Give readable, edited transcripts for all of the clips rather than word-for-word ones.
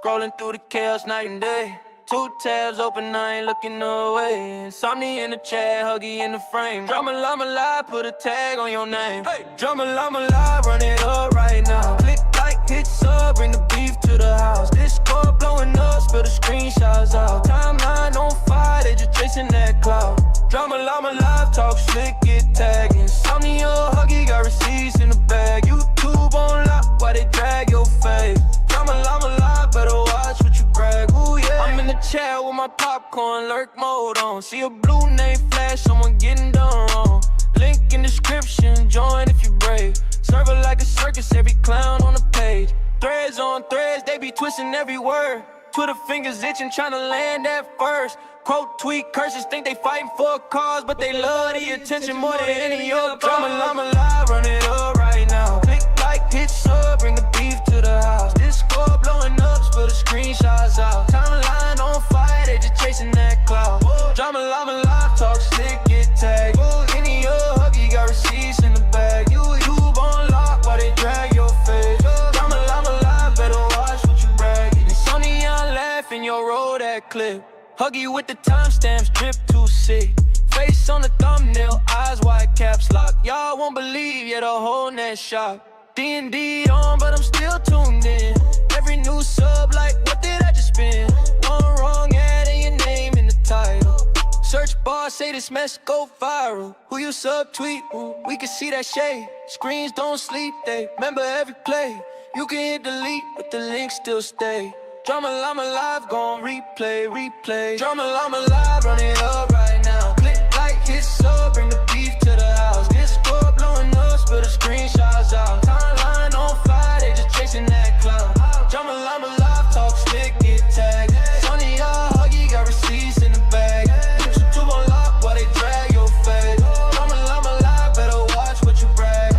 Scrolling through the chaos night and day. Two tabs open, I ain't looking away. Insomnia in the chat, Huggy in the frame. Drama Llama live, put a tag on your name. Hey, Drama Llama live, run it up right now. Click like, hit sub, bring the beef to the house. Discord blowing up, spill the screenshots out. Timeline on fire, they just chasing that cloud. Drama Llama live, talk slick, get tagged. Insomnia, Huggy got receipts in the bag. YouTube on lock, why they drag your face? Drama Llama live, better watch what you brag. Ooh yeah. I'm in the chat with my popcorn, lurk mode on. See a blue name flash, someone getting done wrong. Link in description, join if you brave. Serve it like a circus, every clown on the page. Threads on threads, they be twisting every word. Twitter fingers itching, trying to land at first. Quote, tweet, curses, think they fighting for a cause, but they love the attention more than any other. Drama Llama live, run it up right now. Click like, hit sub, bring the beef to the house. Discord blowing up, spill the screenshots out. Timeline on fire, they just chasing that cloud. Drama Llama live, talk slick, get tagged. Any Huggy got receipts in the bag. YouTube on lock, while they drag your face. Drama Llama live, better watch what you brag. Ensomnia laughing, your roll that clip. Huggy with the timestamps, drip too sick. Face on the thumbnail, eyes wide, caps lock. Y'all won't believe, yeah, the whole net shock. D&D on, but I'm still tuned in. Every new sub, like, what did I just spend? One wrong ad and your name in the title. Search bar, say this mess go viral. Who you subtweet? Ooh, we can see that shade. Screens don't sleep, they remember every play. You can hit delete, but the links still stay. Drama Llama live, gon' replay, replay. Drama Llama live, run it up right now. Click like, hit sub, bring the beef to the house. Discord blowing up, spill the screenshots out. Timeline on fire, they just chasing that cloud. Drama Llama live, talk slick, get tagged. Sonny, Huggy got receipts in the bag. YouTube on lock while they drag your face. Drama Llama live, better watch what you brag.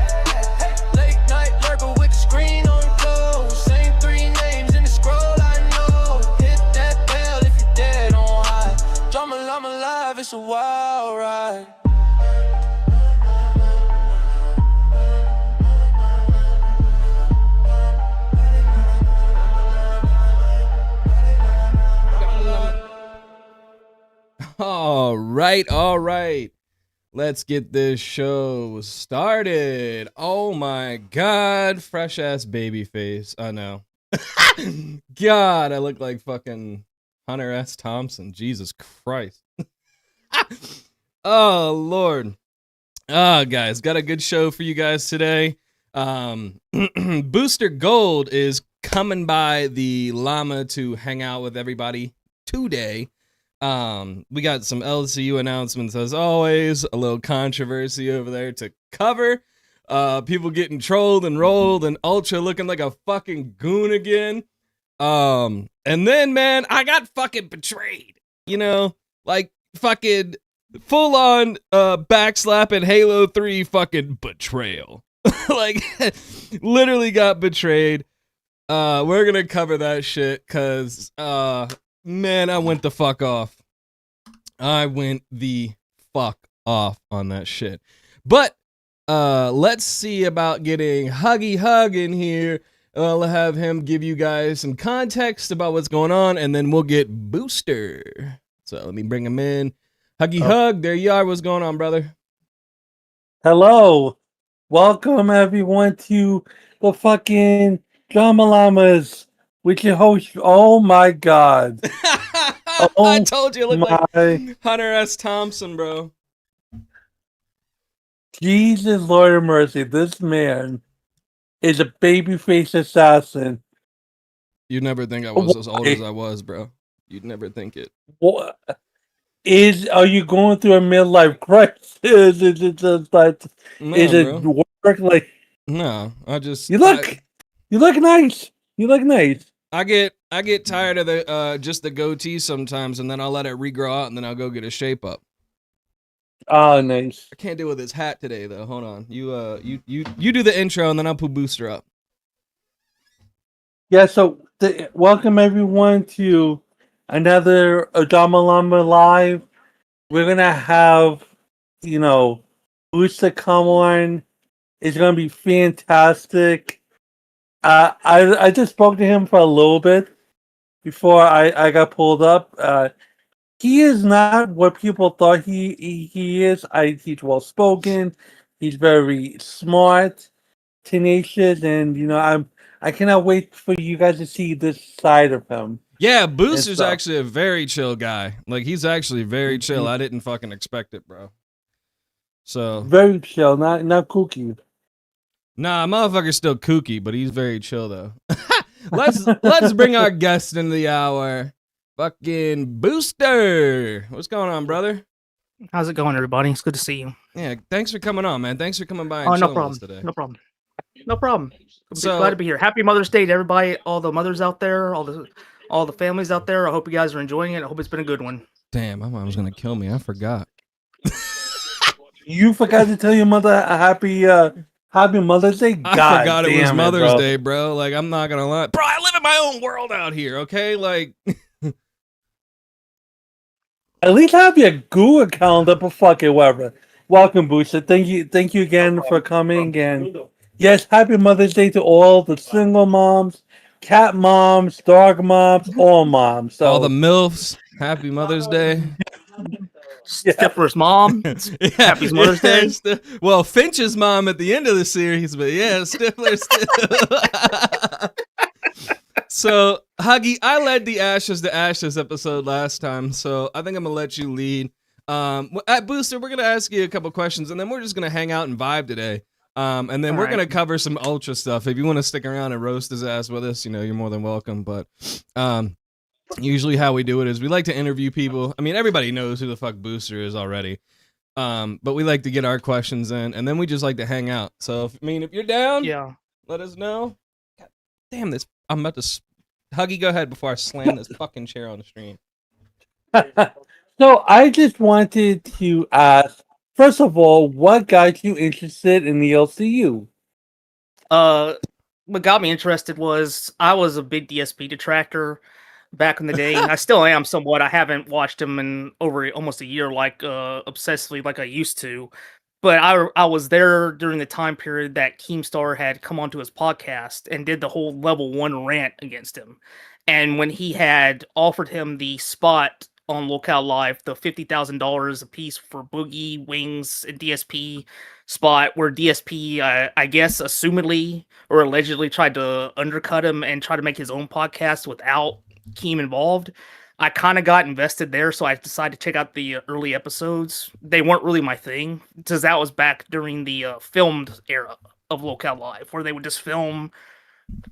Late night lurker with the screen on close. Same three names in the scroll. Llama live, it's a wild ride. All right. Let's get this show started. Oh my God, fresh ass baby face. I know. God, I look like fucking Hunter S. Thompson. Jesus Christ. Oh, Lord. Oh, guys, got a good show for you guys today. Booster Gold is coming by the Llama to hang out with everybody today. We got some LCU announcements as always. A little controversy over there to cover. People getting trolled and rolled and Ultra looking like a fucking goon again. And then, man, I got fucking betrayed, you know, like fucking full on, backslapping Halo 3 fucking betrayal. Like, literally got betrayed. We're gonna cover that shit, cause, man, I went the fuck off. I went the fuck off on that shit. But, let's see about getting Huggy Hug in here. I'll have him give you guys some context about what's going on, and then we'll get Booster. So let me bring him in. Huggy Hug, there you are. What's going on, brother? Hello. Welcome, everyone, to the fucking Drama Llamas with your host. Oh, my God. I told you, it looked like Hunter S. Thompson, bro. Jesus, Lord of mercy. This man is a babyface assassin. You'd never think I was as old as I was, bro. You'd never think it. What? Are you going through a midlife crisis? Is it just like, No, is it bro. work? Like, No, I just you look nice. You look nice. I get tired of the just the goatee sometimes, and then I'll let it regrow out, and then I'll go get a shape up. Oh, nice. I can't deal with this hat today, though. Hold on, you do the intro, and then I'll put Booster up. Yeah. So, welcome everyone to another Drama Llama Live. We're gonna have, Booster come on. It's gonna be fantastic. I just spoke to him for a little bit, before I got pulled up. He is not what people thought he is. He's well spoken. He's very smart, tenacious, and I cannot wait for you guys to see this side of him Yeah, and Booster's stuff. actually a very chill guy. Like, he's actually very chill. I didn't fucking expect it, bro. So, Very chill, not kooky. nah, motherfucker's still kooky, but he's very chill though. let's bring our guest into the hour. Fucking Booster. What's going on, brother? How's it going, everybody? It's good to see you. Yeah, thanks for coming on, man. Thanks for coming by and Oh, no chilling with us problem. today. No problem. No problem. So- Glad to be here. Happy Mother's Day to everybody, all the mothers out there, all the families out there. I hope you guys are enjoying it. I hope it's been a good one. Damn, my mom's gonna kill me. I forgot. You forgot to tell your mother a happy Mother's Day. I God forgot it was damn Mother's bro. Day, bro. Like, I'm not gonna lie, bro. I live in my own world out here. Okay, like. At least have your Google calendar, but fuck it, whatever. Welcome, Booster. Thank you again for coming. And yes, happy Mother's Day to all the single moms, cat moms, dog moms, all moms. So All the MILFs, happy Mother's Day. Stifler's mom. Yeah, Happy Mother's Day. Well, Finch's mom at the end of the series, but yeah, Stifler still. So, Huggy, I led the Ashes to Ashes episode last time, so I think I'm gonna let you lead. At Booster, we're gonna ask you a couple questions, and then we're just gonna hang out and vibe today. And then we're gonna cover some Ultra stuff. If you want to stick around and roast his ass with us, you're more than welcome. But usually how we do it is we like to interview people. I mean, everybody knows who the fuck Booster is already. But we like to get our questions in, and then we just like to hang out. So, if you're down, Yeah. let us know. God damn this! I'm about to. Huggy, go ahead before I slam this fucking chair on the stream. So I just wanted to ask, first of all, what got you interested in the LCU? What got me interested was I was a big DSP detractor back in the day. I still am somewhat. I haven't watched him in over almost a year, like obsessively, like I used to. But I was there during the time period that Keemstar had come onto his podcast and did the whole level 1 rant against him. And when he had offered him the spot on Locale Live, the $50,000 a piece for Boogie, Wings, and DSP spot, where DSP, I guess, assumedly or allegedly tried to undercut him and try to make his own podcast without Keem involved. I kind of got invested there, so I decided to check out the early episodes. They weren't really my thing, because that was back during the filmed era of Locale Live, where they would just film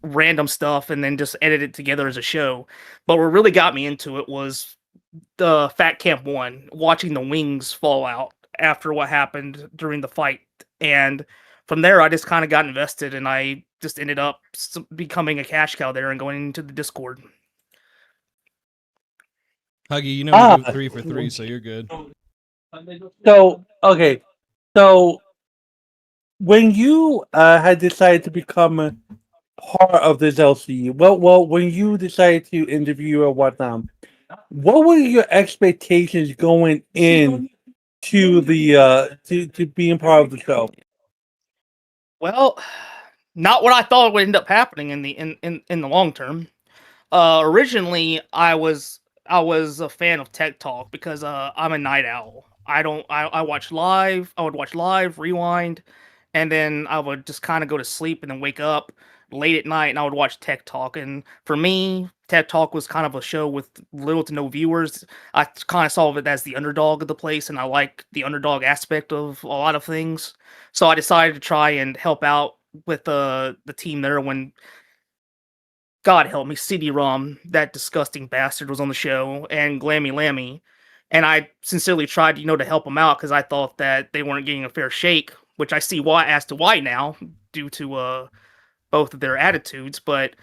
random stuff and then just edit it together as a show. But what really got me into it was the Fat Camp 1, watching the Wings fall out after what happened during the fight. And from there, I just kind of got invested, and I just ended up becoming a cash cow there and going into the Discord. Huggy, we do 3 for 3, so you're good. So okay, so when you had decided to become a part of this LCU, well, when you decided to interview or whatnot, what were your expectations going in to the to being part of the show? Well, not what I thought would end up happening in the long term. Originally, I was a fan of Tech Talk because I'm a night owl. I watch live. I would watch live, rewind, and then I would just kind of go to sleep and then wake up late at night and I would watch Tech Talk. And for me, Tech Talk was kind of a show with little to no viewers. I kind of saw it as the underdog of the place, and I like the underdog aspect of a lot of things. So I decided to try and help out with the team there when, God help me, CD-ROM, that disgusting bastard, was on the show, and Glammy Lammy. And I sincerely tried, to help them out because I thought that they weren't getting a fair shake, which I see why as to why now, due to both of their attitudes. But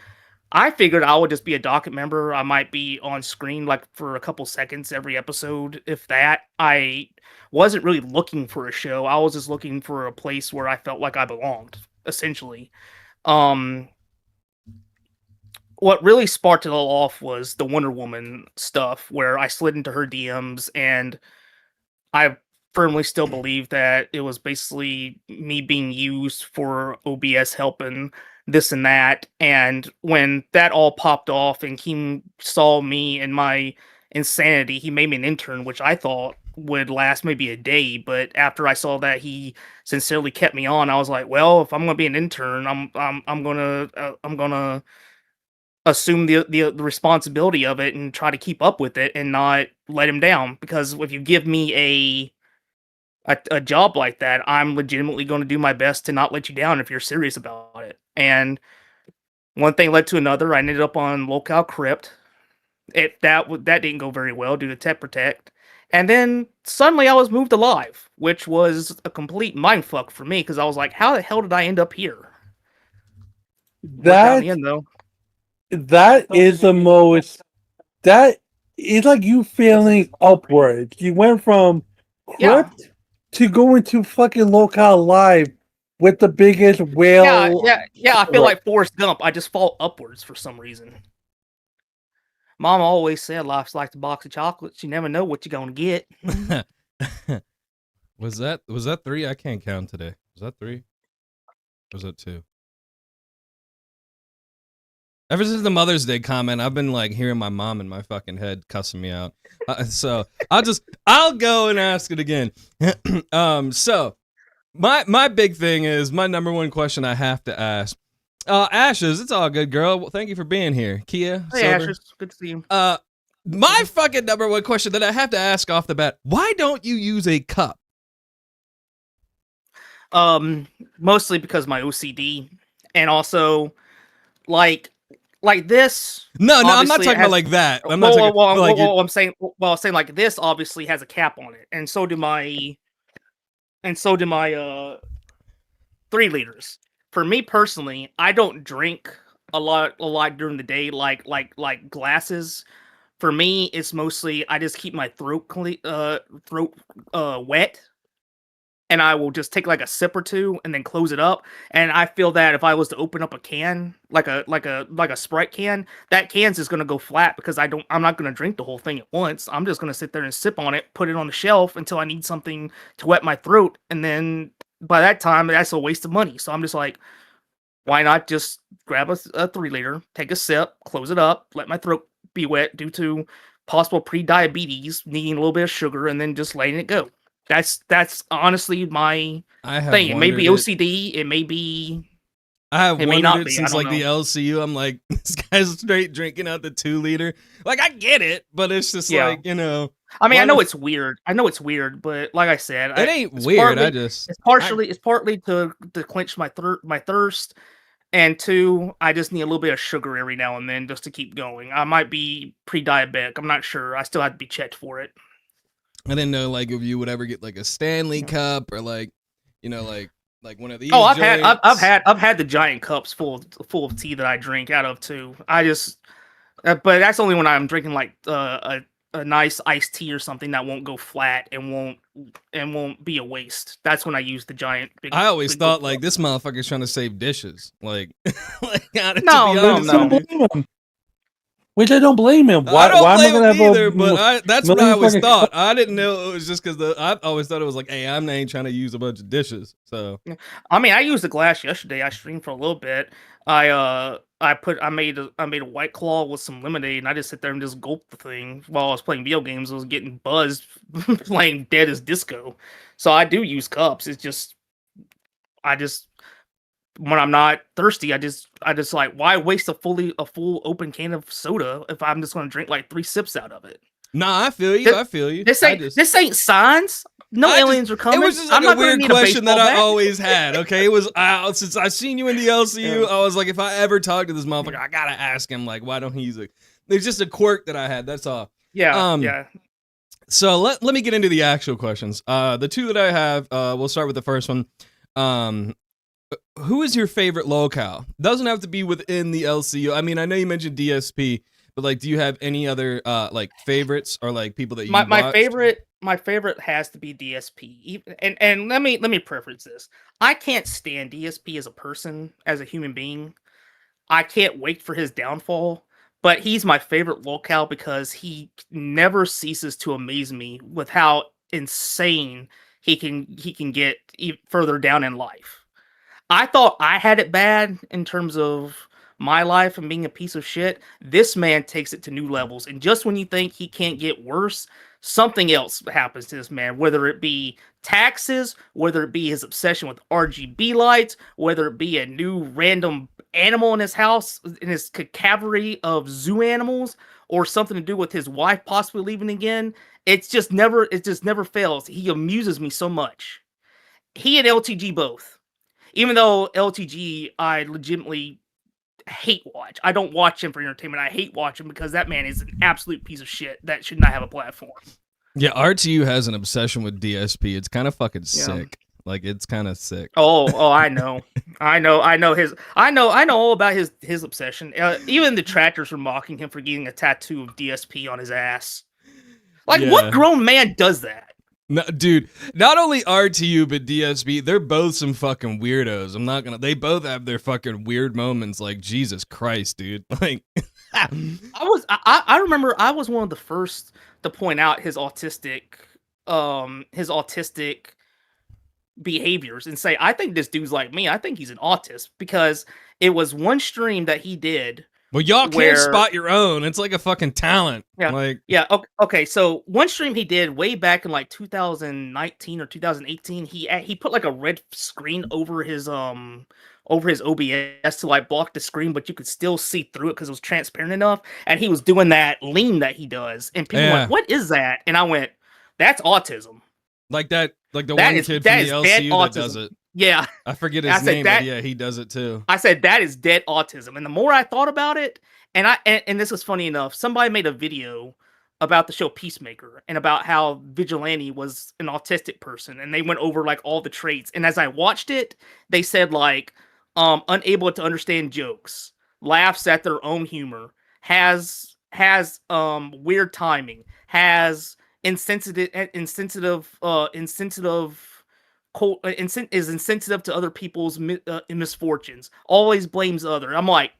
I figured I would just be a docket member. I might be on screen like for a couple seconds every episode, if that. I wasn't really looking for a show. I was just looking for a place where I felt like I belonged, essentially. What really sparked it all off was the Wonder Woman stuff, where I slid into her DMs, and I firmly still believe that it was basically me being used for OBS help and this and that. And when that all popped off and he saw me and my insanity, he made me an intern, which I thought would last maybe a day. But after I saw that he sincerely kept me on, I was like, well, if I'm gonna be an intern, I'm gonna assume the responsibility of it and try to keep up with it and not let him down. Because if you give me a job like that, I'm legitimately going to do my best to not let you down if you're serious about it. And one thing led to another. I ended up on Locale Crypt. That didn't go very well due to Tech Protect. And then suddenly I was moved to Live, which was a complete mindfuck for me because I was like, how the hell did I end up here? Worked out in the That end, though. that is the most. That is like you feeling upwards. You went from Yeah. Crypt to going to fucking Locale Live with the biggest whale. Yeah. I feel like Forrest Gump. I just fall upwards for some reason. Mom always said life's like a box of chocolates. You never know what you're gonna get. Was that 3? I can't count today. Was that 3? Or was that 2? Ever since the Mother's Day comment, I've been like hearing my mom in my fucking head cussing me out. So I'll go and ask it again. So my big thing is my number one question I have to ask. Ashes, it's all good, girl. Well, thank you for being here. Kia, Hey, Silver. Ashes, good to see you. My fucking number one question that I have to ask off the bat: why don't you use a cup? Mostly because my OCD, and also like this. No, I'm not obviously talking has- about like that. I'm not talking like I'm saying like this obviously has a cap on it, and so do my 3 liters. For me personally, I don't drink a lot during the day, like glasses. For me, it's mostly I just keep my throat wet, and I will just take like a sip or two and then close it up. And I feel that if I was to open up a can, like a Sprite can, that can's just gonna go flat because I'm not gonna drink the whole thing at once. I'm just gonna sit there and sip on it, put it on the shelf until I need something to wet my throat, and then by that time that's a waste of money. So I'm just like, why not just grab a 3-liter, take a sip, close it up, let my throat be wet due to possible pre-diabetes, needing a little bit of sugar, and then just letting it go. That's honestly my thing. It may be OCD. It may be. I have wondered it since I like don't the LCU. I'm like, this guy's straight drinking out the 2-liter. Like, I get it, but it's just like, you know. I mean, I know it's weird. but like I said, it ain't weird. It's partly to quench my thirst, and 2, I just need a little bit of sugar every now and then just to keep going. I might be pre-diabetic. I'm not sure. I still have to be checked for it. I didn't know like if you would ever get like a Stanley cup or like, you know, like one of these. Oh, I've had the giant cups full of tea that I drink out of too. I just, but that's only when I'm drinking like a nice iced tea or something that won't go flat and won't be a waste. That's when I use the giant. I always thought like this motherfucker's trying to save dishes. Like, no. Which I don't blame him. I don't blame him either, but that's what I always thought. I didn't know it was just because I always thought it was like, hey, I'm not trying to use a bunch of dishes. So, I mean, I used the glass yesterday. I streamed for a little bit. I made a White Claw with some lemonade, and I just sit there and just gulp the thing while I was playing video games. I was getting buzzed playing Dead as Disco. So I do use cups. It's just when I'm not thirsty, I just like, why waste a full open can of soda if I'm just going to drink like 3 sips out of it? Nah, I feel you. This ain't signs. No aliens are coming. It was just like a weird question that I always had. Okay, it was since I seen you in the LCU, I was like, if I ever talk to this motherfucker, I gotta ask him like, why don't he use it? There's just a quirk that I had. That's all. Yeah. So let me get into the actual questions. The 2 that I have, we'll start with the first one. Who is your favorite locale? Doesn't have to be within the LCU. I mean, I know you mentioned DSP, but like, do you have any other like favorites or like people that you my favorite has to be DSP. And let me preference this. I can't stand DSP as a person, as a human being. I can't wait for his downfall. But he's my favorite locale because he never ceases to amaze me with how insane he can get further down in life. I thought I had it bad in terms of my life and being a piece of shit. This man takes it to new levels. And just when you think he can't get worse, something else happens to this man, whether it be taxes, whether it be his obsession with RGB lights, whether it be a new random animal in his house, in his cavalry of zoo animals, or something to do with his wife possibly leaving again. It just never fails. He amuses me so much. He and LTG both. Even though LTG, I legitimately hate watch. I don't watch him for entertainment. I hate watch him because that man is an absolute piece of shit that should not have a platform. Yeah, RTU has an obsession with DSP. It's kind of fucking sick. Like, it's kind of sick. Oh, I know. I know all about his obsession. Even the detractors were mocking him for getting a tattoo of DSP on his ass. Like, what grown man does that? No, dude, not only RTU but DSP, they're both some fucking weirdos. They both have their fucking weird moments. Like, Jesus Christ, dude. Like, I remember I was one of the first to point out his autistic behaviors and say, I think this dude's like me. I think he's an autist, because it was one stream that he did. Well, y'all can't spot your own. It's like a fucking talent. Yeah. Okay. So one stream he did way back in like 2019 or 2018, he put like a red screen over his OBS to like block the screen, but you could still see through it because it was transparent enough. And he was doing that lean that he does, and people went, "What is that?" And I went, "That's autism." Like that, like the one kid from the LCU that does it. Yeah. I forget his name, but yeah, he does it too. I said, that is dead autism. And the more I thought about it, and this was funny enough, somebody made a video about the show Peacemaker and about how Vigilante was an autistic person, and they went over like all the traits. And as I watched it, they said like, unable to understand jokes, laughs at their own humor, has weird timing, has insensitive is insensitive to other people's misfortunes, always blames other. I'm like,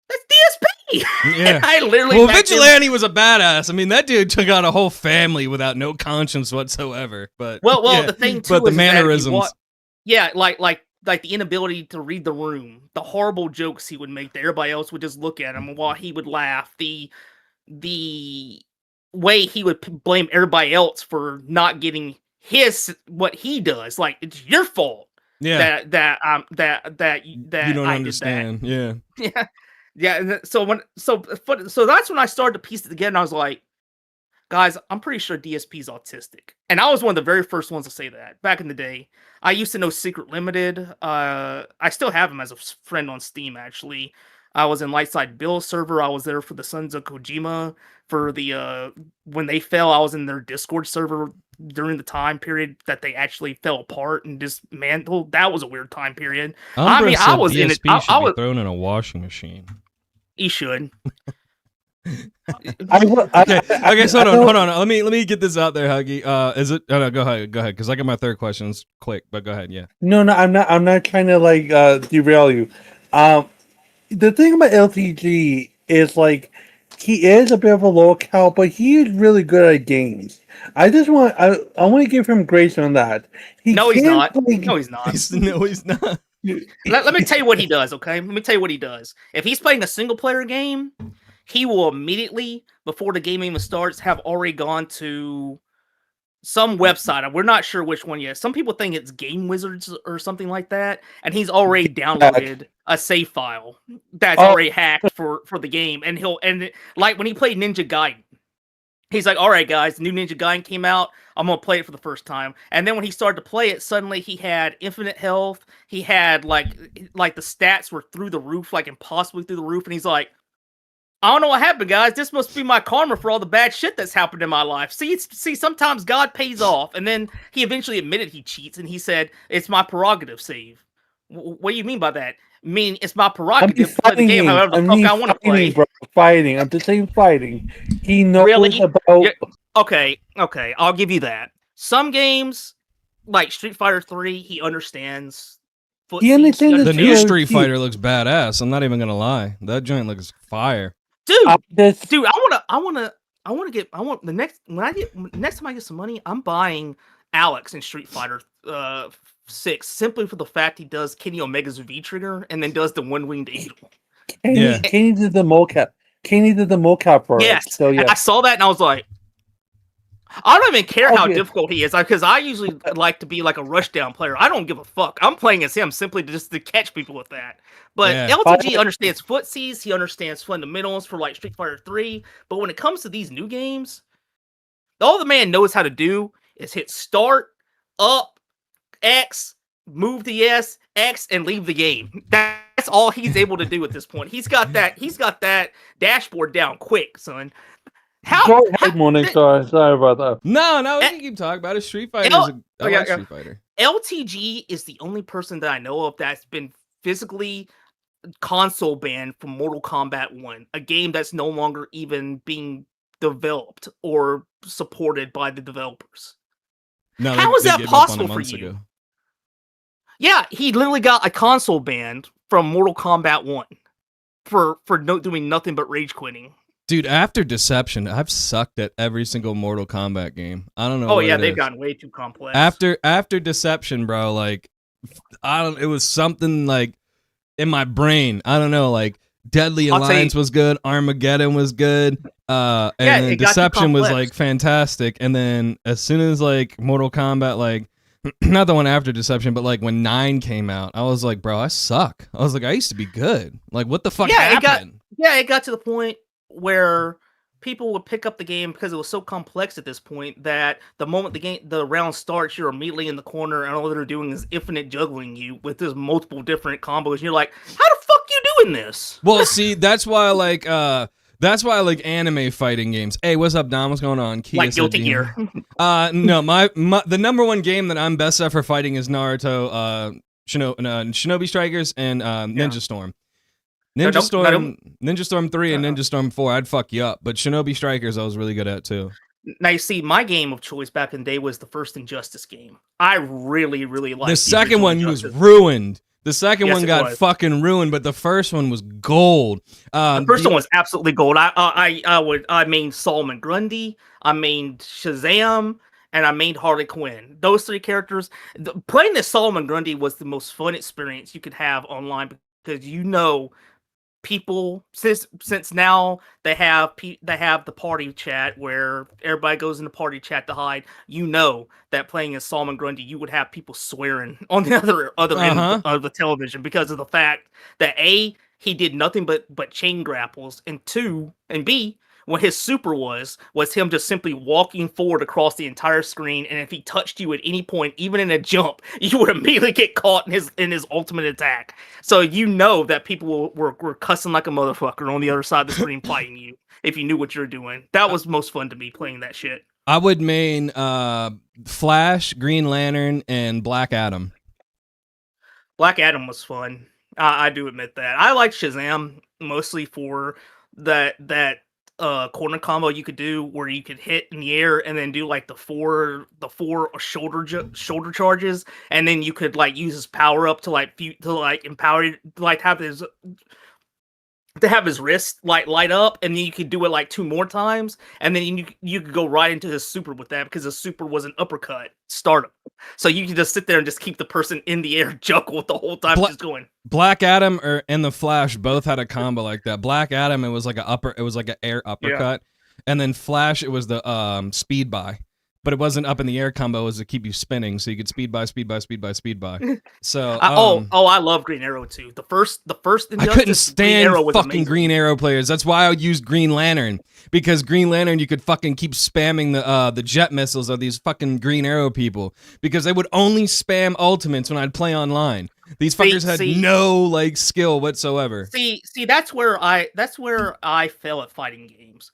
that's DSP. Yeah. I literally. Well, Vigilante was a badass. I mean, that dude took out a whole family without no conscience whatsoever. But the thing too, but the mannerisms. Like the inability to read the room, the horrible jokes he would make that everybody else would just look at him while he would laugh. The way he would blame everybody else for not getting what he does, like, it's your fault. Yeah, that you don't understand. Yeah. So that's when I started to piece it together, and I was like, guys, I'm pretty sure DSP is autistic. And I was one of the very first ones to say that back in the day. I used to know Secret Limited. I still have him as a friend on Steam, actually. I was in Lightside Bill's server. I was there for the Sons of Kojima. For the when they fell, I was in their Discord server during the time period that they actually fell apart and dismantled. That was a weird time period. I mean, I was in it. I was thrown in a washing machine. He should. Okay, so hold on. Let me get this out there, Huggy. Is it? Oh, no, go ahead, because I got my third question. It's quick, but go ahead. Yeah. No, I'm not trying to like derail you. The thing about LTG is like he is a bit of a local, but he is really good at games. I want to give him grace on that. He's not. No, he's not. No, he's not. Let me tell you what he does, okay? Let me tell you what he does. If he's playing a single-player game, he will immediately, before the game even starts, have already gone to some website. We're not sure which one yet. Some people think it's Game Wizards or something like that, and he's already downloaded a save file that's already hacked for the game. And like when he played Ninja Gaiden, he's like, all right, guys, the new Ninja Gaiden came out. I'm going to play it for the first time. And then when he started to play it, suddenly he had infinite health. He had like the stats were through the roof, like impossibly through the roof. And he's like, I don't know what happened, guys. This must be my karma for all the bad shit that's happened in my life. See, sometimes God pays off. And then he eventually admitted he cheats, and he said, it's my prerogative save. What do you mean by that? Meaning it's my prerogative to play the game however the fuck I want to play. Bro, fighting. I'm just saying fighting. He knows really? about... Okay, I'll give you that. Some games, like Street Fighter 3, he understands. He understands the new Street Fighter looks badass. I'm not even gonna lie. That joint looks fire. Dude, I want next time I get some money, I'm buying Alex in Street Fighter 6 simply for the fact he does Kenny Omega's V trigger and then does the one-winged angel. Yeah. Kenny did the mocap. Kenny did the mocap for it. Yes, So and yeah. I saw that and I was like, I don't even care how Okay. difficult he is because I usually like to be like a rushdown player. I don't give a fuck. I'm playing as him simply just to catch people with that. But Yeah. LTG understands footsies. He understands fundamentals for like Street Fighter 3. But when it comes to these new games, all the man knows how to do is hit start, up, X, move to yes, X, and leave the game. That's all he's able to do at this point. He's got that dashboard down quick, son. Go ahead, Morningstar. Sorry about that. No, we can keep talking about it. Street Fighter I like Street Fighter. LTG is the only person that I know of that's been physically console banned from Mortal Kombat 1, a game that's no longer even being developed or supported by the developers. No, How is that gave up on it possible for months you? ago. Yeah, he literally got a console banned from Mortal Kombat 1 for doing nothing but rage quitting. Dude, after Deception, I've sucked at every single Mortal Kombat game. I don't know. Oh what yeah, it they've is. gotten way too complex. After Deception, bro, like it was something like in my brain. I don't know, like Deadly Alliance was good, Armageddon was good, and then Deception was like fantastic. And then as soon as like Mortal Kombat, like not the one after Deception, but like when 9 came out, I was like, bro, I suck. I was like, I used to be good. Like, what the fuck happened? It got to the point where people would pick up the game because it was so complex at this point that the moment the round starts, you're immediately in the corner and all they're doing is infinite juggling you with this multiple different combos. And you're like, how the fuck you doing this? Well, see, that's why I like anime fighting games. Hey, what's up, Dom? What's going on? Kia like Guilty Gear. No, my the number one game that I'm best at for fighting is Naruto, Shinobi Strikers, and Ninja Storm. Ninja Storm 3 and Ninja Storm 4, I'd fuck you up. But Shinobi Strikers, I was really good at too. Now you see, my game of choice back in the day was the first Injustice game. I really, really liked the second one. Was ruined. The second one got fucking ruined, but the first one was gold. The first one was absolutely gold. I mained Solomon Grundy, I mained Shazam, and I mained Harley Quinn. Those 3 characters. Playing this Solomon Grundy was the most fun experience you could have online because people since now they have the party chat where everybody goes in the party chat to hide. You know that playing as Solomon Grundy, you would have people swearing on the other end of the television because of the fact that A, he did nothing but chain grapples, and B, what his super was him just simply walking forward across the entire screen, and if he touched you at any point, even in a jump, you would immediately get caught in his ultimate attack. So you know that people were cussing like a motherfucker on the other side of the screen fighting you if you knew what you're doing. That was most fun to me playing that shit. I would main Flash, Green Lantern, and Black Adam. Black Adam was fun. I do admit that. I like Shazam mostly for that corner combo you could do where you could hit in the air and then do like the four shoulder charges, and then you could like use his power up to empower, like have his wrist light up, and then you could do it like 2 more times, and then you could go right into his super with that because his super was an uppercut startup. So you can just sit there and just keep the person in the air juggle the whole time, just going. Black Adam and the Flash both had a combo like that. Black Adam, it was like an air uppercut, and then Flash, it was the speed by. But it wasn't up in the air combo, it was to keep you spinning, so you could speed by. So I love Green Arrow too. The first I couldn't stand fucking Green Arrow players. That's why I would use Green Lantern, because Green Lantern you could fucking keep spamming the jet missiles of these fucking Green Arrow people, because they would only spam ultimates when I'd play online. These fuckers had no like skill whatsoever. See, that's where I fail at fighting games.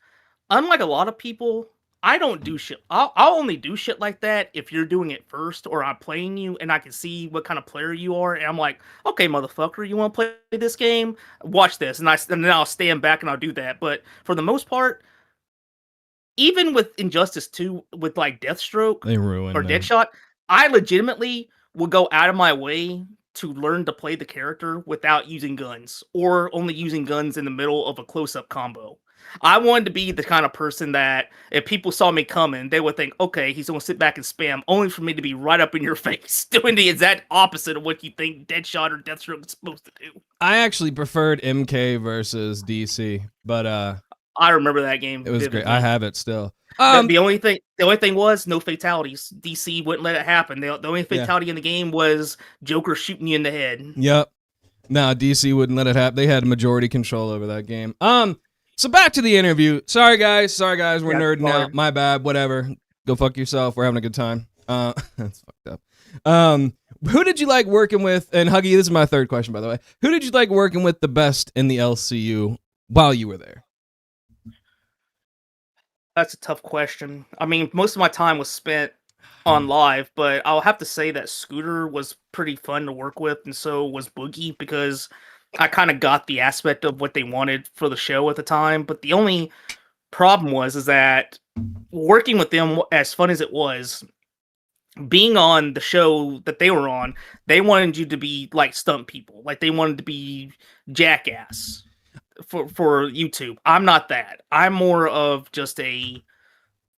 Unlike a lot of people, I don't do shit. I'll only do shit like that if you're doing it first, or I'm playing you and I can see what kind of player you are, and I'm like, okay, motherfucker, you want to play this game? Watch this, and then I'll stand back and I'll do that. But for the most part, even with Injustice 2, with like Deathstroke they ruined or Deadshot, I legitimately would go out of my way to learn to play the character without using guns or only using guns in the middle of a close-up combo. I wanted to be the kind of person that if people saw me coming, they would think, okay, he's going to sit back and spam, only for me to be right up in your face, doing the exact opposite of what you think Deadshot or Deathstroke is supposed to do. I actually preferred MK versus DC, but I remember that game. it was vividly. great. I have it still. The only thing was no fatalities. DC wouldn't let it happen. The only fatality in the game was Joker shooting you in the head. Yep. No, DC wouldn't let it happen. They had majority control over that game. So back to the interview. Sorry guys, we're nerding out. My bad. Whatever. Go fuck yourself. We're having a good time. That's fucked up. Who did you like working with? And Huggy, this is my third question, by the way. Who did you like working with the best in the LCU while you were there? That's a tough question. I mean, most of my time was spent on live, but I'll have to say that Scooter was pretty fun to work with, and so was Boogie, because I kind of got the aspect of what they wanted for the show at the time. But the only problem is that working with them, as fun as it was, being on the show that they were on, they wanted you to be like stunt people, like they wanted to be Jackass for YouTube. I'm not that. I'm more of just a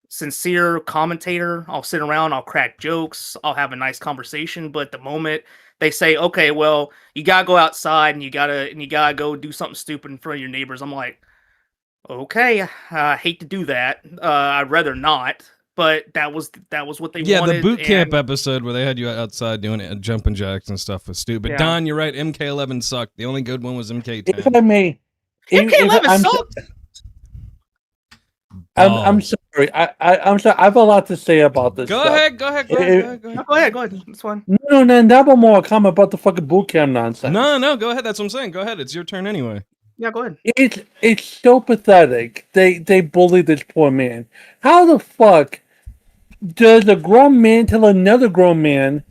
sincere commentator. I'll sit around, I'll crack jokes, I'll have a nice conversation, but the moment they say, okay, well, you gotta go outside and you gotta go do something stupid in front of your neighbors, I'm like, okay, I hate to do that. I'd rather not. But that was what they wanted. Yeah, the boot camp episode where they had you outside doing it, jumping jacks and stuff was stupid. Yeah. Don, you're right. MK11 sucked. The only good one was MK10. If I may, MK11 sucked. I'm sorry. I'm sorry. I have a lot to say about this. Go ahead. Go ahead. That's fine. No, never more comment about the fucking boot camp nonsense. No. Go ahead. That's what I'm saying. Go ahead. It's your turn anyway. Yeah, go ahead. It's so pathetic. They bullied this poor man. How the fuck does a grown man tell another grown man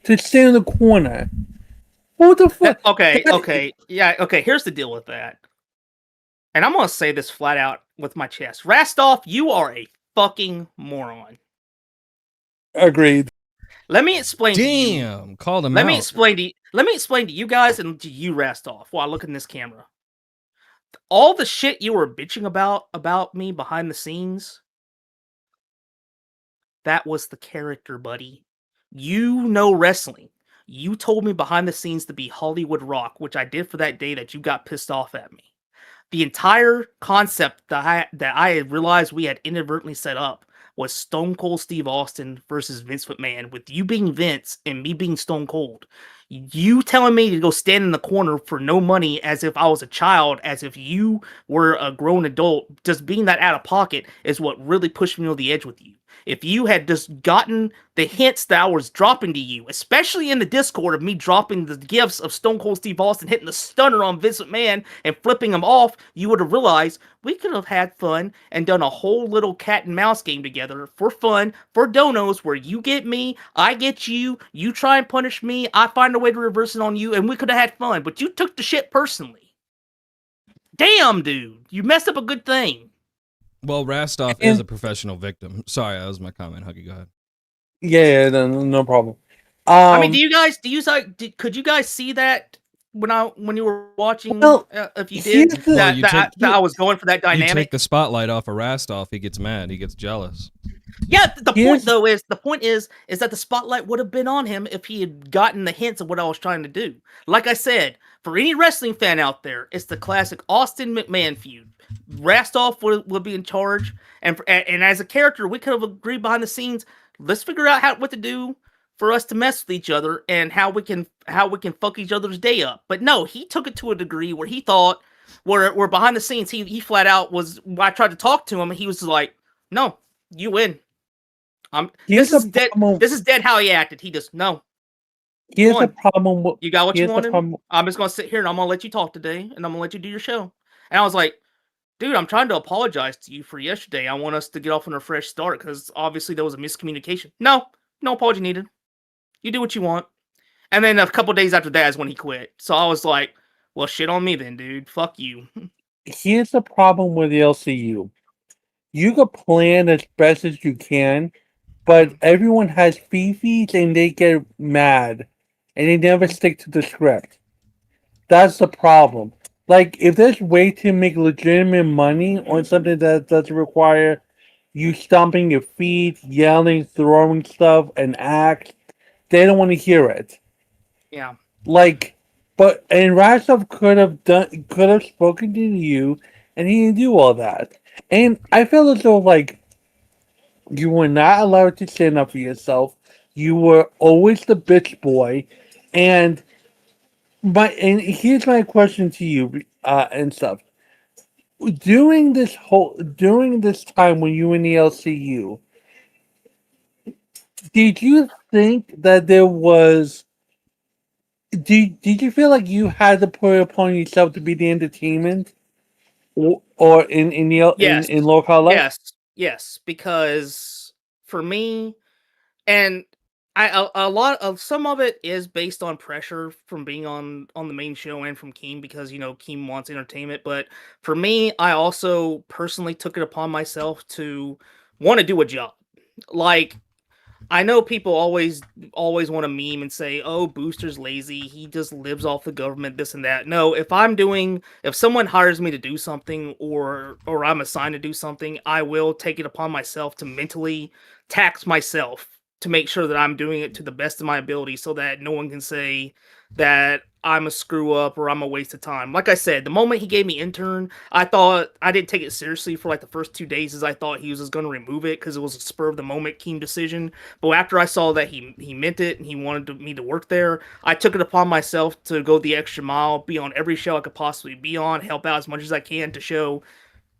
to stay in the corner? What the fuck? Okay. Yeah, okay. Here's the deal with that. And I'm going to say this flat out with my chest. Rastov, you are a fucking moron. Agreed. Let me explain to you. Damn, called him Let out. me explain to you guys and to you, Rastov, while I look in this camera. All the shit you were bitching about me behind the scenes, that was the character, buddy. You know wrestling. You told me behind the scenes to be Hollywood Rock, which I did for that day that you got pissed off at me. The entire concept that I realized we had inadvertently set up was Stone Cold Steve Austin versus Vince McMahon, with you being Vince and me being Stone Cold. You telling me to go stand in the corner for no money as if I was a child, as if you were a grown adult, just being that out of pocket is what really pushed me over the edge with you. If you had just gotten the hints that I was dropping to you, especially in the Discord of me dropping the gifts of Stone Cold Steve Austin hitting the stunner on Vince McMahon and flipping him off, you would have realized we could have had fun and done a whole little cat and mouse game together for fun, for donos, where you get me, I get you, you try and punish me, I find a way to reverse it on you, and we could have had fun. But you took the shit personally. Damn, dude. You messed up a good thing. Well, Rastov is a professional victim. Sorry, that was my comment. Huggy, go ahead. Yeah, no problem. I mean, could you guys see that when you were watching? Well, if you did, that I was going for that dynamic. You take the spotlight off of Rastov, he gets mad. He gets jealous. Yeah, the point is that the spotlight would have been on him if he had gotten the hints of what I was trying to do. Like I said, for any wrestling fan out there, it's the classic Austin McMahon feud. Rastov would be in charge, and as a character, we could have agreed behind the scenes. Let's figure out what to do for us to mess with each other and how we can fuck each other's day up. But no, he took it to a degree where he thought, where behind the scenes, he flat out was. When I tried to talk to him, and he was like, "No, you win. This is dead. This is dead." How he acted. He just no. Here's the problem. You got what you wanted. I'm just gonna sit here and I'm gonna let you talk today, and I'm gonna let you do your show. And I was like, dude, I'm trying to apologize to you for yesterday. I want us to get off on a fresh start because obviously there was a miscommunication. No apology needed. You do what you want. And then a couple days after that is when he quit. So I was like, well, shit on me then, dude. Fuck you. Here's the problem with the LCU. You can plan as best as you can, but everyone has fifis and they get mad. and they never stick to the script. That's the problem. Like, if there's way to make legitimate money on something that doesn't require you stomping your feet, yelling, throwing stuff, and act, they don't want to hear it. Yeah. Like, and Rashov could have spoken to you, and he didn't do all that. And I feel as though like you were not allowed to stand up for yourself. You were always the bitch boy, and and here's my question to you, and stuff. During this time when you were in the LCU, did you think that there was did you feel like you had to put it upon yourself to be the entertainment, or Yes. in low color? Yes, because for me, and a lot of some of it is based on pressure from being on the main show and from Keem, because Keem wants entertainment. But for me, I also personally took it upon myself to want to do a job. Like, I know people always want to meme and say, "Oh, Booster's lazy. He just lives off the government, this and that." No, if someone hires me to do something, or I'm assigned to do something, I will take it upon myself to mentally tax myself to make sure that I'm doing it to the best of my ability, so that no one can say that I'm a screw up or I'm a waste of time. Like I said, the moment he gave me intern, I thought I didn't take it seriously for like the first 2 days, as I thought he was just going to remove it because it was a spur of the moment Keem decision. But after I saw that he meant it and he wanted me to work there, I took it upon myself to go the extra mile, be on every show I could possibly be on, help out as much as I can to show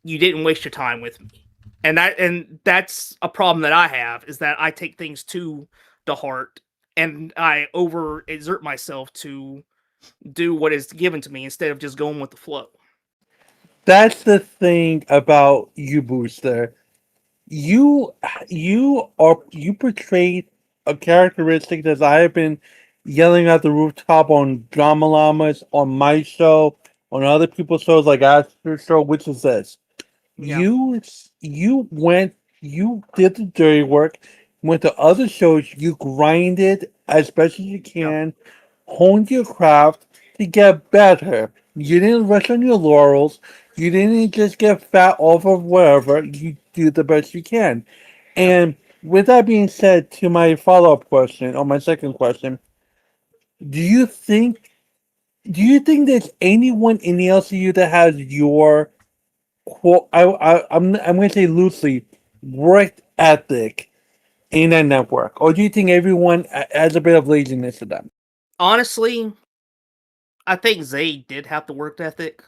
you didn't waste your time with me. And that's a problem that I have, is that I take things to the heart and I over exert myself to do what is given to me instead of just going with the flow. That's the thing about you, Booster. You you portrayed a characteristic that I have been yelling at the rooftop on Drama Llamas, on my show, on other people's shows like Asher Show, which is this. Yeah. You went, you did the dirty work, went to other shows, you grinded as best as you Yeah. can, honed your craft to get better. You didn't rest on your laurels. You didn't just get fat off of whatever. You do the best you can. Yeah. And with that being said, to my follow up question, or my second question, do you think there's anyone in the LCU that has your quote? I'm going to say loosely, work ethic in that network, or do you think everyone has a bit of laziness to them? Honestly, I think Zay did have the work ethic,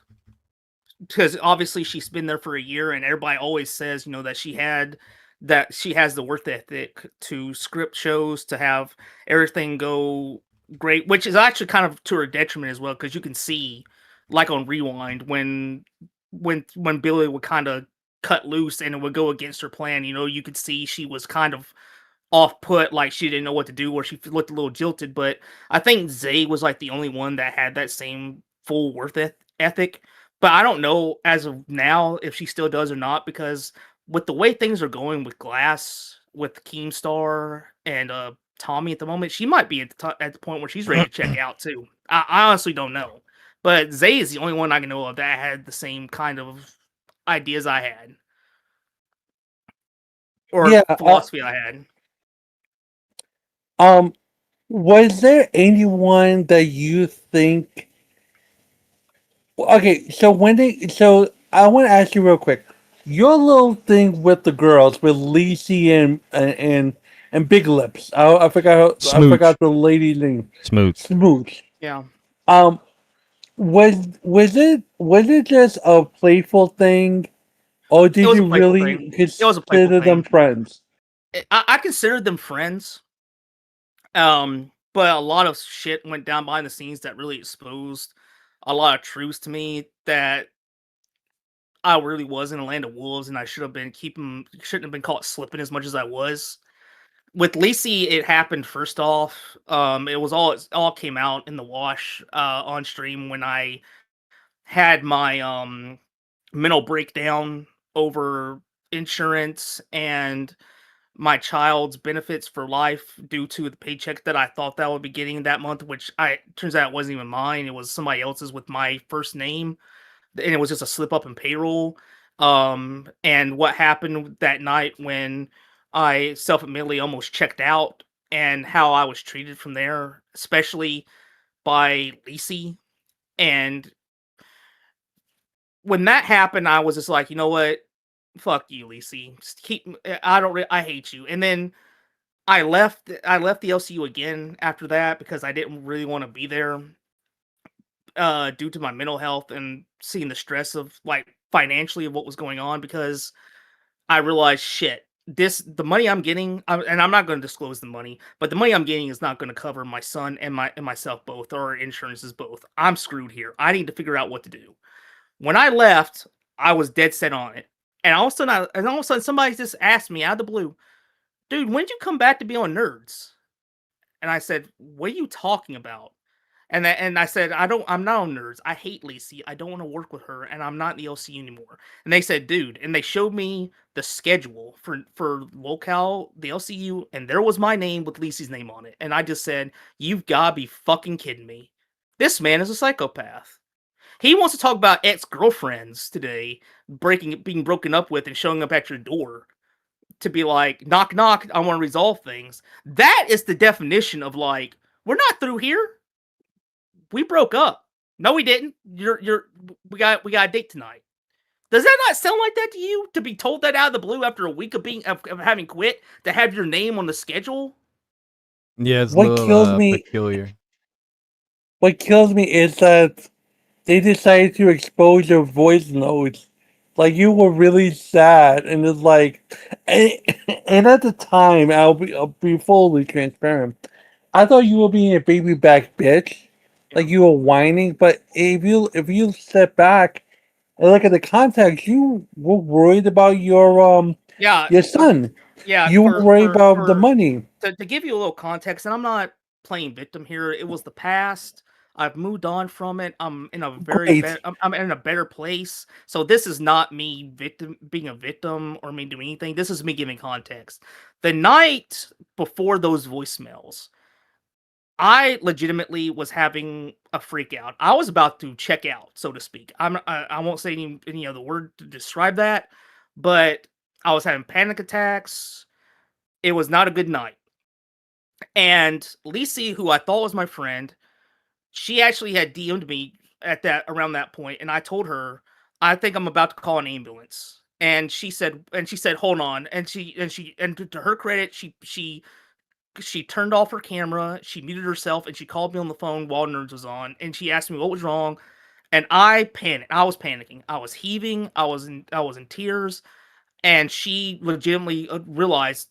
because obviously she's been there for a year and everybody always says, that she has the work ethic to script shows, to have everything go great, which is actually kind of to her detriment as well, because you can see, like on Rewind, when Billy would kind of cut loose and it would go against her plan, you could see she was kind of off put, like she didn't know what to do, or she looked a little jilted. But I think Zay was like the only one that had that same full ethic. But I don't know as of now if she still does or not, because with the way things are going with Glass, with Keemstar, and Tommy at the moment, she might be at the point where she's ready to check out too. I honestly don't know. But Zay is the only one I can know of that had the same kind of ideas I had, or Yeah. philosophy I had. Um. Was there anyone that you think? Okay, so so I want to ask you real quick. Your little thing with the girls, with Lacey and Big Lips. I Smooch. forgot the lady's name. Smooch. Smooch. Yeah. Um, was it just a playful thing, or It did was a you playful really thing. It was a playful consider them thing. friends? I considered them friends. But a lot of shit went down behind the scenes that really exposed a lot of truths to me, that I really was in a land of wolves, and I shouldn't have been caught slipping as much as I was. With Lacey, it happened first off. It all came out in the wash on stream when I had my mental breakdown over insurance and my child's benefits for life due to the paycheck that I thought that I would be getting that month, which turns out it wasn't even mine. It was somebody else's with my first name, and it was just a slip up in payroll. And what happened that night when I self-admittedly almost checked out, and how I was treated from there, especially by Lacey. And when that happened, I was just like, you know what? Fuck you, Lacey. Just I hate you. And then I left the LCU again after that because I didn't really want to be there due to my mental health and seeing the stress of like financially of what was going on, because I realized shit. The money I'm getting, and I'm not going to disclose the money, but the money I'm getting is not going to cover my son and myself both, or our insurances both. I'm screwed here. I need to figure out what to do. When I left, I was dead set on it. And all of a sudden, somebody just asked me out of the blue, "Dude, when did you come back to be on Nerds?" And I said, "What are you talking about?" And I said, I'm not on Nerds. I hate Lacey. I don't want to work with her, and I'm not in the LCU anymore." And they said, "Dude," and they showed me the schedule for locale, the LCU, and there was my name with Lacey's name on it. And I just said, "You've gotta be fucking kidding me. This man is a psychopath." He wants to talk about ex-girlfriends today, being broken up with and showing up at your door to be like, "Knock, knock, I want to resolve things." That is the definition of like, we're not through here. We broke up. No, we didn't. We got a date tonight. Does that not sound like that to you? To be told that out of the blue after a week of having quit, to have your name on the schedule? Yeah, it's a What little kills me? peculiar. What kills me is that they decided to expose your voice notes. Like you were really sad, and it's like, and, and at the time, I'll be fully transparent. I thought you were being a baby back bitch, Yeah. like you were whining. But if you step back and look at the context, you were worried about Yeah. your son. Yeah. You were worried about the money. To give you a little context, and I'm not playing victim here. It was the past. I've moved on from it. I'm in a Great. I'm in a better place. So this is not me being a victim or me doing anything. This is me giving context. The night before those voicemails, I legitimately was having a freak out. I was about to check out, so to speak. I won't say any other word to describe that, but I was having panic attacks. It was not a good night. And Lisi, who I thought was my friend, she actually had DM'd me around that point, and I told her, "I think I'm about to call an ambulance." And she said, "Hold on." And to her credit, she turned off her camera, she muted herself, and she called me on the phone while Nerds was on, and she asked me what was wrong, and I panicked. I was panicking. I was heaving. I was in tears, and she legitimately realized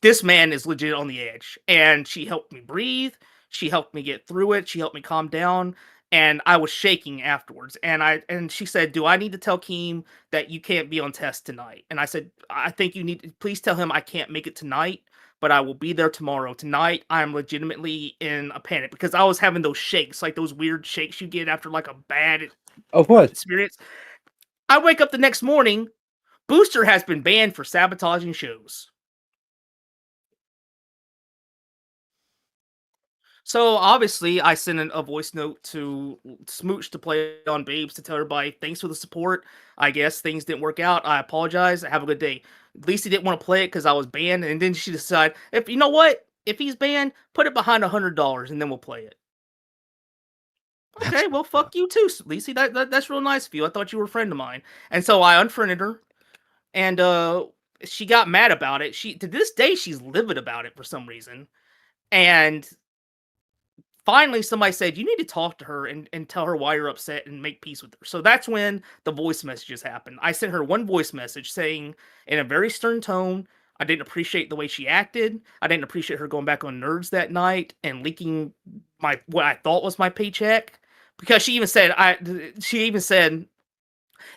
this man is legit on the edge, and she helped me breathe. She helped me get through it. She helped me calm down, and I was shaking afterwards. And she said, "Do I need to tell Keem that you can't be on test tonight?" And I said, "I think you need to please tell him I can't make it tonight, but I will be there tomorrow. Tonight, I'm legitimately in a panic because I was having those shakes, like those weird shakes you get after like a bad Of course. experience." I wake up the next morning. Booster has been banned for sabotaging shows. So obviously, I sent a voice note to Smooch to play on Babes to tell everybody thanks for the support. I guess things didn't work out. I apologize. Have a good day. Lisa didn't want to play it because I was banned, and then she decided, if you know what, if he's banned, put it behind $100, and then we'll play it. Okay, well, fuck you too, Lisa. That's real nice of you. I thought you were a friend of mine, and so I unfriended her, and she got mad about it. To this day she's livid about it for some reason, and finally somebody said, "You need to talk to her and tell her why you're upset and make peace with her." So that's when the voice messages happened. I sent her one voice message saying in a very stern tone, I didn't appreciate the way she acted. I didn't appreciate her going back on Nerds that night and leaking what I thought was my paycheck. Because she even said,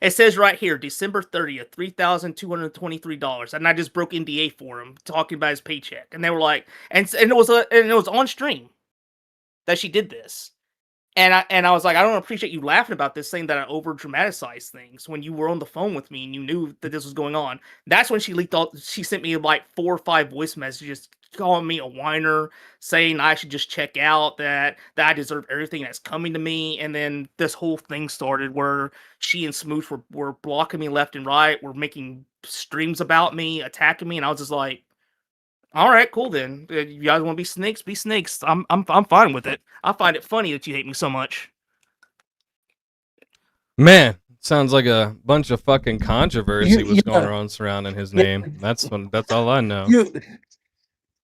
it says right here, December 30th, $3,223. And I just broke NDA for him talking about his paycheck. And they were like, and it was on stream that she did this. And I was like, I don't appreciate you laughing about this, saying that I over dramatized things when you were on the phone with me and you knew that this was going on. That's when she leaked all. She sent me like 4 or 5 voice messages calling me a whiner, saying I should just check out, that I deserve everything that's coming to me. And then this whole thing started where she and Smooch were blocking me left and right, were making streams about me, attacking me, and I was just like, all right, cool then. You guys want to be snakes? Be snakes. I'm fine with it. I find it funny that you hate me so much. Man, sounds like a bunch of fucking controversy was Yeah. going on surrounding his name. That's all I know.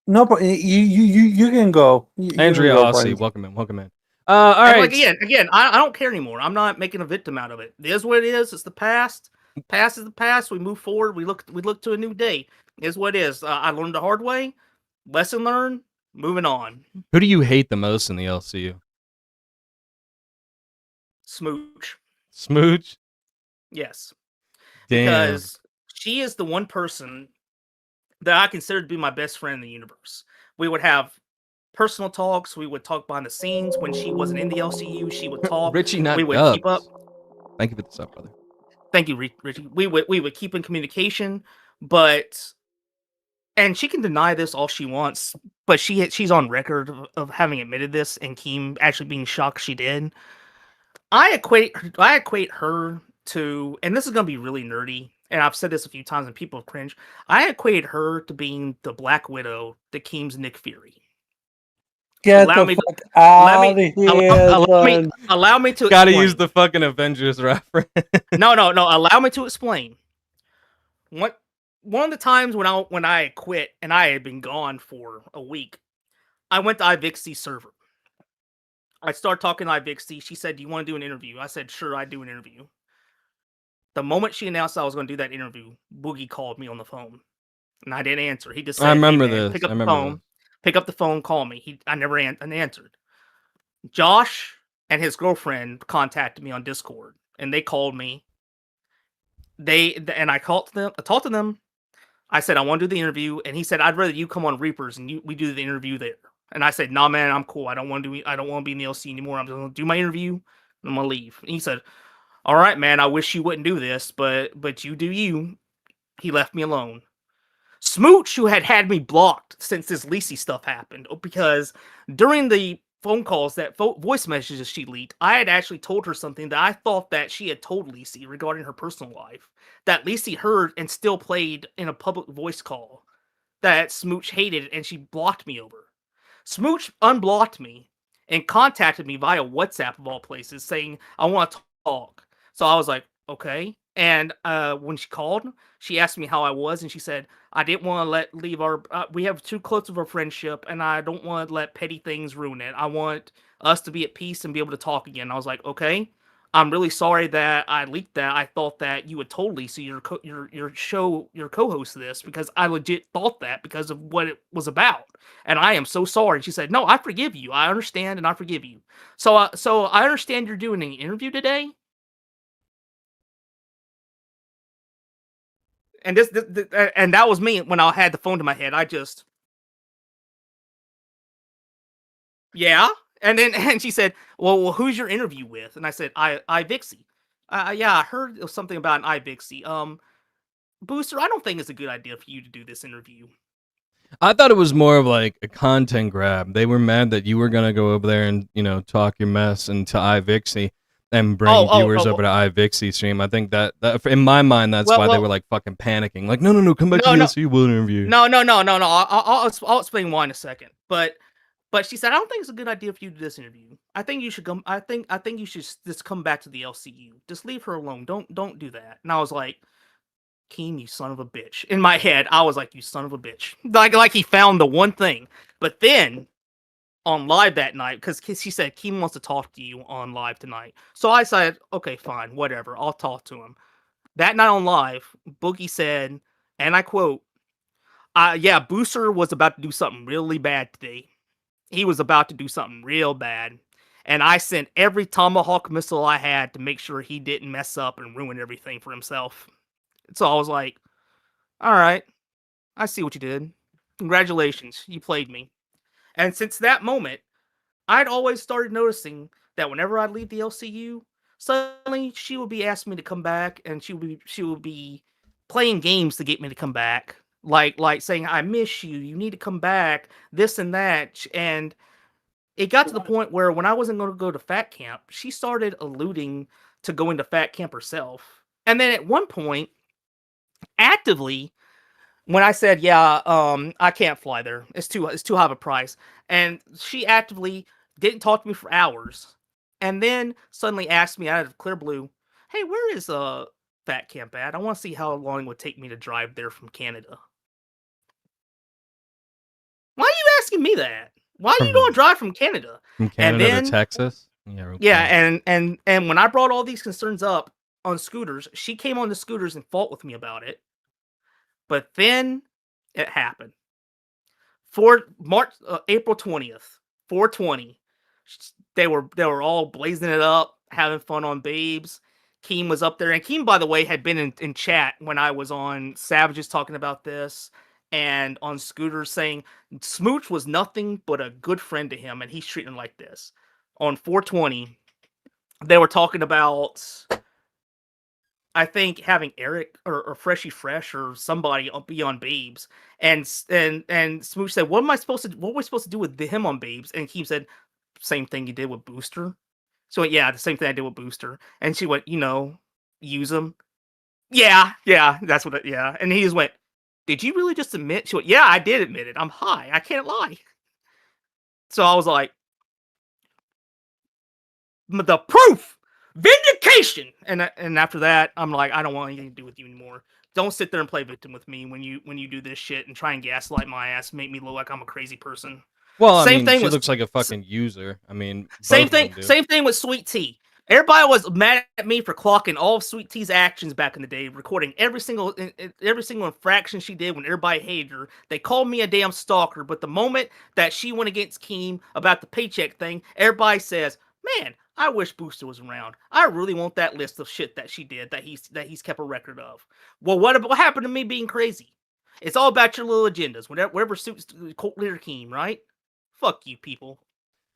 No, but you can go. You Andrea can go, Aussie, friend. welcome in. All And right. like again, I don't care anymore. I'm not making a victim out of it. It is what it is. It's the past. Past is the past. We move forward. We look to a new day. It is what it is. I learned the hard way. Lesson learned. Moving on. Who do you hate the most in the LCU? Smooch. Smooch? Yes. Damn. Because she is the one person that I consider to be my best friend in the universe. We would have personal talks. We would talk behind the scenes when she wasn't in the LCU. She would talk. Richie, not we would Dubs. keep up. Thank you for the sub, brother. Thank you, Richie. We would keep in communication, and she can deny this all she wants, but she's on record of having admitted this, and Keem actually being shocked she did. I equate her to, and this is gonna be really nerdy, and I've said this a few times and people have cringed. I equate her to being the Black Widow, the Keem's Nick Fury. Get Allow the me to- fuck out of here, Allow me to Gotta explain. use the fucking Avengers reference. No. Allow me to explain. One of the times when I quit and I had been gone for a week, I went to iVixie's server. I started talking to iVixie. She said, "Do you want to do an interview?" I said, "Sure, I'd do an interview." The moment she announced I was going to do that interview, Boogie called me on the phone, and I didn't answer. He just said, I remember "Hey, man, this. pick up I the remember phone. this. Pick up the phone. Call me." I never answered. Josh and his girlfriend contacted me on Discord, and they called me. I talked to them. I said, I want to do the interview, and he said, I'd rather you come on Reapers and we do the interview there. And I said, nah, man, I'm cool. I don't want to be in the LC anymore. I'm just gonna do my interview and I'm gonna leave. And he said, all right, man, I wish you wouldn't do this, but you do you. He left me alone. Smooch, who had me blocked since this Lacey stuff happened, because during the phone calls, that voice messages she leaked, I had actually told her something that I thought that she had told Lacey regarding her personal life, that Lacey heard and still played in a public voice call that Smooch hated, and she blocked me over. Smooch unblocked me and contacted me via WhatsApp of all places, saying, I want to talk. So I was like, okay. And when she called, she asked me how I was, and she said, I didn't want to leave our, we have too close of a friendship, and I don't want to let petty things ruin it. I want us to be at peace and be able to talk again. I was like, okay, I'm really sorry that I leaked that. I thought that you had told Lisa, your co-host, this, because I legit thought that because of what it was about, and I am so sorry. And she said, no, I forgive you. I understand, and I forgive you. So I understand you're doing an interview today. And and that was me when I had the phone to my head. I just, yeah. And she said, well, who's your interview with? And I said, iVixie. Yeah, I heard something about an iVixie. Booster, I don't think it's a good idea for you to do this interview. I thought it was more of like a content grab. They were mad that you were gonna go over there and talk your mess into iVixie and bring viewers over to iVixie stream. I think that in my mind that's why they were like fucking panicking. Like, no, come back to the LCU, we'll interview. No. I'll explain why in a second. But she said, I don't think it's a good idea for you to do this interview. I think you should come. I think you should just come back to the LCU. Just leave her alone. Don't do that. And I was like, Keem, you son of a bitch. In my head, I was like, you son of a bitch. Like he found the one thing. But then on live that night, because she said Keem wants to talk to you on live tonight. So I said, okay, fine, whatever. I'll talk to him. That night on live, Boogie said, and I quote, yeah, Booster was about to do something really bad today. He was about to do something real bad. And I sent every Tomahawk missile I had to make sure he didn't mess up and ruin everything for himself. So I was like, all right, I see what you did. Congratulations, you played me. And since that moment, I'd always started noticing that whenever I'd leave the LCU, suddenly she would be asking me to come back, and she would be playing games to get me to come back, like saying, "I miss you. You need to come back." This and that, and it got to the point where when I wasn't going to go to fat camp, she started alluding to going to fat camp herself. And then at one point, actively, when I said, "Yeah, I can't fly there. It's too high of a price," and she actively didn't talk to me for hours, and then suddenly asked me out of clear blue, "Hey, where is fat camp at? I want to see how long it would take me to drive there from Canada." Why are you asking me that? Why are you going to drive from Canada? From And Canada then, to Texas? Yeah, yeah, and when I brought all these concerns up on scooters, she came on the scooters and fought with me about it. But then it happened. April 20th, 420. They were all blazing it up, having fun on Babes. Keem was up there, and Keem, by the way, had been in chat when I was on Savages talking about this, and on Scooters saying Smooch was nothing but a good friend to him, and he's treating him like this. On 420, they were talking about, I think, having Eric or Freshy Fresh or somebody be on Babes, and Smooch said, "What are we supposed to do with him on Babes?" And Keem said, "Same thing you did with Booster." So yeah, the same thing I did with Booster. And she went, use him. Yeah, that's what. Yeah, and he just went, "Did you really just admit?" She went, "Yeah, I did admit it. I'm high. I can't lie." So I was like, "The proof, vindication." And after that, I'm like, I don't want anything to do with you anymore. Don't sit there and play victim with me when you do this shit and try and gaslight my ass, make me look like I'm a crazy person. Well, Same thing she with- looks like a fucking user. I mean, Same thing with Sweet Tea. Everybody was mad at me for clocking all of Sweet Tea's actions back in the day, recording every single infraction she did when everybody hated her. They called me a damn stalker, but the moment that she went against Keem about the paycheck thing, everybody says, "Man, I wish Booster was around. I really want that list of shit that she did that he's kept a record of." Well, what happened to me being crazy? It's all about your little agendas, whatever suits cult leader Keem, right? Fuck you, people.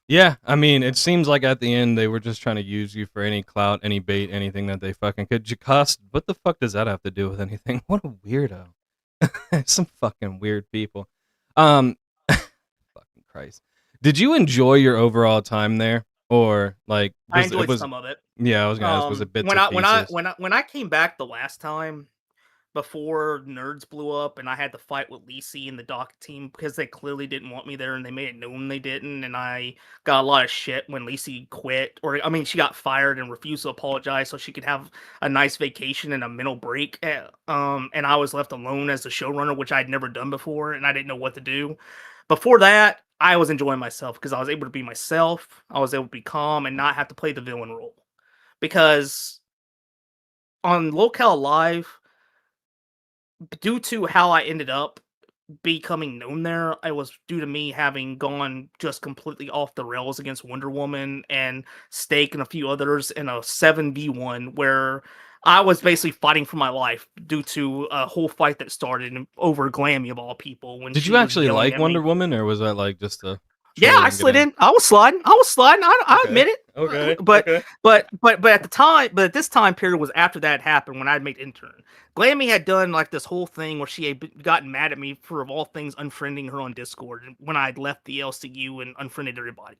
Yeah, I mean, it seems like at the end they were just trying to use you for any clout, any bait, anything that they fucking could. Jacost, what the fuck does that have to do with anything? What a weirdo. Some fucking weird people. Fucking Christ. Did you enjoy your overall time there, or like? I enjoyed some of it. Yeah, I was gonna ask. Was it bits when and pieces? when I came back the last time, before Nerds blew up and I had to fight with Lisi and the doc team because they clearly didn't want me there and they made it known they didn't, and I got a lot of shit when Lisi quit, or I mean she got fired and refused to apologize so she could have a nice vacation and a mental break, and I was left alone as the showrunner, which I'd never done before, and I didn't know what to do. Before that, I was enjoying myself because I was able to be myself, I was able to be calm and not have to play the villain role, because on Locale Live, due to how I ended up becoming known there, it was due to me having gone just completely off the rails against Wonder Woman and Steak and a few others in a 7v1 where I was basically fighting for my life due to a whole fight that started over Glammy of all people. Did you actually like Wonder Woman, or was that like just a... Yeah, I slid in. I was sliding. I admit it. Okay. But at the time, but at this time period was after that happened when I had made intern. Glammy had done like this whole thing where she had gotten mad at me for, of all things, unfriending her on Discord when I had left the LCU and unfriended everybody.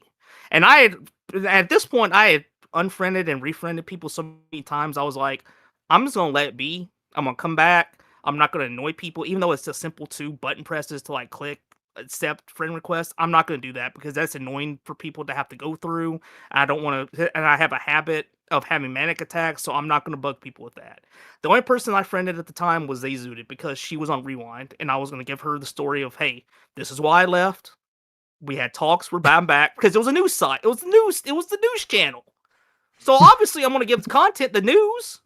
And at this point, I had unfriended and refriended people so many times. I was like, I'm just gonna let it be. I'm gonna come back. I'm not gonna annoy people, even though it's just simple 2 button presses to like click accept friend requests. I'm not going to do that because that's annoying for people to have to go through. I don't want to, and I have a habit of having manic attacks, so I'm not going to bug people with that. The only person I friended at the time was Zayzooted because she was on Rewind, and I was going to give her the story of, hey, this is why I left. We had talks, we're bound back, because it was a news site. It was the news channel. So obviously I'm going to give the content the news.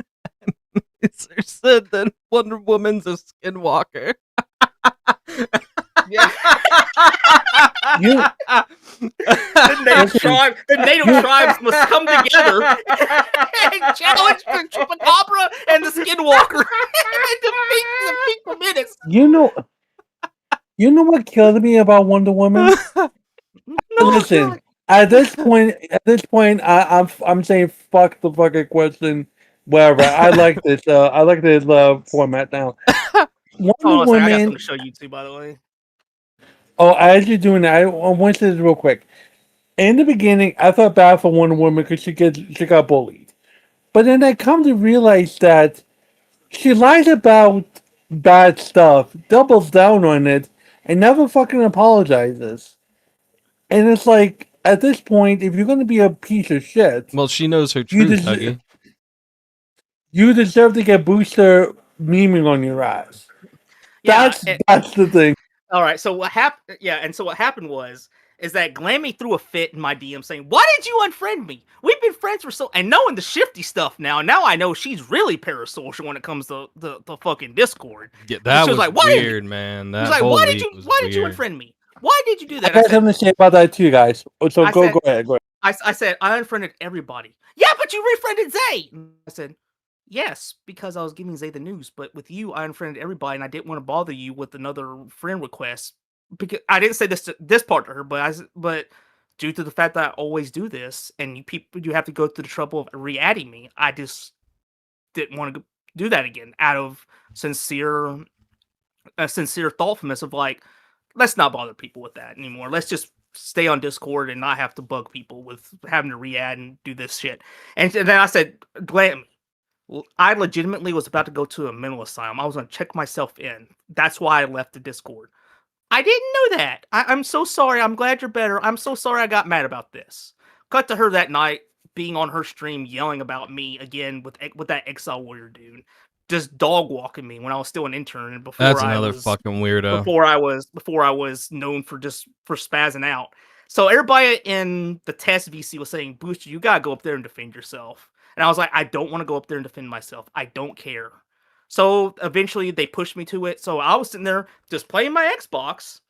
It's said that Wonder Woman's a skinwalker. Yeah. The native tribes must come together and challenge the Chupacabra and the Skinwalker and defeat the Pink Menace. You know what killed me about Wonder Woman? Listen, At this point, I'm saying fuck the fucking question. Whatever. I like this. I like this format now. Hold Wonder on a second, I got Woman. something to show you too, by the way. Oh, as you're doing that, I want to say this real quick. In the beginning, I felt bad for Wonder Woman because she got bullied, but then I come to realize that she lies about bad stuff, doubles down on it, and never fucking apologizes. And it's like, at this point, if you're gonna be a piece of shit, Well, she knows her you truth, deserve Huggy. you deserve to get Booster memeing on your ass. Yeah, That's the thing. all right. So what happened? Yeah, and so what happened is that Glammy threw a fit in my DM saying, "Why did you unfriend me? We've been friends for so." And knowing the shifty stuff now, I know she's really parasocial when it comes to the fucking Discord. Yeah, that she was like, "Why weird, did man. He That was like, whole "Why did week you? was Why did you weird. unfriend me? Why did you do I that?" got something to say about that too, guys. So I go said, ahead. Go ahead. I said, "I unfriended everybody." Yeah, but you refriended Zay. I said, "Yes, because I was giving Zay the news. But with you, I unfriended everybody, and I didn't want to bother you with another friend request because I didn't say this part to her, but due to the fact that I always do this, and you have to go through the trouble of re-adding me, I just didn't want to do that again out of sincere, sincere thoughtfulness of like, let's not bother people with that anymore. Let's just stay on Discord and not have to bug people with having to re-add and do this shit." And then I said, "Glam, I legitimately was about to go to a mental asylum. I was going to check myself in. That's why I left the Discord. I didn't know that. I'm so sorry. I'm glad you're better. I'm so sorry I got mad about this." Cut to her that night being on her stream yelling about me again with that Exile Warrior dude, just dog walking me when I was still an intern and That's another fucking weirdo. before I was known for spazzing out. So everybody in the test VC was saying, "Booster, you gotta go up there and defend yourself." And I was like, "I don't want to go up there and defend myself. I don't care." So eventually they pushed me to it. So I was sitting there just playing my Xbox.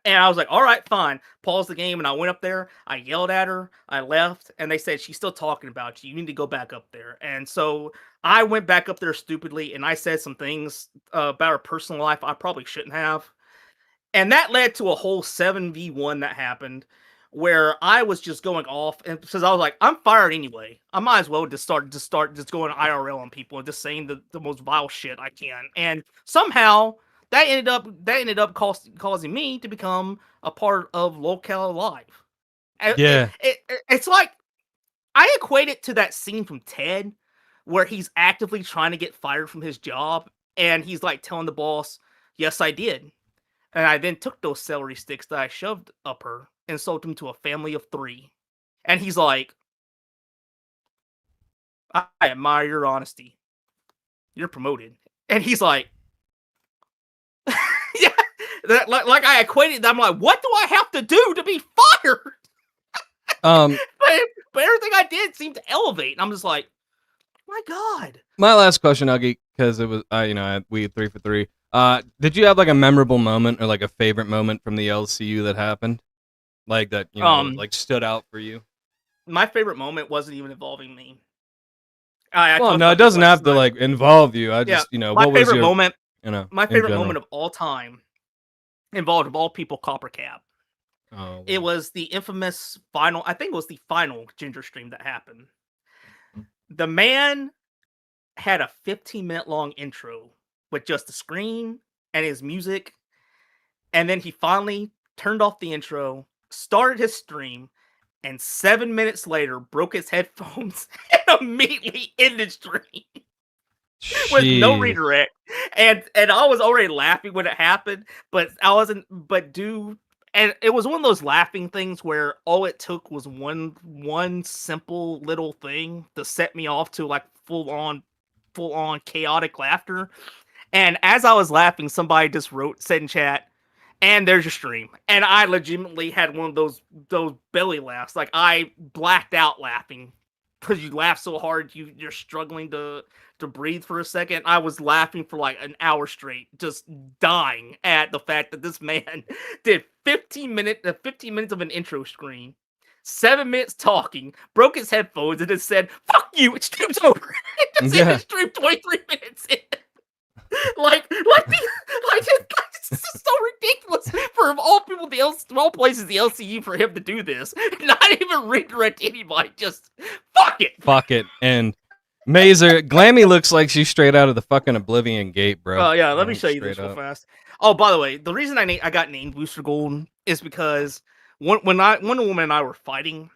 And I was like, "All right, fine." Pause the game, and I went up there. I yelled at her. I left, and they said, "She's still talking about you. You need to go back up there." And so I went back up there stupidly, and I said some things about her personal life I probably shouldn't have. And that led to a whole 7v1 that happened where I was just going off, and because I was like, I'm fired anyway. I might as well just start just going IRL on people and just saying the most vile shit I can. And somehow that ended up causing me to become a part of Locale Live. Yeah. It's like I equate it to that scene from Ted where he's actively trying to get fired from his job, and he's like telling the boss, "Yes, I did. And I then took those celery sticks that I shoved up her and sold them to a family of 3." And he's like, "I admire your honesty. You're promoted." And he's like, "Yeah." Like I equated, I'm like, what do I have to do to be fired? Um, but everything I did seemed to elevate. And I'm just like, my God. my last question, Huggy, because it was, we 3 for 3. Did you have like a memorable moment or like a favorite moment from the LCU that happened, like that like stood out for you? My favorite moment wasn't even involving me. Well, no, it doesn't have to like involve you. I just, my what was favorite your moment? My in favorite general? moment of all time involved, of all people, Copper Cap. Oh, It was the infamous final. I think it was the final Ginger stream that happened. The man had a 15-minute long intro with just the screen and his music, and then he finally turned off the intro, started his stream, and 7 minutes later broke his headphones and immediately ended stream with no Jeez. redirect. And I was already laughing when it happened, but I wasn't. But and it was one of those laughing things where all it took was one simple little thing to set me off to like full on chaotic laughter. And as I was laughing, somebody just said in chat, "And there's your stream." And I legitimately had one of those belly laughs. Like I blacked out laughing because you laugh so hard you're struggling to breathe for a second. I was laughing for like an hour straight, just dying at the fact that this man did 15 minutes of an intro screen, 7 minutes talking, broke his headphones, and then said, "Fuck you, it stream's over." And just ended the stream 23 minutes in. like This is so ridiculous for of all people, of all places, the LCU for him to do this, not even redirect anybody. Just fuck it. Fuck it. And Mazer, Glammy looks like she's straight out of the fucking Oblivion Gate, bro. Oh yeah, let me show you this real fast. Oh, by the way, the reason I got named Booster Gold is because when Wonder Woman and I were fighting,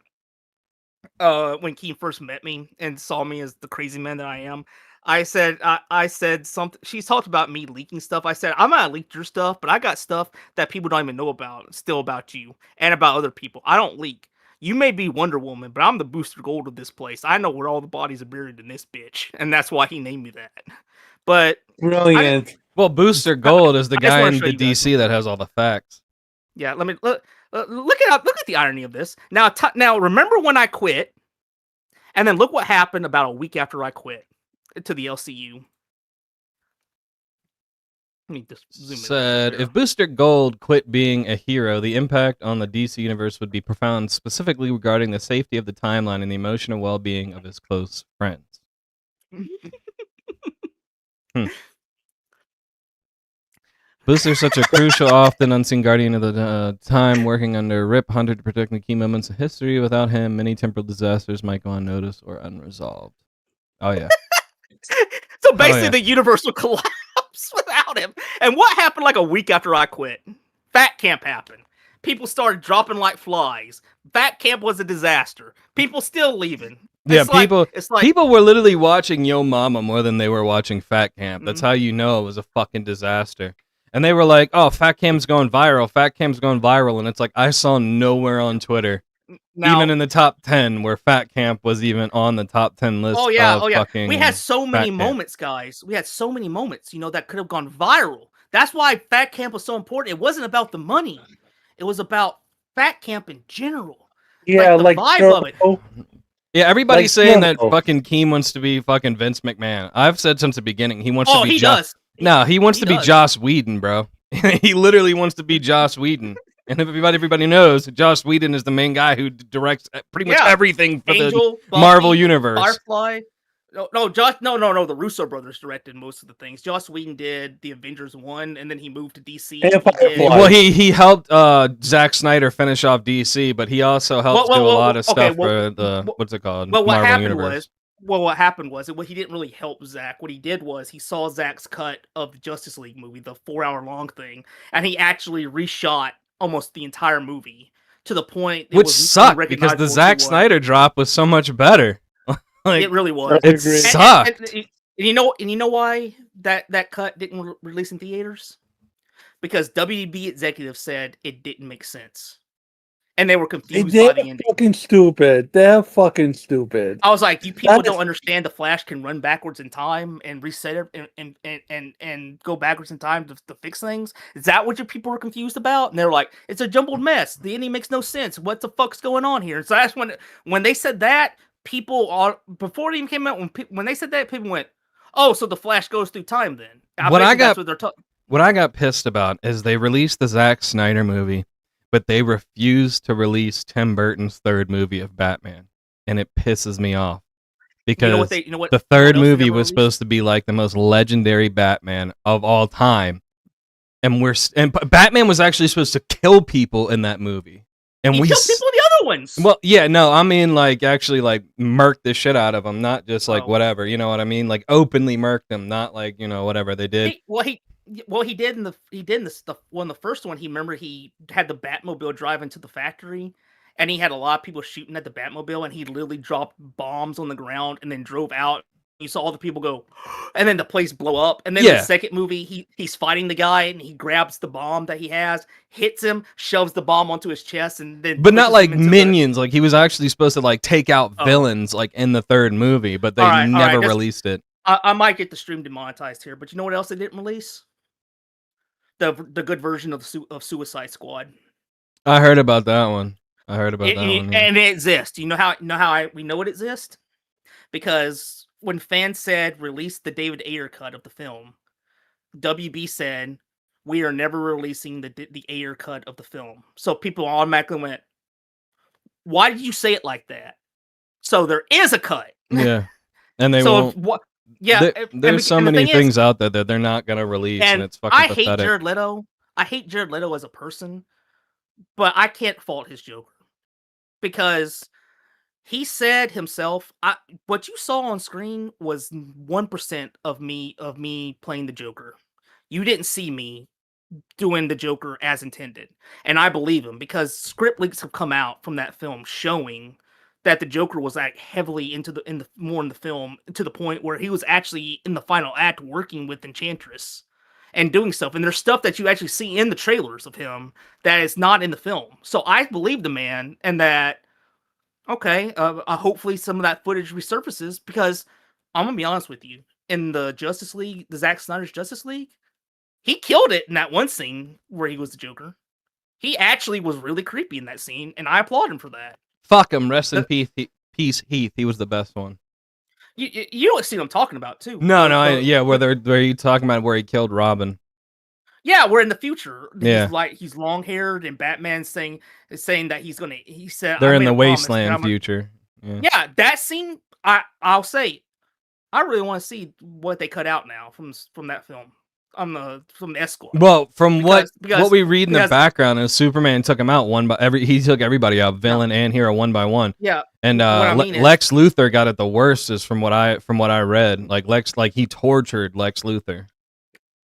when Keen first met me and saw me as the crazy man that I am, I said something. She's talked about me leaking stuff. I said, I'm not leaked your stuff, but I got stuff that people don't even know about, still about you and about other people. I don't leak. You may be Wonder Woman, but I'm the Booster Gold of this place. I know where all the bodies are buried in this bitch, and that's why he named me that. But Brilliant. Well, Booster Gold is the I just guy wanna in show the you guys DC that has all the facts. yeah, let me look at the irony of this. Now remember when I quit, and then look what happened about a week after I quit to the LCU. Let me just zoom in Said, here. if Booster Gold quit being a hero, the impact on the DC universe would be profound, specifically regarding the safety of the timeline and the emotional well-being of his close friends. Booster's such a crucial, often unseen guardian of the time, working under Rip Hunter to protect the key moments of history. Without him, many temporal disasters might go unnoticed or unresolved. Oh, yeah. So basically, the universe will collapse without him. And what happened like a week after I quit? Fat Camp happened. People started dropping like flies. Fat Camp was a disaster. People still leaving. Yeah, It's like people were literally watching Yo Mama more than they were watching Fat Camp. That's how you know it was a fucking disaster. And they were like, oh, Fat Cam's going viral. Fat Cam's going viral. And it's like, I saw nowhere on Twitter, even in the top 10, where Fat Camp was even on the top 10 list. Oh yeah. Fucking We had so many Fat moments, guys. We had so many moments, that could have gone viral. That's why Fat Camp was so important. It wasn't about the money. It was about Fat Camp in general. Yeah, like the vibe of it. Yeah, everybody's Like, saying no. that fucking Keem wants to be fucking Vince McMahon. I've said since the beginning he wants to Oh, be. he does. No, he wants to be does. Joss Whedon, bro. He literally wants to be Joss Whedon. And everybody knows Joss Whedon is the main guy who directs pretty much everything for Angel, the Buffy, Marvel universe. Firefly. No, the Russo brothers directed most of the things. Joss Whedon did the Avengers 1, and then he moved to DC. And Firefly. Well, he helped Zack Snyder finish off DC, but he also helped do a lot of stuff for the what's it called? Well, Marvel universe. What happened was he didn't really help Zack. What he did was he saw Zack's cut of the Justice League movie, the 4-hour-long thing, and he actually reshot almost the entire movie to the point which sucked because the Zack Snyder drop was so much better. It really was. It sucked. And you know why that cut didn't release in theaters? Because WB executives said it didn't make sense. And they were confused by the ending. Fucking stupid. They're fucking stupid. I was like, you people don't understand the Flash can run backwards in time and reset it and go backwards in time to fix things. Is that what your people were confused about? And they were like, it's a jumbled mess. The ending makes no sense. What the fuck's going on here? And so that's when they said that, people before it even came out, when they said that, people went, oh, so the Flash goes through time then. What I got pissed about is they released the Zack Snyder movie, but they refused to release Tim Burton's third movie of Batman, and it pisses me off because the third movie was supposed to be like the most legendary Batman of all time, and Batman was actually supposed to kill people in that movie, and we killed people in the other ones. Well, yeah, no, I mean like actually like murk the shit out of them, not just like whatever, you know what I mean? Like openly murk them, not like whatever they did. He did in the first one. He had the Batmobile drive into the factory, and he had a lot of people shooting at the Batmobile, and he literally dropped bombs on the ground and then drove out. You saw all the people go, and then the place blow up. And then in the second movie, he's fighting the guy, and he grabs the bomb that he has, hits him, shoves the bomb onto his chest, and then. But not like Minions. Like he was actually supposed to like take out villains like in the third movie, but they never released it. I might get the stream demonetized here, but you know what else they didn't release? The good version of Suicide Squad. I heard about that one. And it exists. You know how we know it exists? Because when fans said release the David Ayer cut of the film, WB said we are never releasing the Ayer cut of the film. So people automatically went, "Why did you say it like that?" So there is a cut. Yeah, and they won't. There's so many things out there that they're not gonna release, and it's fucking pathetic. I hate Jared Leto. I hate Jared Leto as a person, but I can't fault his Joker because he said himself, what you saw on screen was 1% of me playing the Joker. You didn't see me doing the Joker as intended. And I believe him because script leaks have come out from that film showing that the Joker was like heavily in the film to the point where he was actually in the final act working with Enchantress and doing stuff. And there's stuff that you actually see in the trailers of him that is not in the film. So I believe the man, and that okay, hopefully some of that footage resurfaces because I'm gonna be honest with you. In the Justice League, the Zack Snyder's Justice League, he killed it in that one scene where he was the Joker. He actually was really creepy in that scene, and I applaud him for that. Fuck him. Rest in peace, Heath. He was the best one. You know what scene I'm talking about too? No, where you talking about where he killed Robin? Yeah, we're in the future. Yeah. He's long haired, and Batman's saying that he said They're I in made the a promise, wasteland and future. Yeah, that scene. I'll say, I really want to see what they cut out now from that film. From the Escort. Well, from what we read in the because- background is Superman took him out he took everybody out, villain and hero, one by one. Yeah. And what I mean Lex Luthor got it the worst, is from what I read. Like he tortured Lex Luthor.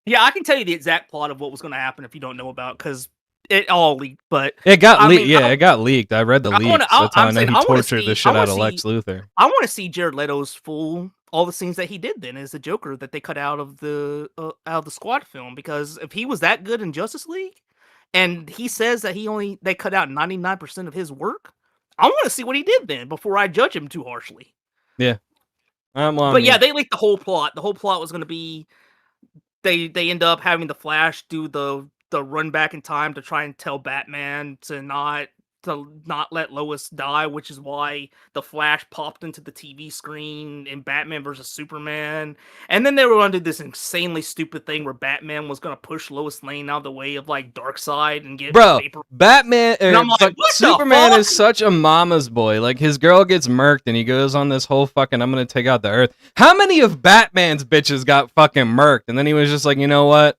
Yeah, I can tell you the exact plot of what was going to happen if you don't know about, because it all leaked. But it got leaked. Yeah, it got leaked. I read the leaks. That's how I know he tortured the shit out of Lex Luthor. I want to see Jared Leto's all the scenes that he did then as the Joker that they cut out of the Squad film, because if he was that good in Justice League, and he says that they cut out 99% of his work, I want to see what he did then before I judge him too harshly. Yeah. Yeah, they leaked the whole plot. The whole plot was going to be they end up having the Flash do the run back in time to try and tell Batman to not let Lois die, which is why the Flash popped into the TV screen in Batman versus Superman. And then they were going to do this insanely stupid thing where Batman was going to push Lois Lane out of the way of like Darkseid and get paper. Batman like, Superman is such a mama's boy. Like, his girl gets murked and he goes on this whole fucking I'm gonna take out the Earth. How many of Batman's bitches got fucking murked? And then he was just like, you know what?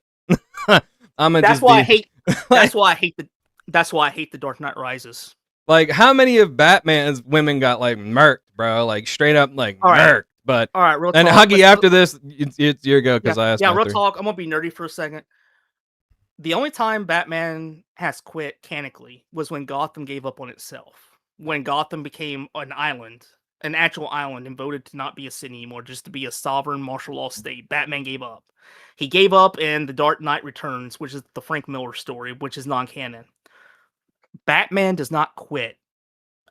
That's why I hate the Dark Knight Rises. Like, how many of Batman's women got like murked, bro? Like, straight up like all murked. Right. But all right, real and talk. Huggy, after this, it's your go because I asked. Yeah, real talk. I'm gonna be nerdy for a second. The only time Batman has quit canonically was when Gotham gave up on itself. When Gotham became an island, an actual island, and voted to not be a city anymore, just to be a sovereign martial law state, Batman gave up. He gave up in The Dark Knight Returns, which is the Frank Miller story, which is non-canon. Batman does not quit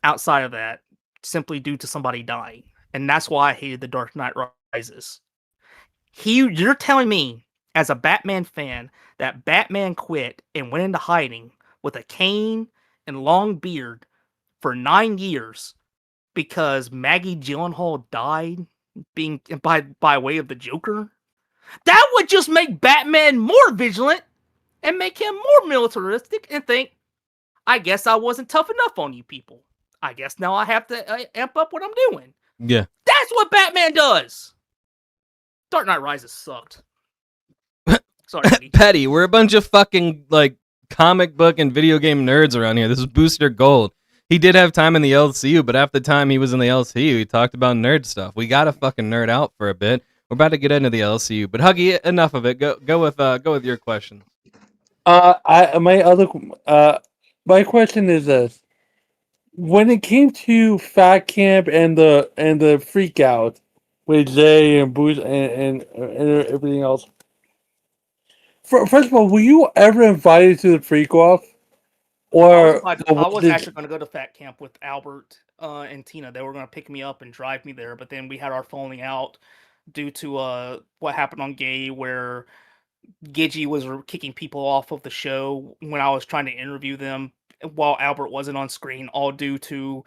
outside of that simply due to somebody dying. And that's why I hated The Dark Knight Rises. You're telling me, as a Batman fan, that Batman quit and went into hiding with a cane and long beard for 9 years because Maggie Gyllenhaal died being by way of the Joker? That would just make Batman more vigilant and make him more militaristic and think, I guess I wasn't tough enough on you people. I guess now I have to amp up what I'm doing. Yeah. That's what Batman does. Dark Knight Rises sucked. Sorry, Petty. We're a bunch of fucking like comic book and video game nerds around here. This is Booster Gold. He did have time in the LCU, but after the time he was in the LCU, he talked about nerd stuff. We gotta fucking nerd out for a bit. We're about to get into the LCU, but Huggy, enough of it. Go with your question. My question is this: when it came to Fat Camp and the Freak Out with Jay and Bruce and everything else, first of all, were you ever invited to the Freak Off? Or I was actually going to go to Fat Camp with Albert and Tina. They were going to pick me up and drive me there, but then we had our falling out due to what happened on Gay, where Gidgey was kicking people off of the show when I was trying to interview them while Albert wasn't on screen, all due to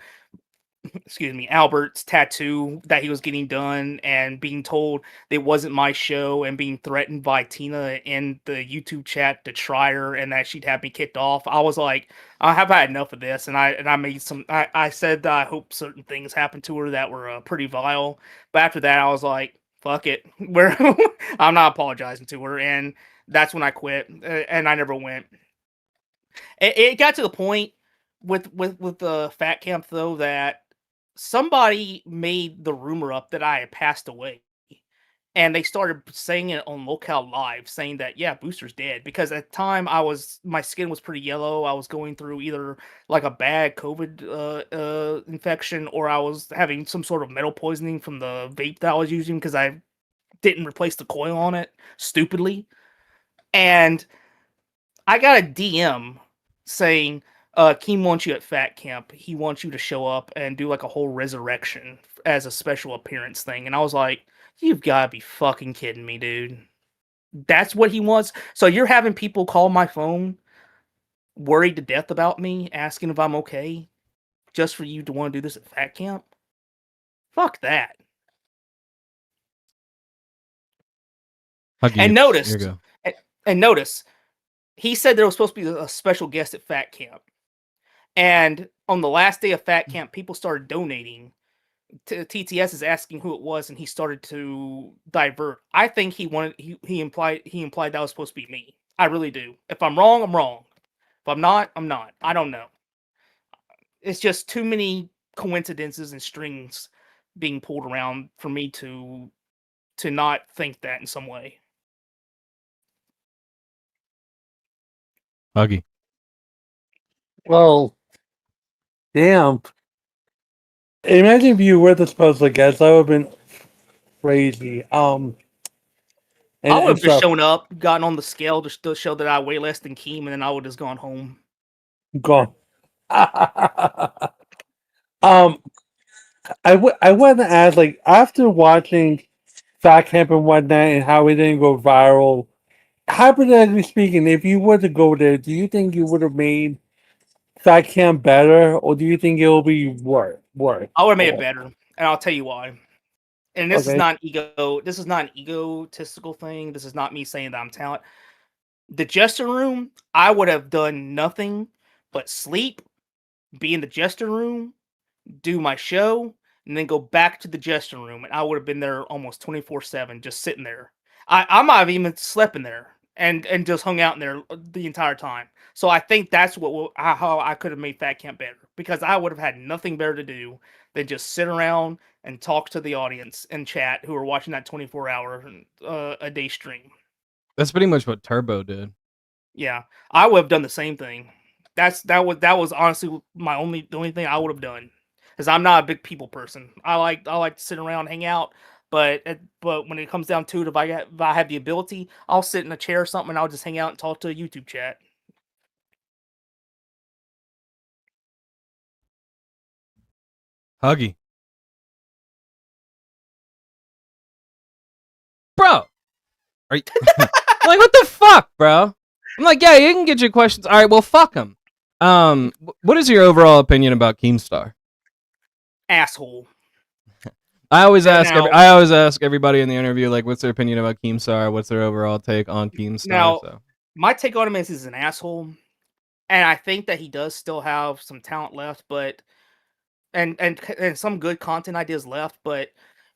Albert's tattoo that he was getting done and being told it wasn't my show and being threatened by Tina in the YouTube chat to try her and that she'd have me kicked off. I was like, I have had enough of this. And I made I said that I hope certain things happened to her that were pretty vile. But after that, I was like, fuck it. I'm not apologizing to her. And That's when I quit, and I never went. It got to the point with the fat camp though that somebody made the rumor up that I had passed away. And they started saying it on Locale Live, saying that yeah, Booster's dead. Because at the time my skin was pretty yellow. I was going through either like a bad COVID infection, or I was having some sort of metal poisoning from the vape that I was using because I didn't replace the coil on it stupidly. And I got a DM saying, Keem wants you at Fat Camp. He wants you to show up and do like a whole resurrection as a special appearance thing. And I was like, you've got to be fucking kidding me, dude. That's what he wants. So you're having people call my phone worried to death about me, asking if I'm okay, just for you to want to do this at Fat Camp? Fuck that. Huggy, And here notice, you go. and notice, he said there was supposed to be a special guest at Fat Camp. And on the last day of Fat Camp, people started donating. TTS is asking who it was, and he started to divert. I think he implied that was supposed to be me. I really do. If I'm wrong, I'm wrong. If I'm not, I'm not. I don't know. It's just too many coincidences and strings being pulled around for me to not think that in some way. Huggy. Well, damn. Imagine if you were the supposed guest. That would have been crazy. I would have just shown up, gotten on the scale to show that I weigh less than Keem, and then I would have just gone home. Gone. I want to add, like, after watching Fat Camp and whatnot and how it didn't go viral, hypothetically speaking, if you were to go there, do you think you would have made Fat Camp better, or do you think it will be worse? I would have made it better, and I'll tell you why. And this is Okay. not ego. This is not an egotistical thing. This is not me saying that I'm talented. The Jester Room, I would have done nothing but sleep, be in the Jester Room, do my show, and then go back to the Jester Room, and I would have been there almost 24/7, just sitting there. I might have even slept in there and just hung out in there the entire time. So I think that's how I could have made Fat Camp better, because I would have had nothing better to do than just sit around and talk to the audience and chat who are watching that 24-hour a day stream. That's pretty much what Turbo did. Yeah, I would have done the same thing. That was honestly the only thing I would have done, because I'm not a big people person. I like to sit around, hang out, but when it comes down to it, if I have the ability, I'll sit in a chair or something, and I'll just hang out and talk to a YouTube chat. Huggy. Bro. Are you like, what the fuck, bro? I'm like, yeah, you can get your questions. All right, well, fuck him. What is your overall opinion about Keemstar? Asshole. I always ask everybody in the interview, like, what's their opinion about Keemstar? What's their overall take on Keemstar? Now, So my take on him is he's an asshole, and I think that he does still have some talent left, but and some good content ideas left. But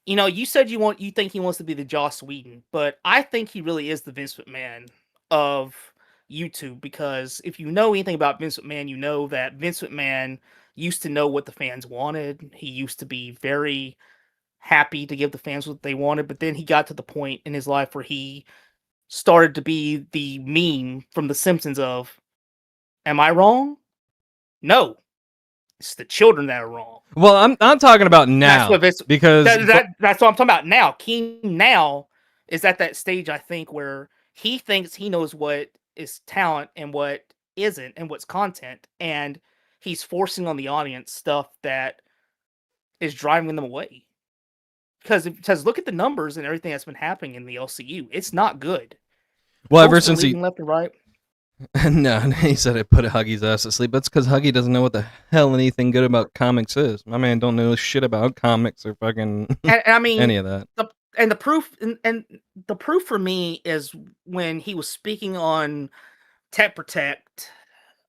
you said you think he wants to be the Joss Whedon, but I think he really is the Vince McMahon of YouTube, because if you know anything about Vince McMahon, you know that Vince McMahon used to know what the fans wanted. He used to be very happy to give the fans what they wanted, but then he got to the point in his life where he started to be the meme from The Simpsons of, am I wrong? No. It's the children that are wrong. well, I'm talking about now, because that's what I'm talking about now. Keem now is at that stage, I think, where he thinks he knows what is talent and what isn't, and what's content, and he's forcing on the audience stuff that is driving them away. Because look at the numbers and everything that's been happening in the LCU. It's not good. well, Folks ever are since he leaving left and right. no, he said it put Huggy's ass to sleep. That's because Huggy doesn't know what the hell anything good about comics is. My man don't know shit about comics or fucking And I mean, any of that. the proof and the proof for me is when he was speaking on Tech Protect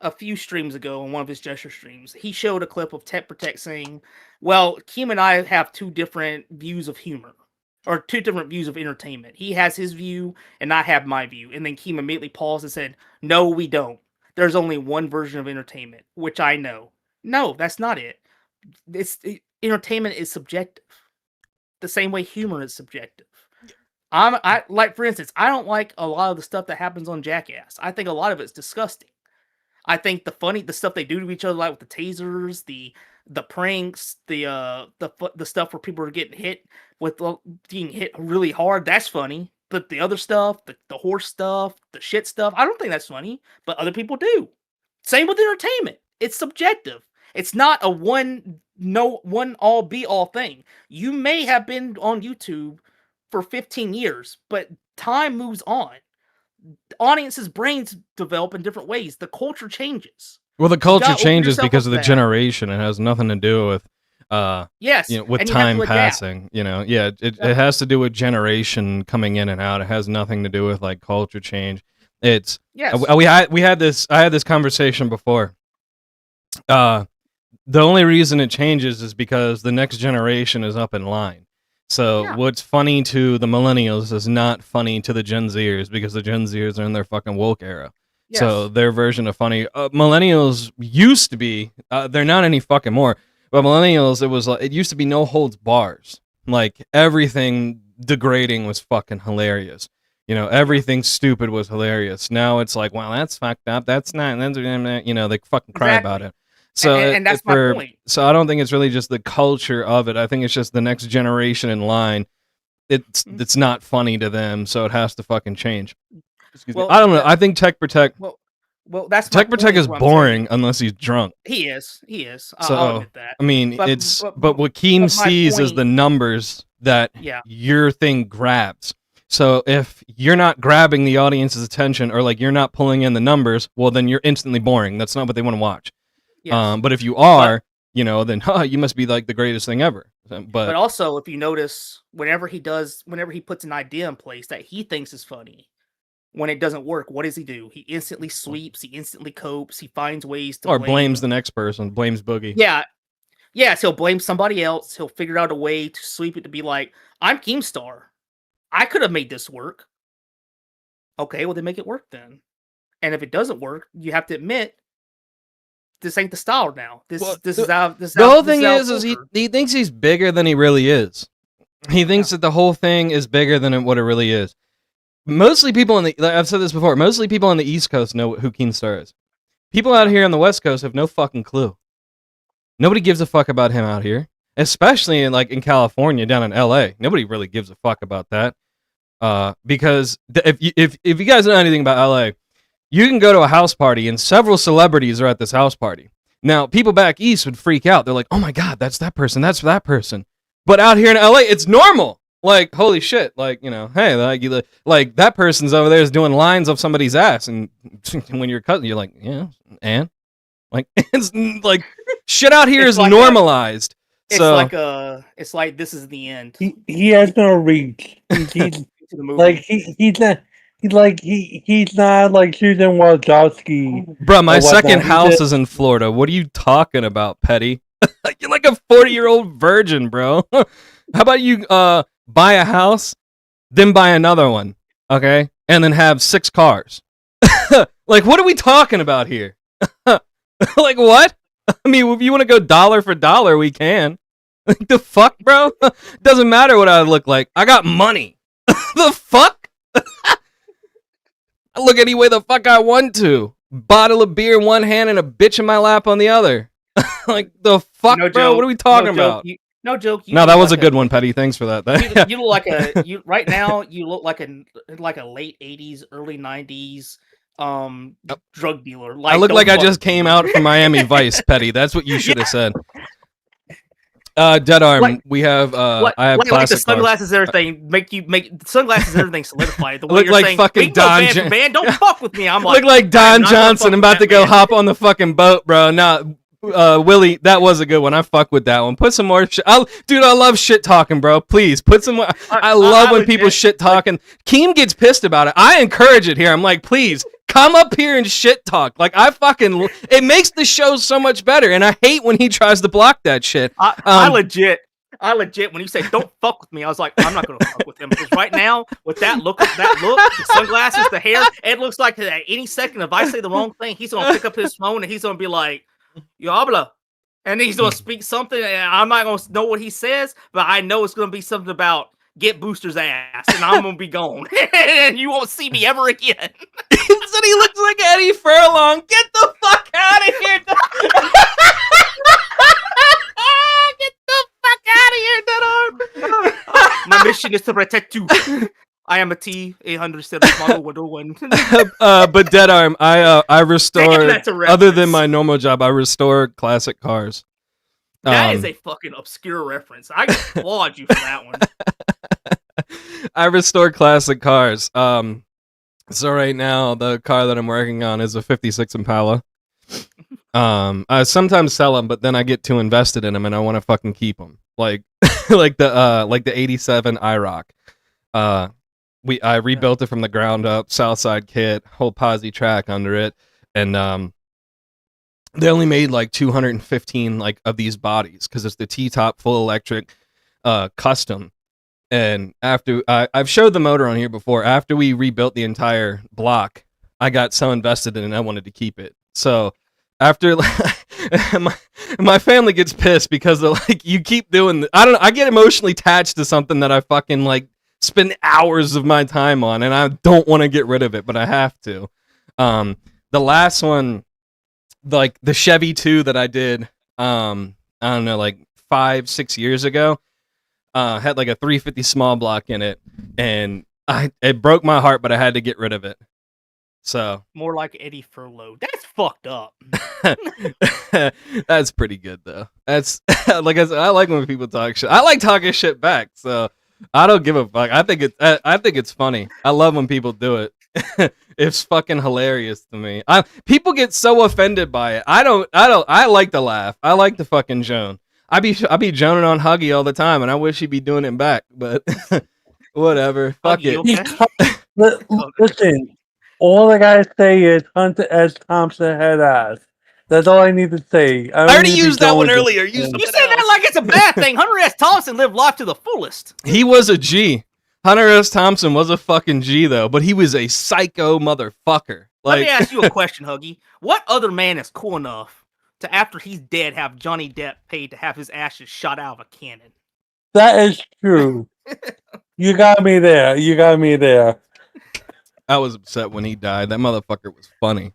a few streams ago on one of his gesture streams. He showed a clip of Tech Protect saying, well, Keem and I have two different views of humor. or two different views of entertainment. He has his view, and I have my view. And then Keem immediately paused and said, "No, we don't. There's only one version of entertainment, which I know." No, that's not it. Entertainment is subjective. The same way humor is subjective. I like, for instance, I don't like a lot of the stuff that happens on Jackass. I think a lot of it's disgusting. I think the stuff they do to each other, like with the tasers, the pranks, the stuff where people are getting hit being hit really hard, that's funny. But the other stuff, the horse stuff, the shit stuff, I don't think that's funny. But other people do. Same with entertainment. It's subjective. It's not a one all be all thing. You may have been on YouTube for 15 years, but time moves on. Audiences' brains develop in different ways. The culture changes. Well, the culture changes because of the generation. It has nothing to do with yes, with time passing. It has to do with generation coming in and out. It has nothing to do with like culture change. It's I had this conversation before. The only reason it changes is because the next generation is up in line. So what's funny to the millennials is not funny to the Gen Zers because the Gen Zers are in their fucking woke era. Yes. So their version of funny, millennials used to be, they're not any fucking more, but millennials, it used to be no holds bars. Like everything degrading was fucking hilarious. Everything stupid was hilarious. Now it's like, well, that's fucked up. That's not, they fucking cry about it. So and that's my point. So I don't think it's really just the culture of it. I think it's just the next generation in line. It's not funny to them, so it has to fucking change. Excuse me. I don't know. I think Tech Protect. Well, that's Tech Protect is boring unless he's drunk. He is. So, I'll admit that. I mean, but what Keem sees is the numbers that your thing grabs. So if you're not grabbing the audience's attention, or like you're not pulling in the numbers, well, then you're instantly boring. That's not what they want to watch. Yes. But if you are, then you must be like the greatest thing ever. But also, if you notice, whenever he puts an idea in place that he thinks is funny, when it doesn't work, what does he do? He instantly sweeps. He instantly copes. He finds ways to blames the next person. Blames Boogie. Yeah. So he'll blame somebody else. He'll figure out a way to sweep it to be like, I'm Keemstar. I could have made this work. Okay, well then make it work then. And if it doesn't work, you have to admit, this ain't the style now. The whole thing is he thinks he's bigger than he really is. He thinks that the whole thing is bigger than what it really is. Mostly people I've said this before, mostly people on the East Coast know who Keemstar is. People out here on the West Coast have no fucking clue. Nobody gives a fuck about him out here. Especially in California, down in LA. Nobody really gives a fuck about that. Because if you guys know anything about LA, you can go to a house party and several celebrities are at this house party. Now, people back east would freak out. They're like, oh my God, that's that person. That's that person. But out here in LA, it's normal. Like, holy shit. Like, hey, like that person's over there is doing lines of somebody's ass. And when you're cutting, you're like, yeah, and? Like, it's like, shit out here is like normalized. It's like this is the end. He has no reach. He's not like Susan Wojcicki. Bro, my second house is in Florida. What are you talking about, Petty? You're like a 40-year-old virgin, bro. How about you buy a house, then buy another one, okay? And then have 6 cars. Like, what are we talking about here? Like, what? I mean, if you want to go dollar for dollar, we can. Like, the fuck, bro? Doesn't matter what I look like. I got money. The fuck? I look any way the fuck I want to. Bottle of beer in one hand and a bitch in my lap on the other. Like, the fuck, no bro? Joke. What are we talking about? No joke. No, that was a good one, Petty. Thanks for that. You look like right now. You look like a late '80s, early '90s drug dealer. Like, I look like I just came out from Miami Vice, Petty. That's what you should have said. Dead Arm. We have. I have classic like the sunglasses. Cars. Everything sunglasses. Everything solidified. The way look you're like saying, fucking Don. Man, don't fuck with me. I'm like, look like Don Johnson. I'm about to go hop on the fucking boat, bro. Nah, Willie, that was a good one. I fuck with that one. Put some more shit. Dude, I love shit talking, bro. Please put some more. I love when people shit talking. Keem gets pissed about it. I encourage it here. I'm like, please. Come up here and shit talk. Like, it makes the show so much better, and I hate when he tries to block that shit. I legit I legit, when you say "don't fuck with me," I was like, I'm not gonna fuck with him because right now, with that look, the sunglasses, the hair, it looks like that at any second, if I say the wrong thing, he's gonna pick up his phone and he's gonna be like, "Yo habla," and he's gonna speak something, and I'm not gonna know what he says, but I know it's gonna be something about get Booster's ass, and I'm gonna be gone, and you won't see me ever again. He said he looks like Eddie Furlong. Get the fuck out of here! Get the fuck out of here, Dead Arm! My mission is to protect you. I am a T-800 series model 101. But Dead Arm, I restore. That's a Other than reference. my normal job, I restore classic cars. That is a fucking obscure reference. I applaud you for that one. I restore classic cars. So right now the car that I'm working on is a '56 Impala. I sometimes sell them, but then I get too invested in them and I want to fucking keep them. Like like the '87 IROC. I rebuilt it from the ground up, Southside kit, whole posi track under it, and they only made like 215 like of these bodies because it's the T-top full electric custom. And after I've showed the motor on here before, after we rebuilt the entire block, I got so invested in it, I wanted to keep it. So after my family gets pissed because they're like, you keep doing I don't know, I get emotionally attached to something that I fucking like spend hours of my time on, and I don't want to get rid of it, but I have to. The last one, like the Chevy 2 that I did, I don't know, like 5-6 years ago, had like a 350 small block in it, and it broke my heart, but I had to get rid of it. So More like Eddie Furlow. That's fucked up. that's pretty good though. That's like I said, I like when people talk shit. I like talking shit back, so I don't give a fuck. I think it's funny. I love when people do it. It's fucking hilarious to me. People get so offended by it. I don't. I like to laugh. I like to fucking joan. I be joning on Huggy all the time, and I wish he'd be doing it back. But whatever. Fuck Huggy, it. okay? Listen, all I gotta say is Hunter S. Thompson head ass. That's all I need to say. I already used that one earlier. You You say that like it's a bad thing. Hunter S. Thompson lived life to the fullest. He was a G. Hunter S. Thompson was a fucking G though, but he was a psycho motherfucker. Let Like, me ask you a question, Huggy. What other man is cool enough to, after he's dead, have Johnny Depp paid to have his ashes shot out of a cannon? That is true. You got me there. You got me there. I was upset when he died. That motherfucker was funny.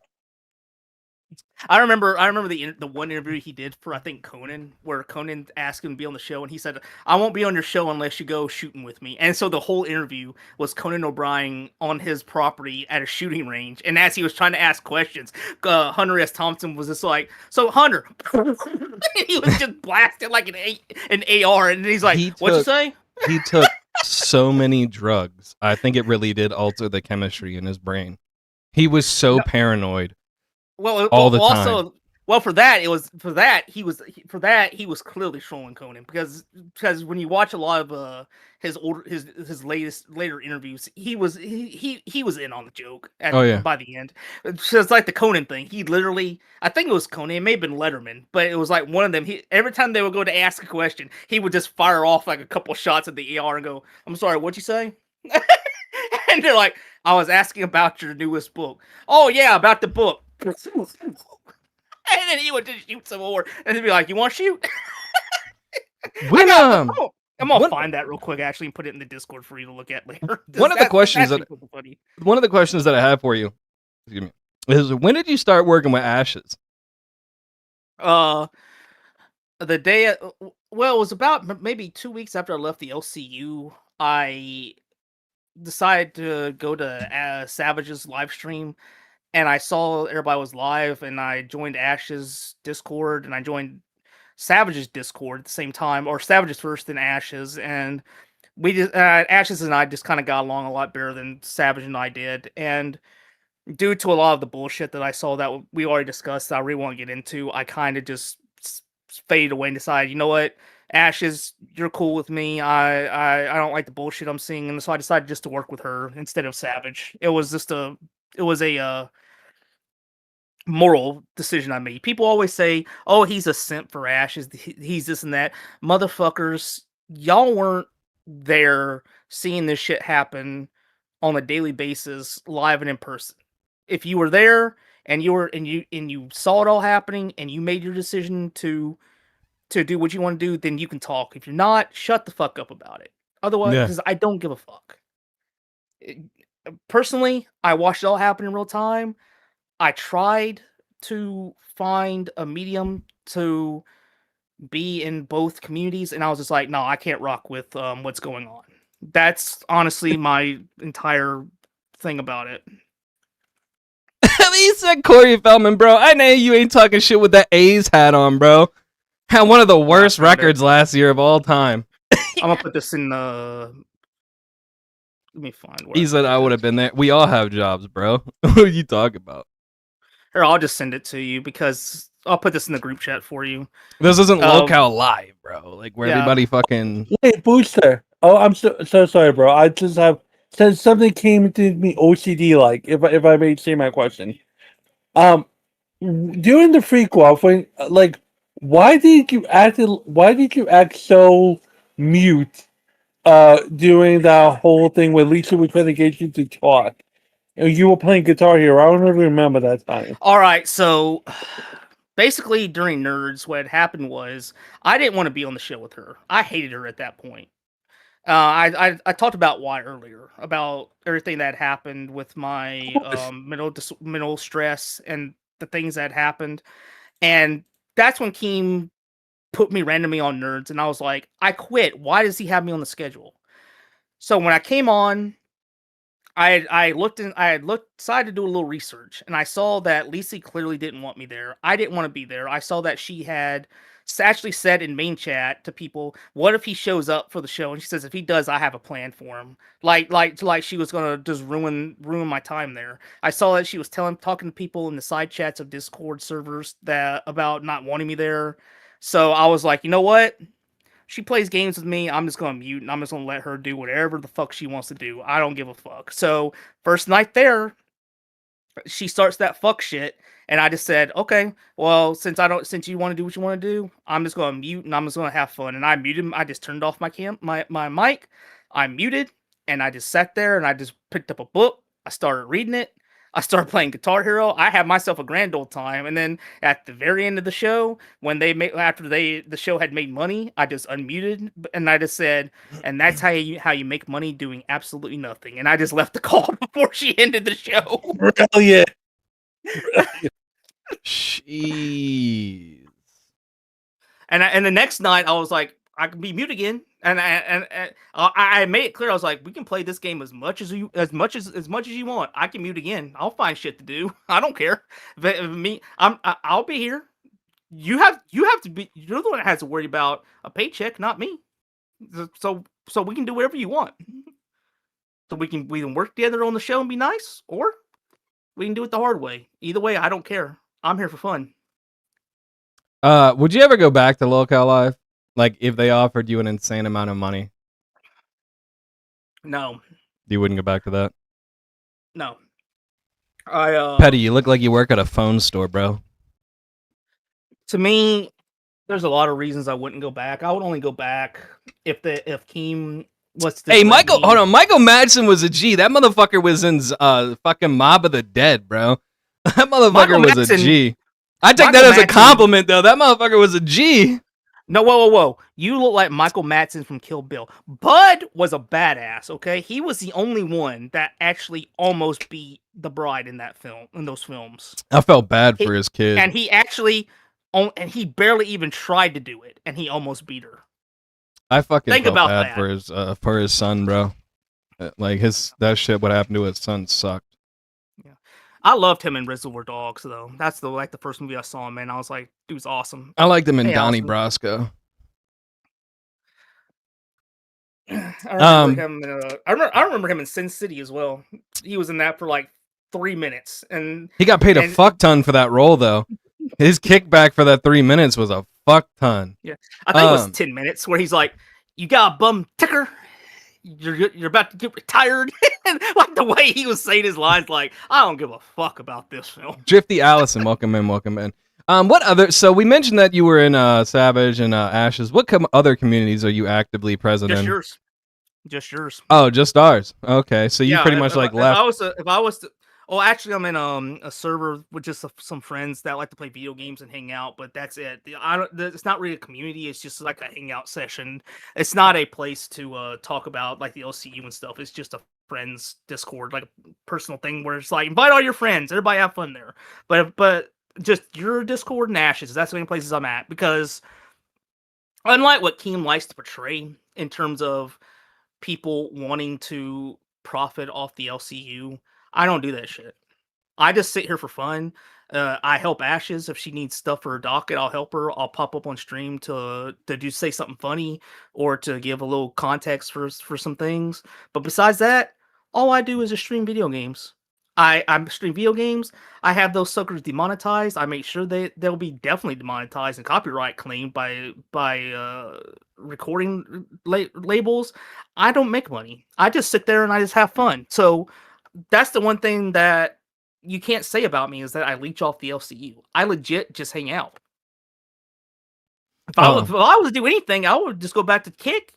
I remember the one interview he did for, I think, Conan, where Conan asked him to be on the show, and he said, "I won't be on your show unless you go shooting with me." And so the whole interview was Conan O'Brien on his property at a shooting range, and as he was trying to ask questions, Hunter S. Thompson was just like, "So Hunter," he was just blasting like an AR, and he's like, "What'd you say?" He took so many drugs. I think it really did alter the chemistry in his brain. He was so paranoid. Well, all the also, time. well, for that he was clearly trolling Conan because when you watch a lot of his later interviews, he was in on the joke by the end. It's just like the Conan thing. He literally, I think it was Conan, it may have been Letterman, but it was like one of them. Every time they would go to ask a question, he would just fire off like a couple shots at the AR and go, "I'm sorry, what'd you say?" And they're like, "I was asking about your newest book." "Oh yeah, about the book." And then he would just shoot some more, and he'd be like, "You want to shoot?" When I'm gonna find that real quick, actually, and put it in the Discord for you to look at later. One of the questions that I have for you, excuse me, is when did you start working with Ashes? The day, well, it was about maybe 2 weeks after I left the LCU. I decided to go to Savage's live stream. And I saw everybody was live, and I joined Ash's Discord, and I joined Savage's Discord at the same time, or Savage's first, then Ash's, and we just Ash's and I just kind of got along a lot better than Savage and I did, and due to a lot of the bullshit that I saw that we already discussed, that I really want to get into, I kind of just faded away and decided, you know what, Ashes, you're cool with me. I don't like the bullshit I'm seeing, and so I decided just to work with her instead of Savage. It was a moral decision I made. People always say, "Oh, he's a simp for Ashes. He's this and that." Motherfuckers, y'all weren't there seeing this shit happen on a daily basis, live and in person. If you were there and you saw it all happening and you made your decision to do what you want to do, then you can talk. If you're not, shut the fuck up about it. Otherwise, Yeah. because I don't give a fuck. Personally, I watched it all happen in real time. I tried to find a medium to be in both communities, and I was just like, no, I can't rock with what's going on. That's honestly my entire thing about it. He said Corey Feldman, bro. I know you ain't talking shit with that A's hat on, bro. Had one of the worst records last year of all time. I'm gonna put this in the. Let me find where He said I would have been there. We all have jobs, bro. What are you talking about? Here, I'll just send it to you because I'll put this in the group chat for you. This isn't Locale Live, bro. Like where everybody fucking. Wait, Booster. Oh, I'm so sorry, bro. I just have said something came to me OCD like. If I may say my question. During the prequel, when like, why did you act so mute? Doing that whole thing where Lisa was trying to get you to talk. And you were playing Guitar Hero. I don't really remember that time. All right, so basically during Nerds, what had happened was I didn't want to be on the show with her. I hated her at that point. I talked about why earlier, about everything that happened with my mental stress and the things that happened, and that's when Keem put me randomly on Nerds, and I was like, I quit. Why does he have me on the schedule? So when I came on, I had decided to do a little research, and I saw that Lisa clearly didn't want me there. I didn't want to be there. I saw that she had actually said in main chat to people, "What if he shows up for the show?" And she says, "If he does, I have a plan for him." Like she was gonna just ruin my time there. I saw that she was talking to people in the side chats of Discord servers about not wanting me there. So I was like, you know what? She plays games with me. I'm just going to mute and I'm just going to let her do whatever the fuck she wants to do. I don't give a fuck. So first night there, she starts that fuck shit. And I just said, okay, well, since you want to do what you want to do, I'm just going to mute and I'm just going to have fun. And I muted him. I just turned off my mic. I muted and I just sat there and I just picked up a book. I started reading it. I started playing Guitar Hero. I had myself a grand old time. And then at the very end of the show, when the show had made money, I just unmuted and I just said, and that's how you make money doing absolutely nothing. And I just left the call before she ended the show. Brilliant. Jeez. And the next night, I was like, I can be mute again, and I made it clear. I was like, we can play this game as much as you want. I can mute again. I'll find shit to do. I don't care. But I'll be here. You have to be. You're the one that has to worry about a paycheck, not me. So we can do whatever you want. So we can work together on the show and be nice, or we can do it the hard way. Either way, I don't care. I'm here for fun. Would you ever go back to Locale Live? Like, if they offered you an insane amount of money? No. You wouldn't go back to that? No. Petty, you look like you work at a phone store, bro. To me, there's a lot of reasons I wouldn't go back. I would only go back if Keem was. Hey, Michael, hold on. Michael Madsen was a G. That motherfucker was in fucking Mob of the Dead, bro. That motherfucker was a G. I take that as a compliment, though. That motherfucker was a G. No, whoa. You look like Michael Madsen from Kill Bill. Bud was a badass, okay? He was the only one that actually almost beat the bride in those films. I felt bad for his kid. And he actually, and he barely even tried to do it, and he almost beat her. I fucking felt bad for his son, bro. Like, that shit, what happened to his son sucked. I loved him in Reservoir Dogs, though. That's the first movie I saw him in. I was like, dude's awesome. I liked him in Donnie Brasco. I remember him in Sin City as well. He was in that for like 3 minutes, and he got paid a fuck ton for that role, though. His kickback for that 3 minutes was a fuck ton. Yeah, I think it was 10 minutes where he's like, "You got a bum ticker." You're about to get retired. Like the way he was saying his lines, like, I don't give a fuck about this film. Drifty Allison, welcome in. What other? So we mentioned that you were in Savage and Ashes. What other communities are you actively present Just in? yours. Just yours. Oh, just ours. Okay, so you Yeah, pretty much like if I left. was to, if I was to, well, actually, I'm in a server with just some friends that like to play video games and hang out, but that's it. It's not really a community. It's just like a hangout session. It's not a place to talk about like the LCU and stuff. It's just a friends Discord, like a personal thing where it's like invite all your friends, everybody have fun there. But just your Discord and Ashes. That's the only places I'm at because unlike what Keem likes to portray in terms of people wanting to profit off the LCU. I don't do that shit. I just sit here for fun. I help Ashes if she needs stuff for her docket. I'll help her. I'll pop up on stream to do say something funny or to give a little context for some things. But besides that, all I do is just stream video games. I stream video games. I have those suckers demonetized. I make sure they'll be definitely demonetized and copyright claimed by recording labels. I don't make money. I just sit there and I just have fun. So that's the one thing that you can't say about me is that I leech off the LCU. I legit just hang out. If I was to do anything, I would just go back to Kick,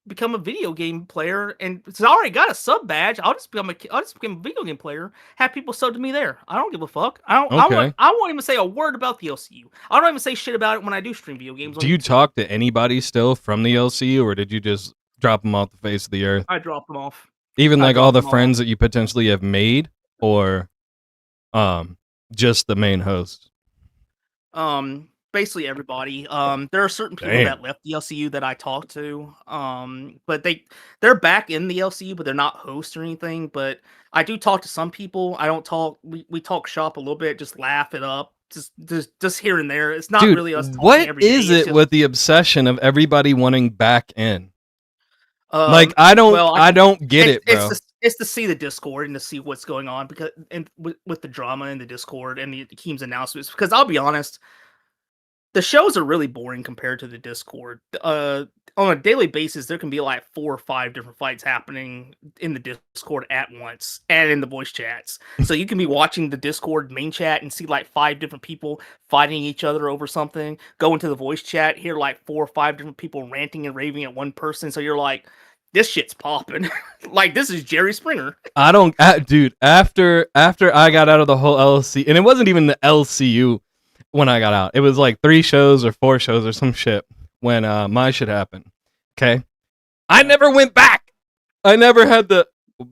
become a video game player, and since I already got a sub badge, I'll just become a video game player. Have people sub to me there. I don't give a fuck. I won't even say a word about the LCU. I don't even say shit about it when I do stream video games. Do you talk to anybody still from the LCU, or did you just drop them off the face of the earth? I drop them off. Even like all the friends that you potentially have made, or just the main host? Basically everybody. There are certain people that left the LCU that I talk to. But they're back in the LCU, but they're not hosts or anything. But I do talk to some people. I don't talk. We talk shop a little bit, just laugh it up, just here and there. It's not really us talking what every day. is it with the obsession of everybody wanting back in? Like I don't get it, bro. It's to see the Discord and to see what's going on because with the drama in the Discord and the Keem's announcements. Because I'll be honest, the shows are really boring compared to the Discord. On a daily basis, there can be like 4 or 5 different fights happening in the Discord at once and in the voice chats. So you can be watching the Discord main chat and see like 5 different people fighting each other over something. Go into the voice chat, hear like 4 or 5 different people ranting and raving at one person. So you're like, this shit's popping. Like, this is Jerry Springer. I don't, dude, after I got out of the whole LC, and it wasn't even the LCU when I got out. It was like 3 shows or 4 shows or some shit when my shit happened. Okay? I never went back. I never had the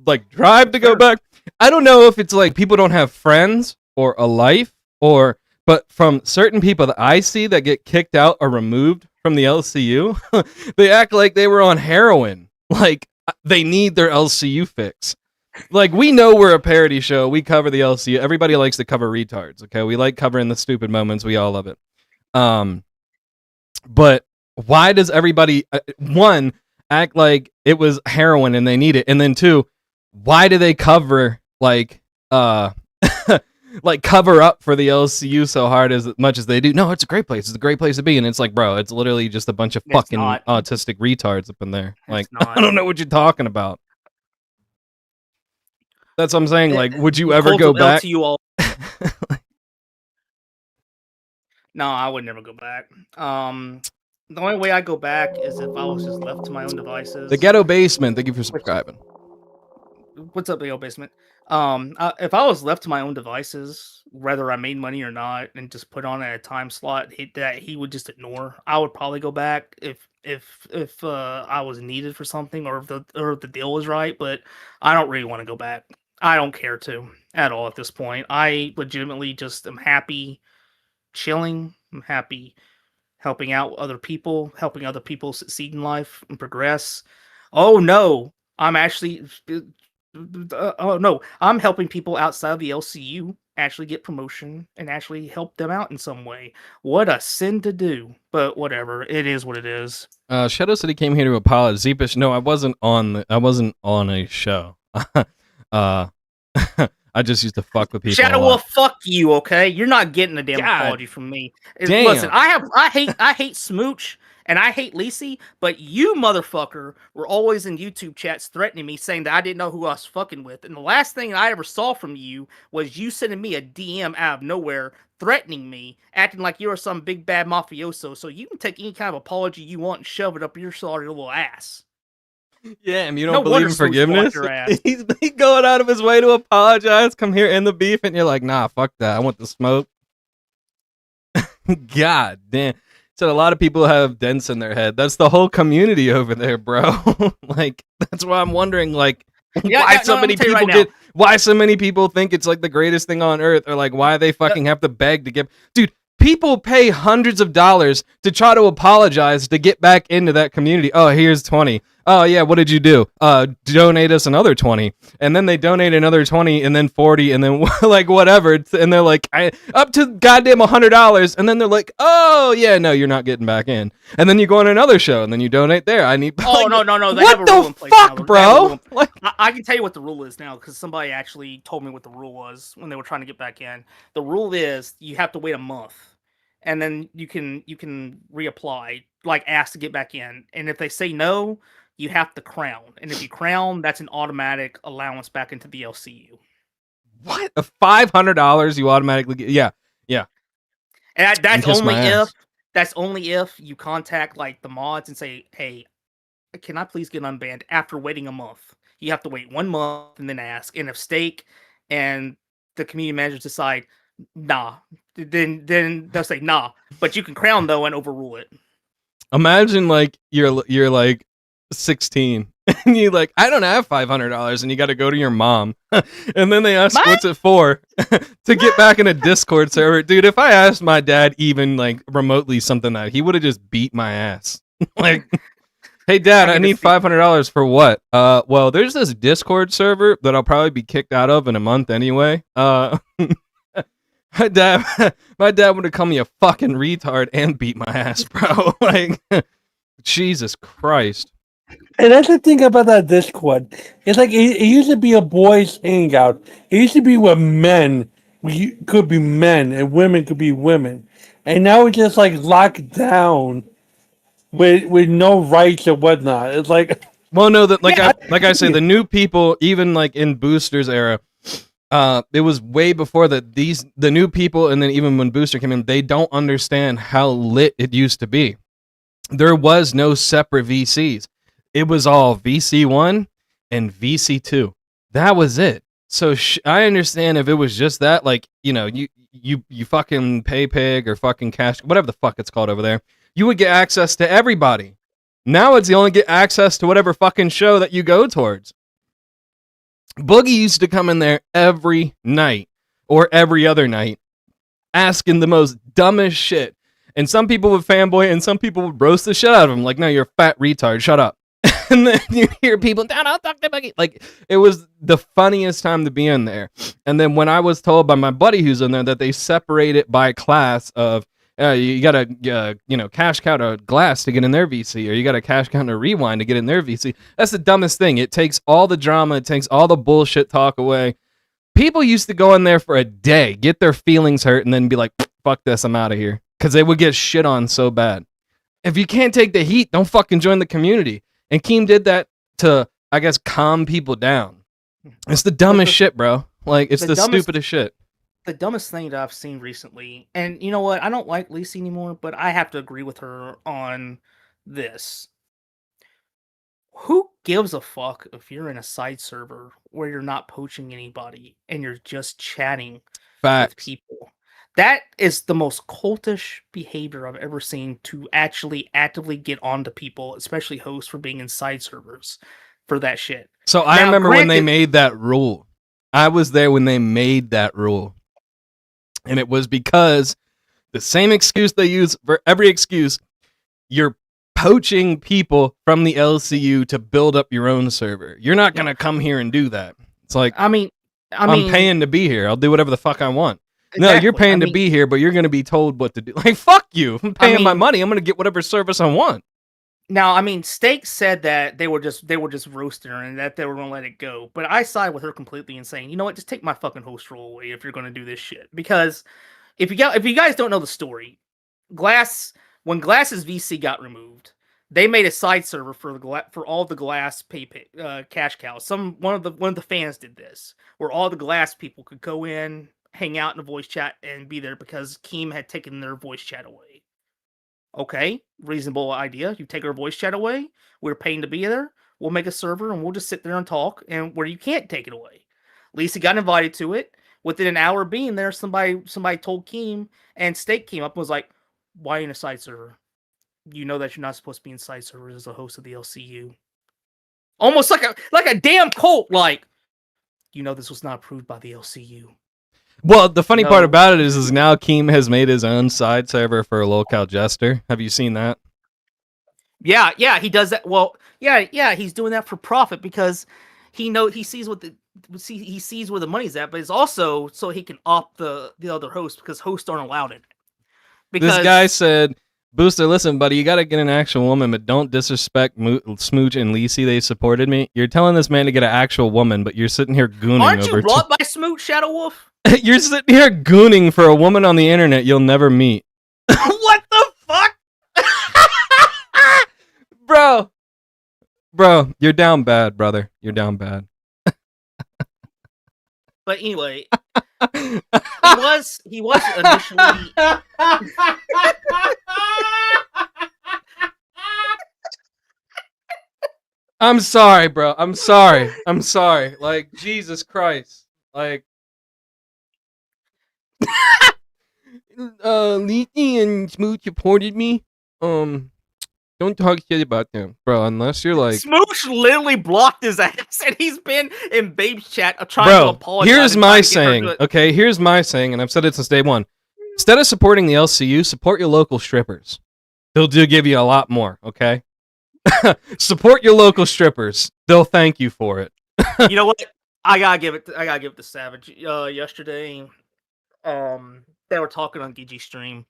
like drive to go back. I don't know if it's like people don't have friends or a life but from certain people that I see that get kicked out or removed from the LCU, they act like they were on heroin. Like they need their LCU fix. Like, we know we're a parody show. We cover the LCU. Everybody likes to cover retards, okay? We like covering the stupid moments. We all love it. But why does everybody, one, act like it was heroin and they need it? And then 2, why do they cover, like, like cover up for the LCU so hard as much as they do? No, it's a great place. It's a great place to be. And it's like, bro, it's literally just a bunch of fucking autistic retards up in there. Like, I don't know what you're talking about. That's what I'm saying. Like, would you ever go back? No, I would never go back. The only way I go back is if I was just left to my own devices. The Ghetto Basement, thank you for subscribing. What's up, Ghetto Basement? If I was left to my own devices, whether I made money or not, and just put on a time slot that he would just ignore, I would probably go back if I was needed for something or if the deal was right. But I don't really want to go back. I don't care to at all at this point. I legitimately just am happy chilling. I'm happy helping out other people, helping other people succeed in life and progress. Oh no, I'm actually I'm helping people outside of the LCU actually get promotion and actually help them out in some way. What a sin to do, but whatever. It is what it is. Shadow City came here to apologize. Zeepish, no, I wasn't on a show. I just used to fuck with people. Shadow will fuck you, okay? You're not getting a damn apology from me. Damn. Listen, I hate Smooch And I hate Lacey, but you motherfucker were always in YouTube chats threatening me, saying that I didn't know who I was fucking with. And the last thing I ever saw from you was you sending me a DM out of nowhere, threatening me, acting like you were some big bad mafioso. So you can take any kind of apology you want and shove it up your sorry little ass. Yeah, and you No don't believe wonder in Smooch blocked forgiveness? your ass. He's going out of his way to apologize, come here, end the beef, and you're like, nah, fuck that. I want the smoke. God damn. So a lot of people have dents in their head. That's the whole community over there, bro. Like, that's why I'm wondering, like, why so many people why so many people think it's like the greatest thing on earth, or like why they fucking have to beg to get. Dude, people pay hundreds of dollars to try to apologize to get back into that community. Oh, here's 20. Oh yeah, what did you do? Donate us another 20. And then they donate another 20 and then 40 and then like whatever. And they're like, up to goddamn $100. And then they're like, oh yeah, no, you're not getting back in. And then you go on another show and then you donate there. I need. Oh, like, no. They what have a rule in the place fuck, now. bro? Like, I can tell you what the rule is now, because somebody actually told me what the rule was when they were trying to get back in. The rule is you have to wait a month, and then you can reapply, like ask to get back in. And if they say no, you have to crown. And if you crown, that's an automatic allowance back into the LCU. what? A $500 you automatically get? Yeah. And that's only if you contact like the mods and say, hey, can I please get unbanned after waiting a month? You have to wait 1 month and then ask. And if Stake and the community managers decide, nah, then they'll say nah. But you can crown though and overrule it. Imagine like you're like 16 and you like, I don't have $500, and you got to go to your mom and then they ask, what's it for? To get back in a Discord server. Dude, if I asked my dad even like remotely something that, he would have just beat my ass. Like, hey dad, I need $500 for what? Well, there's this Discord server that I'll probably be kicked out of in a month anyway. My dad would have called me a fucking retard and beat my ass, bro. Like, Jesus Christ. And that's the thing about that Discord. It's like it used to be a boys' hangout. It used to be where men could be men and women could be women, and now it's just like locked down with no rights or whatnot. It's like, well, no, that like I say, the new people, even like in Booster's era, it was way before that. The new people, and then even when Booster came in, they don't understand how lit it used to be. There was no separate VCs. It was all VC1 and VC2. That was it. So I understand if it was just that, like, you know, you fucking pay pig or fucking cash, whatever the fuck it's called over there, you would get access to everybody. Now it's you only get access to whatever fucking show that you go towards. Boogie used to come in there every night or every other night asking the most dumbest shit. And some people would fanboy and some people would roast the shit out of him. Like, no, you're a fat retard. Shut up. And then you hear people, don't talk to Boogie. Like, it was the funniest time to be in there. And then when I was told by my buddy who's in there that they separate it by class of, you got to, cash count a glass to get in their VC, or you got to cash count a rewind to get in their VC. That's the dumbest thing. It takes all the drama. It takes all the bullshit talk away. People used to go in there for a day, get their feelings hurt, and then be like, fuck this, I'm out of here. Because they would get shit on so bad. If you can't take the heat, don't fucking join the community. And Keem did that to, I guess, calm people down. It's the dumbest shit, bro. Like, it's the stupidest shit. The dumbest thing that I've seen recently, and you know what? I don't like Lacey anymore, but I have to agree with her on this. Who gives a fuck if you're in a side server where you're not poaching anybody and you're just chatting with people? That is the most cultish behavior I've ever seen, to actually actively get onto people, especially hosts, for being in side servers for that shit. So I remember when they made that rule. I was there when they made that rule. And it was because the same excuse they use for every excuse, you're poaching people from the LCU to build up your own server. You're not going to come here and do that. It's like, I'm paying to be here. I'll do whatever the fuck I want. Exactly. No, you're paying to be here, but you're going to be told what to do. Like, fuck you. I'm paying my money. I'm going to get whatever service I want. Now, Steak said that they were just roasting her and that they were going to let it go. But I side with her completely and saying, you know what, just take my fucking host role away if you're going to do this shit. Because if you guys don't know the story, Glass when Glass's VC got removed, they made a side server for all the Glass cash cows. One of the fans did this, where all the Glass people could go in, hang out in the voice chat, and be there because Keem had taken their voice chat away. Okay, reasonable idea. You take our voice chat away. We're paying to be there. We'll make a server and we'll just sit there and talk. And where you can't take it away. Lisa got invited to it. Within an hour being there, somebody told Keem, and Steak came up and was like, "Why are you in a side server? You know that you're not supposed to be in side servers as a host of the LCU." Almost like a damn cult. Like, you know, this was not approved by the LCU. Well, the funny part about it is now Keem has made his own side server for Locale Jester. Have you seen that? Yeah, he does that. Well, yeah, he's doing that for profit because he sees where the money's at, but it's also so he can opt the other host because hosts aren't allowed in it. This guy said, "Booster, listen, buddy, you got to get an actual woman, but don't disrespect Smooch and Lisi. They supported me. You're telling this man to get an actual woman, but you're sitting here gooning Aren't over. You brought by Smooch, Shadow Wolf? You're sitting here gooning for a woman on the internet you'll never meet. What the fuck, bro? You're down bad, brother. You're down bad." But anyway, he was initially. I'm sorry, bro. I'm sorry. Like, Jesus Christ. Like, Leaky and Smooch supported me. Don't talk shit about them, bro. Unless you're like Smooch literally blocked his ass, and he's been in Babe's chat trying to apologize. Here's my saying, okay? Here's my saying, and I've said it since day one. Instead of supporting the LCU, support your local strippers. They'll give you a lot more, okay? Support your local strippers. They'll thank you for it. You know what? I gotta give it to Savage. Yesterday, they were talking on Gigi stream,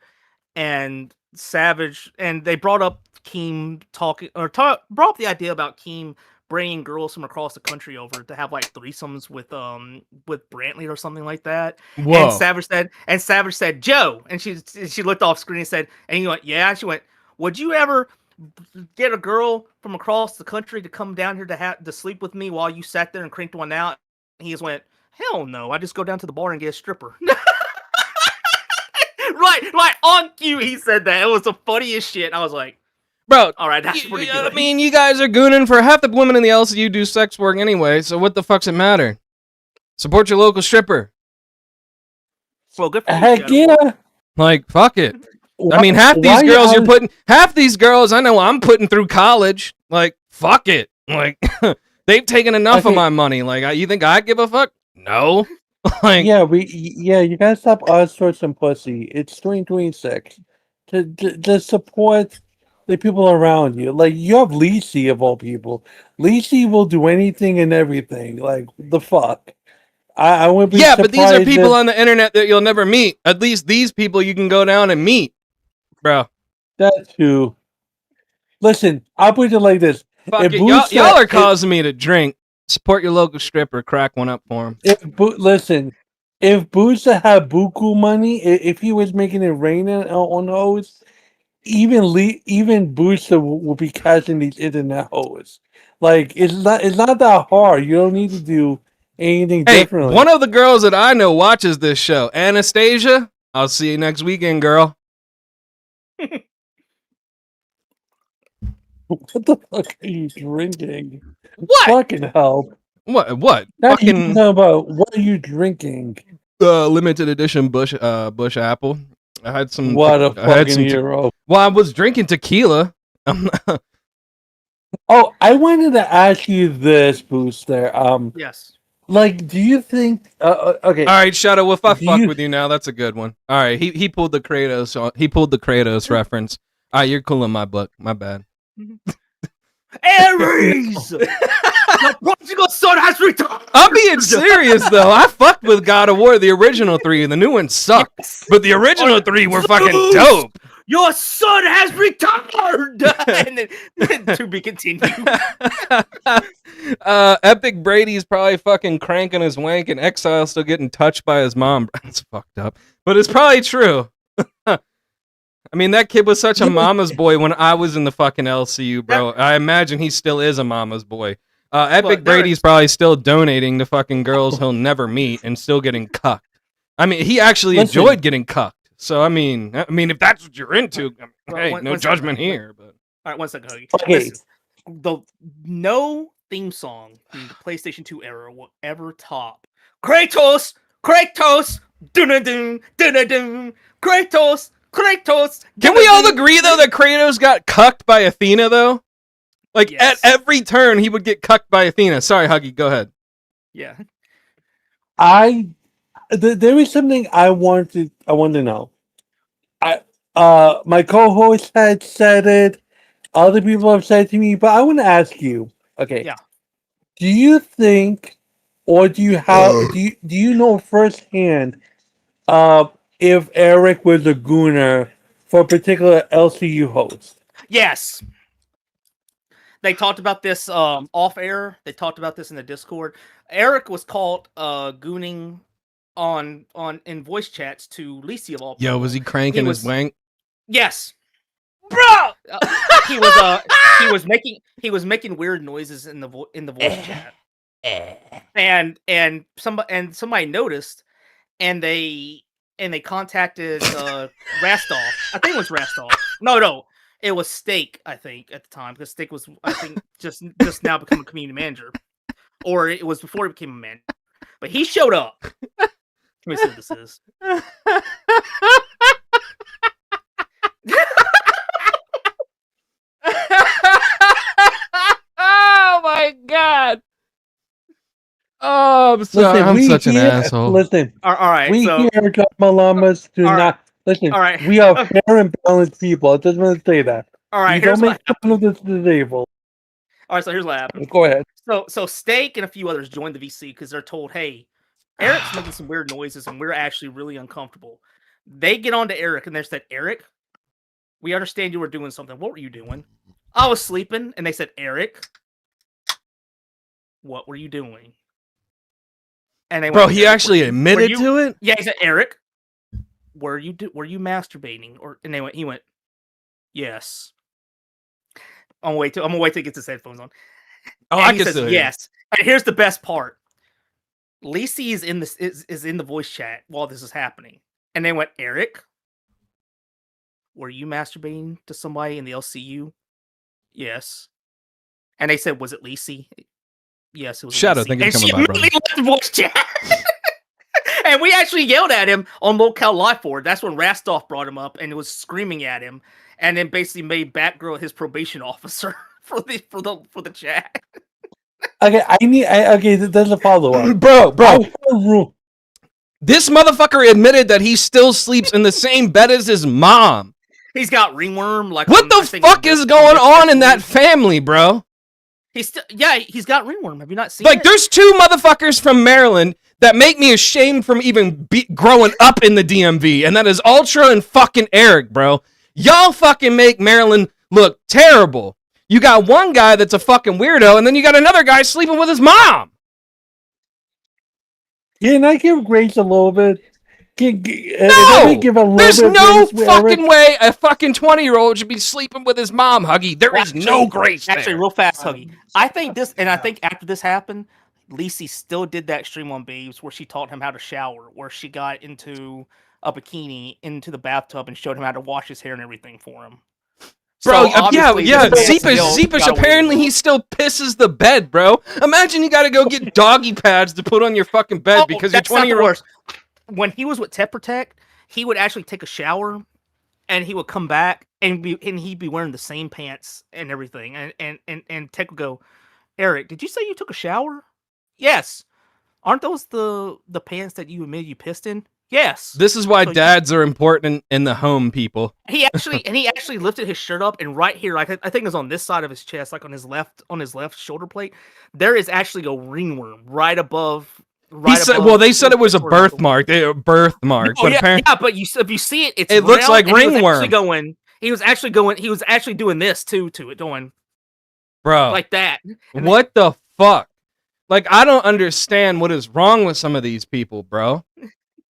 and Savage, and they brought up Keem brought up the idea about Keem bringing girls from across the country over to have like threesomes with Brantley or something like that. Whoa. And Savage said, "Joe," and she looked off screen and said, and he went, "Yeah." And she went, "Would you ever get a girl from across the country to come down here to sleep with me while you sat there and cranked one out?" And he just went, "Hell no! I just go down to the bar and get a stripper." Right, on cue, he said that. It was the funniest shit. I was like, bro, all right, that's pretty good. I mean, you guys are gooning for half the women in the LCU do sex work anyway, so what the fuck's it matter? Support your local stripper. Well, good for you, Heck yeah. Like, fuck it. I mean, half these girls I know I'm putting through college. Like, fuck it. Like, they've taken enough of my money. Like, you think I give a fuck? No. Like, you gotta stop all sorts of pussy. It's 2026. To support the people around you. Like, you have Lisi of all people. Lisi will do anything and everything. Like, the fuck. I wouldn't be surprised. But these are people on the internet that you'll never meet. At least these people you can go down and meet, bro. That's true. Listen, I'll put it like this. Fuck it. Y'all are causing me to drink. Support your local stripper. Crack one up for him. If Booster had buku money, if he was making it rain on hoes, even Booster would be catching these internet hoes. Like, it's not that hard. You don't need to do anything differently. One of the girls that I know watches this show, Anastasia. I'll see you next weekend, girl. What the fuck are you drinking? What? Fucking hell. What? Fucking know about what are you drinking? Limited edition Bush Apple. I had some. What a fucking hero. Well, I was drinking tequila. Oh, I wanted to ask you this, Booster. Yes. Like, do you think? Okay. All right, Shadow Wolf. I fuck with you now. That's a good one. All right, he pulled the Kratos. He pulled the Kratos reference. All right, you're cool in my book. My bad. Ares, the prodigal son has returned. I'm being serious though. I fucked with God of War, the original 3, and the new one sucked. Yes. But the original 3 were fucking dope. Your son has returned. And then to be continued. Epic Brady's probably fucking cranking his wank, and Exile still getting touched by his mom. That's fucked up, but it's probably true. I mean, that kid was such a mama's boy when I was in the fucking LCU, bro. I imagine he still is a mama's boy. Epic Brady's probably still donating to fucking girls he'll never meet and still getting cucked. I mean, he actually enjoyed getting cucked. So I mean, if that's what you're into, hey, no judgment here. But all right, 1 second, Huggy. Okay. Listen, no theme song from the PlayStation 2 era will ever top Kratos, dun-dun-dun, dun-dun-dun, Kratos. Can we all agree though that Kratos got cucked by Athena though? Like at every turn he would get cucked by Athena. Sorry, Huggy, go ahead. Yeah. There is something I want to know. My co-host had said it. Other people have said to me, but I want to ask you. Okay. Yeah. Do you think, or do you have? Do you know firsthand, if Eric was a gooner for a particular LCU host? Yes. They talked about this off air. They talked about this in the Discord. Eric was caught gooning in voice chats to Lisi of all people. Yo, was he cranking his wank? Yes, bro. He was making weird noises in the voice chat, and somebody noticed, and they contacted Rastov. I think it was Rastov. No, it was Steak. I think at the time, because Steak was just now become a community manager, or it was before he became a manager. But he showed up. Let me see what this is. Oh my god! Oh, I'm such an asshole. Listen, all right. We here at Llamas do not listen. All right. We are fair and balanced people. I just want to say that. All right. Don't make fun of this disabled. All right. So here's what happened. Go ahead. So Steak and a few others joined the VC because they're told, "Hey, Eric's making some weird noises, and we're actually really uncomfortable." They get on to Eric, and they said, "Eric, we understand you were doing something. What were you doing?" "I was sleeping." And they said, "Eric, what were you doing?" And they went, he actually admitted to it? Yeah, he said, "Eric, were you masturbating?" He went, "Yes." I'm gonna wait till he gets his headphones on. Oh, and I he can says, still yes. And here's the best part. Lisi is in the voice chat while this is happening. And they went, "Eric, were you masturbating to somebody in the LCU?" "Yes." And they said, "Was it Lisi?" "Yes, it was." Shadow, Lisi. thank you And for she coming by, immediately left the voice chat. And we actually yelled at him on Locale Live Forward. That's when Rastov brought him up and was screaming at him, and then basically made Batgirl his probation officer for the chat. Okay, there's a follow-up. Bro. This motherfucker admitted that he still sleeps in the same bed as his mom. He's got ringworm. What the fuck is going on in that family, bro? He's got ringworm. Have you not seen it? There's two motherfuckers from Maryland that make me ashamed from even growing up in the DMV, and that is Ultra and fucking Eric, bro. Y'all fucking make Maryland look terrible. You got one guy that's a fucking weirdo, and then you got another guy sleeping with his mom. Can I give Grace a little bit? No! There's no fucking way a fucking 20-year-old should be sleeping with his mom, Huggy. There is no grace there. Actually, real fast, Huggy. I think after this happened, Lisi still did that stream on Babes where she taught him how to shower, where she got into a bikini into the bathtub and showed him how to wash his hair and everything for him. Bro, yeah. Zeepish, apparently he still pisses the bed, bro. Imagine you gotta go get doggy pads to put on your fucking bed because you're 20-year-old. When he was with Tech Protect, he would actually take a shower and he would come back and he'd be wearing the same pants and everything. And Tech would go, "Eric, did you say you took a shower?" "Yes." "Aren't those the pants that you admitted you pissed in?" "Yes." This is why dads are important in the home, people. He actually lifted his shirt up, and right here, like I think it was on this side of his chest, like on his left shoulder plate, there is actually a ringworm right above. They said it was a birthmark. Birthmark. Oh, but if you see it, it looks like ringworm. He was actually doing this too to it, doing, bro, like that. What the fuck? Like, I don't understand what is wrong with some of these people, bro.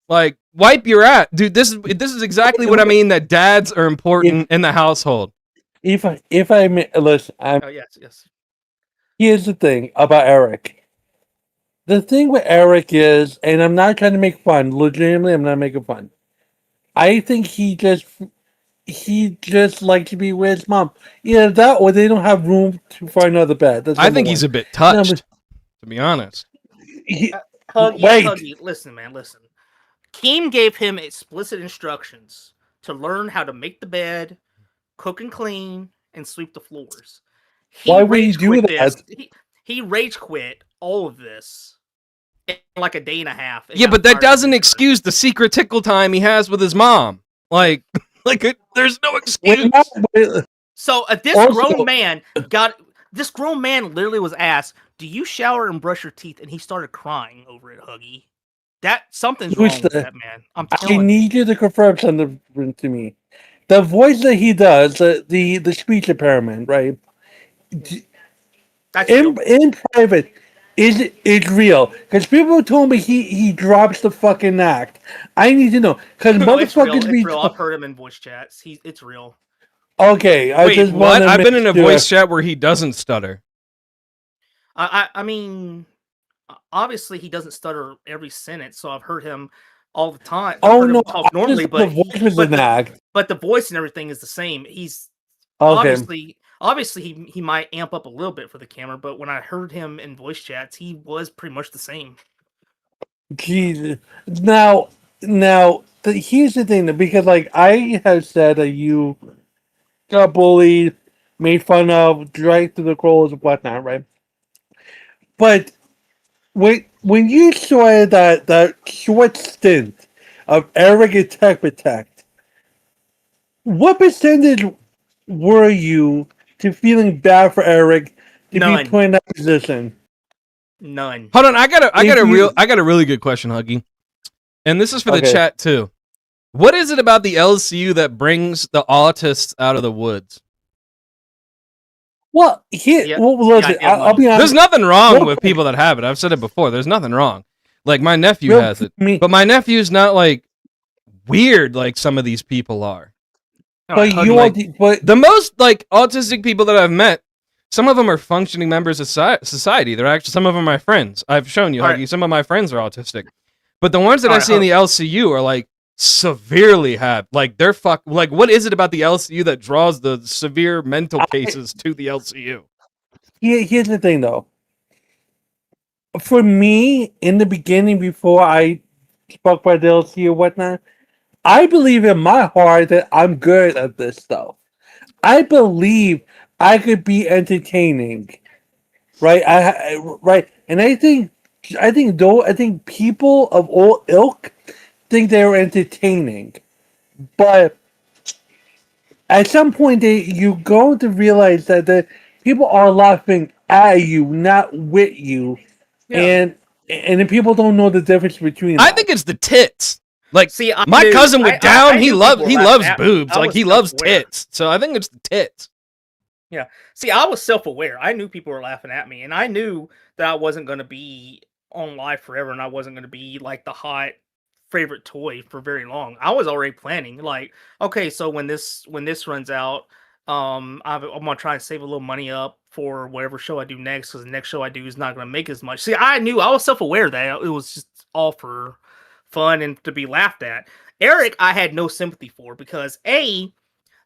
Like, wipe your ass, dude. This is exactly what I mean. That dads are important in the household. If I may, listen, Oh yes. here's the thing about Eric. The thing with Eric is, and I'm not trying to make fun. Legitimately, I'm not making fun. I think he just likes to be with his mom. Either that, or they don't have room for another bed. That's I think number he's one. a bit Number, touched, to be honest. wait, Huggy, listen, man, listen. Keem gave him explicit instructions to learn how to make the bed, cook and clean, and sweep the floors. He why would he rage do quit this. that? He rage quit all of this in like a day and a half. and Yeah, got but that fired doesn't after it. excuse the secret tickle time he has with his mom. Like, there's no excuse. So this Also- grown man literally was asked, "Do you shower and brush your teeth?" And he started crying over it. Huggy, something's wrong with that man. I'm I telling you. need you to confirm something to me. The voice that he does, the speech impairment, right? That's real. In private, it's real? Because people told me he drops the fucking act. I need to know because No, it's real. motherfuckers be It's real. I've heard him in voice chats. It's real. okay. I Wait, just what? wanna I've been make in a sure. voice chat where he doesn't stutter. I mean, obviously he doesn't stutter every sentence, so I've heard him all the time. I've Oh heard him no, talk normally, the voice was an act. but the voice and everything is the same. He's Okay. obviously he might amp up a little bit for the camera, but when I heard him in voice chats, he was pretty much the same. Jesus. Here's the thing, because like I have said that you got bullied, made fun of, dragged through the coals and whatnot, right? But when you saw that short stint of Eric and Tech Protect, what percentage were you to feeling bad for Eric to None. be put in that position? None. Hold on, I got If a really good question, Huggy. And this is for the Okay. chat too. What is it about the LCU that brings the autists out of the woods? Well, Yeah, listen, yeah, I'll be honest. There's nothing wrong real with quick. people that have it. I've said it before. There's nothing wrong. Like my nephew Real has it, me- but my nephew's not like weird like some of these people are. All right, But Huggy, you like- are, but The most like autistic people that I've met, some of them are functioning members of society. They're actually some of them are my friends. I've shown you, All Huggy. right. Some of my friends are autistic, but the ones that All I right, see in the LCU are like severely have like they're like. What is it about the LCU that draws the severe mental cases to the LCU? here's the thing, though. For me, in the beginning, before I spoke by the LC or whatnot, I believe in my heart that I'm good at this stuff. I believe I could be entertaining, right? Right, and I think people of all ilk think they're entertaining, but at some point you go to realize that the people are laughing at you, not with you, Yeah. and then people don't know the difference between I that. think it's the tits. Like See, I my knew- cousin with I Down, he knew loves people were laughing at me. boobs. I Like was he loves self-aware. tits. So I think it's the tits. See, I was self-aware. I knew people were laughing at me, and I knew that I wasn't going to be on live forever, and I wasn't going to be like the hot favorite toy for very long. I was already planning, like, okay, so when this runs out, I'm gonna try and save a little money up for whatever show I do next, because the next show I do is not going to make as much. See, I was self-aware that it was just all for fun and to be laughed at. Eric, I had no sympathy for because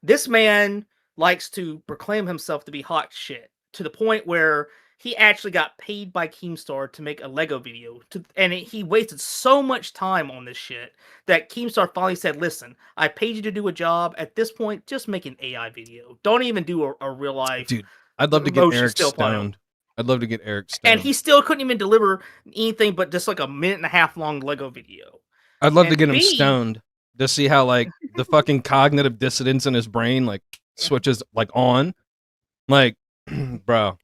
this man likes to proclaim himself to be hot shit to the point where he actually got paid by Keemstar to make a Lego video. He wasted so much time on this shit that Keemstar finally said, "Listen, I paid you to do a job. At this point, just make an AI video. Don't even do a real life." Dude, I'd love to get motion Eric still file." stoned. I'd love to get Eric stoned. And he still couldn't even deliver anything but just like a minute and a half long Lego video. I'd love to and get him B- stoned to see how like the fucking cognitive dissonance in his brain like switches like on. Like, bro,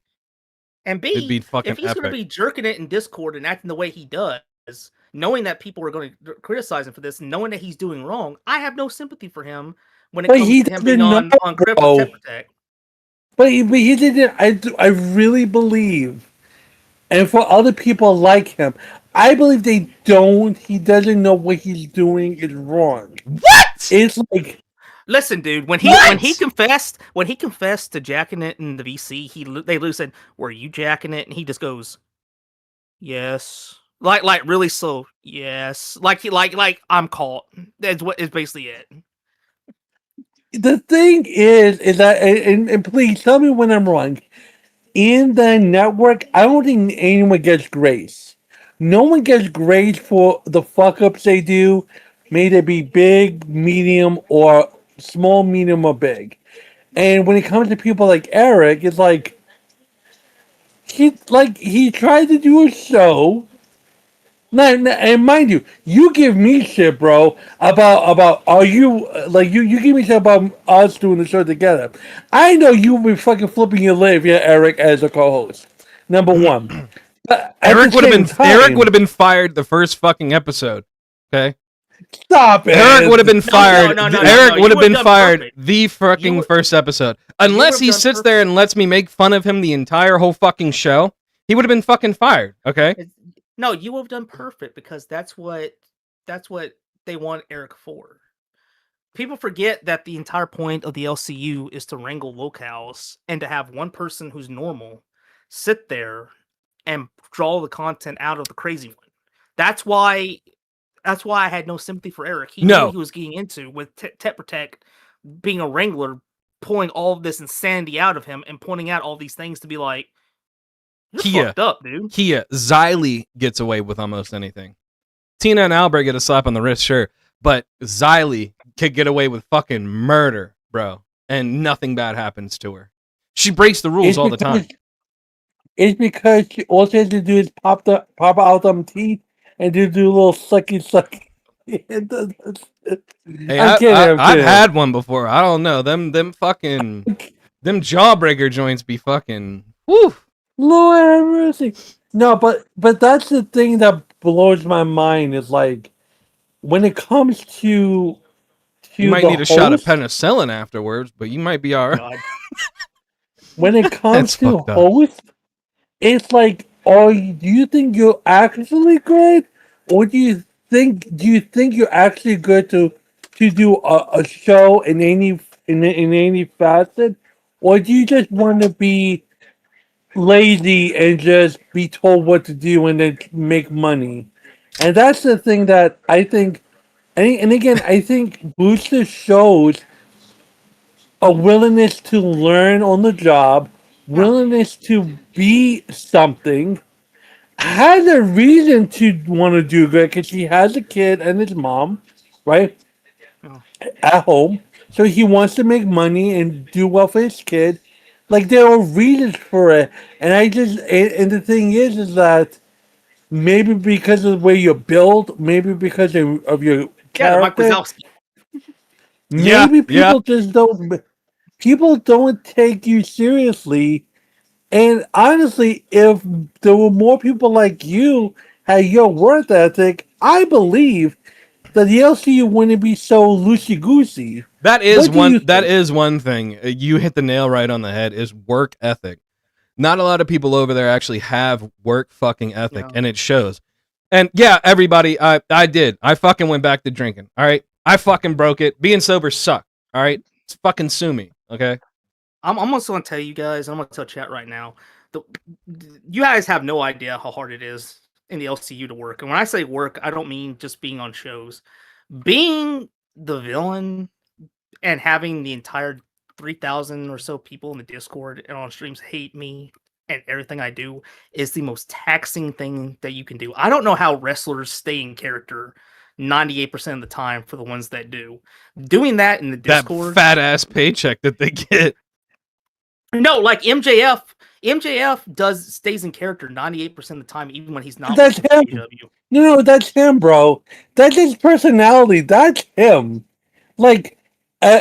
And it'd be B, fucking if he's going to epic. be jerking it in Discord and acting the way he does, knowing that people are going to criticize him for this, knowing that he's doing wrong, I have no sympathy for him when it But comes he to him being doesn't on know, Crypto bro. Tech Protect. But he didn't. I really believe and for other people like him, I believe they don't. He doesn't know what he's doing is wrong. What? It's like, Listen, dude. When What? he confessed to jacking it in the VC, they literally said, "Were you jacking it?" And he just goes, "Yes." Like really slow. Yes. Like I'm caught. That's what is basically it. the thing is that, and please tell me when I'm wrong. In the network, I don't think anyone gets grace. No one gets grace for the fuck ups they do, may they be big, medium, or small, medium, or big. And when it comes to people like Eric, it's he tried to do a show. Now, and mind you, you give me shit, bro, about are you like you give me shit about us doing the show together. I know you will be fucking flipping your lid if you're Eric as a co-host. Number one, but at Eric the would have same been time, fired the first fucking episode. Okay. stop it. Eric would have been fired. no, Eric you would have would've been done fired perfect. the fucking would- first episode. Unless would've he done sits there perfect. and lets me make fun of him the entire whole fucking show, he would have been fucking fired. Okay. No, you would have done perfect because that's what they want Eric for. People forget that the entire point of the LCU is to wrangle locales and to have one person who's normal sit there and draw the content out of the crazy one. That's why I had no sympathy for Eric. He knew No. what he was getting into with Tet Protect being a wrangler, pulling all of this insanity out of him and pointing out all these things to be like, you're fucked up, dude. Xylee gets away with almost anything. Tina and Albert get a slap on the wrist, sure, but Xylee could get away with fucking murder, bro, and nothing bad happens to her. She breaks the rules all the time. It's because all she has to do is pop out them teeth and do a little sucky. Hey, I'm kidding. I've had one before. I don't know. Them jawbreaker joints be fucking woo. Lord have mercy. No, but that's the thing that blows my mind is like when it comes to You might the need a shot of host, penicillin afterwards, but you might be alright. God. when it comes That's to fucked up. host, it's like, do you think you're actually good, or do you think you're actually good to do a show in any facet, or do you just want to be lazy and just be told what to do and then make money? And that's the thing that I think. And again, I think Booster shows a willingness to learn on the job, willingness to be something, has a reason to want to do good because he has a kid and his mom, right, Oh. at home. So he wants to make money and do well for his kid. Like there are reasons for it, and and the thing is that maybe because of the way you're built, maybe because of your Yeah, Mike character, Wazowski. Yeah, maybe people just don't. People don't take you seriously. And honestly, if there were more people like you had your work ethic, I believe that the LCU wouldn't be so loosey goosey. That is What do you that think? is one thing. You hit the nail right on the head. Is work ethic. Not a lot of people over there actually have work fucking ethic, Yeah. and it shows. And yeah, everybody, I did. I fucking went back to drinking. All right, I fucking broke it. Being sober sucked. All right, fucking sue me. Okay. I'm almost going to tell you guys, I'm going to tell chat right now, you guys have no idea how hard it is in the LCU to work. And when I say work, I don't mean just being on shows. Being the villain and having the entire 3,000 or so people in the Discord and on streams hate me and everything I do is the most taxing thing that you can do. I don't know how wrestlers stay in character 98% of the time for the ones that do. Doing that in the Discord. That fat ass paycheck that they get. No, like MJF stays in character 98% of the time, even when he's not That's with him. AEW. No, that's him, bro. That's his personality. That's him. Like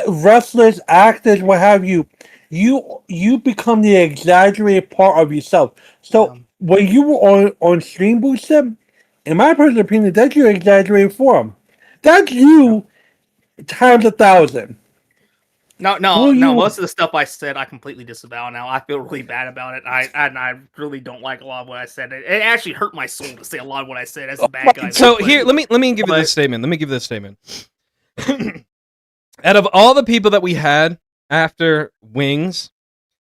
wrestlers, actors, what have you. You become the exaggerated part of yourself. So when you were on Stream Booster, in my personal opinion, that's your exaggerated form. That's you times 1,000. No, Who you- most of the stuff I said, I completely disavow now. I feel really bad about it. I really don't like a lot of what I said. It actually hurt my soul to say a lot of what I said as a bad guy. So here, let me give you this statement. Let me give this statement. Out of all the people that we had after Wings,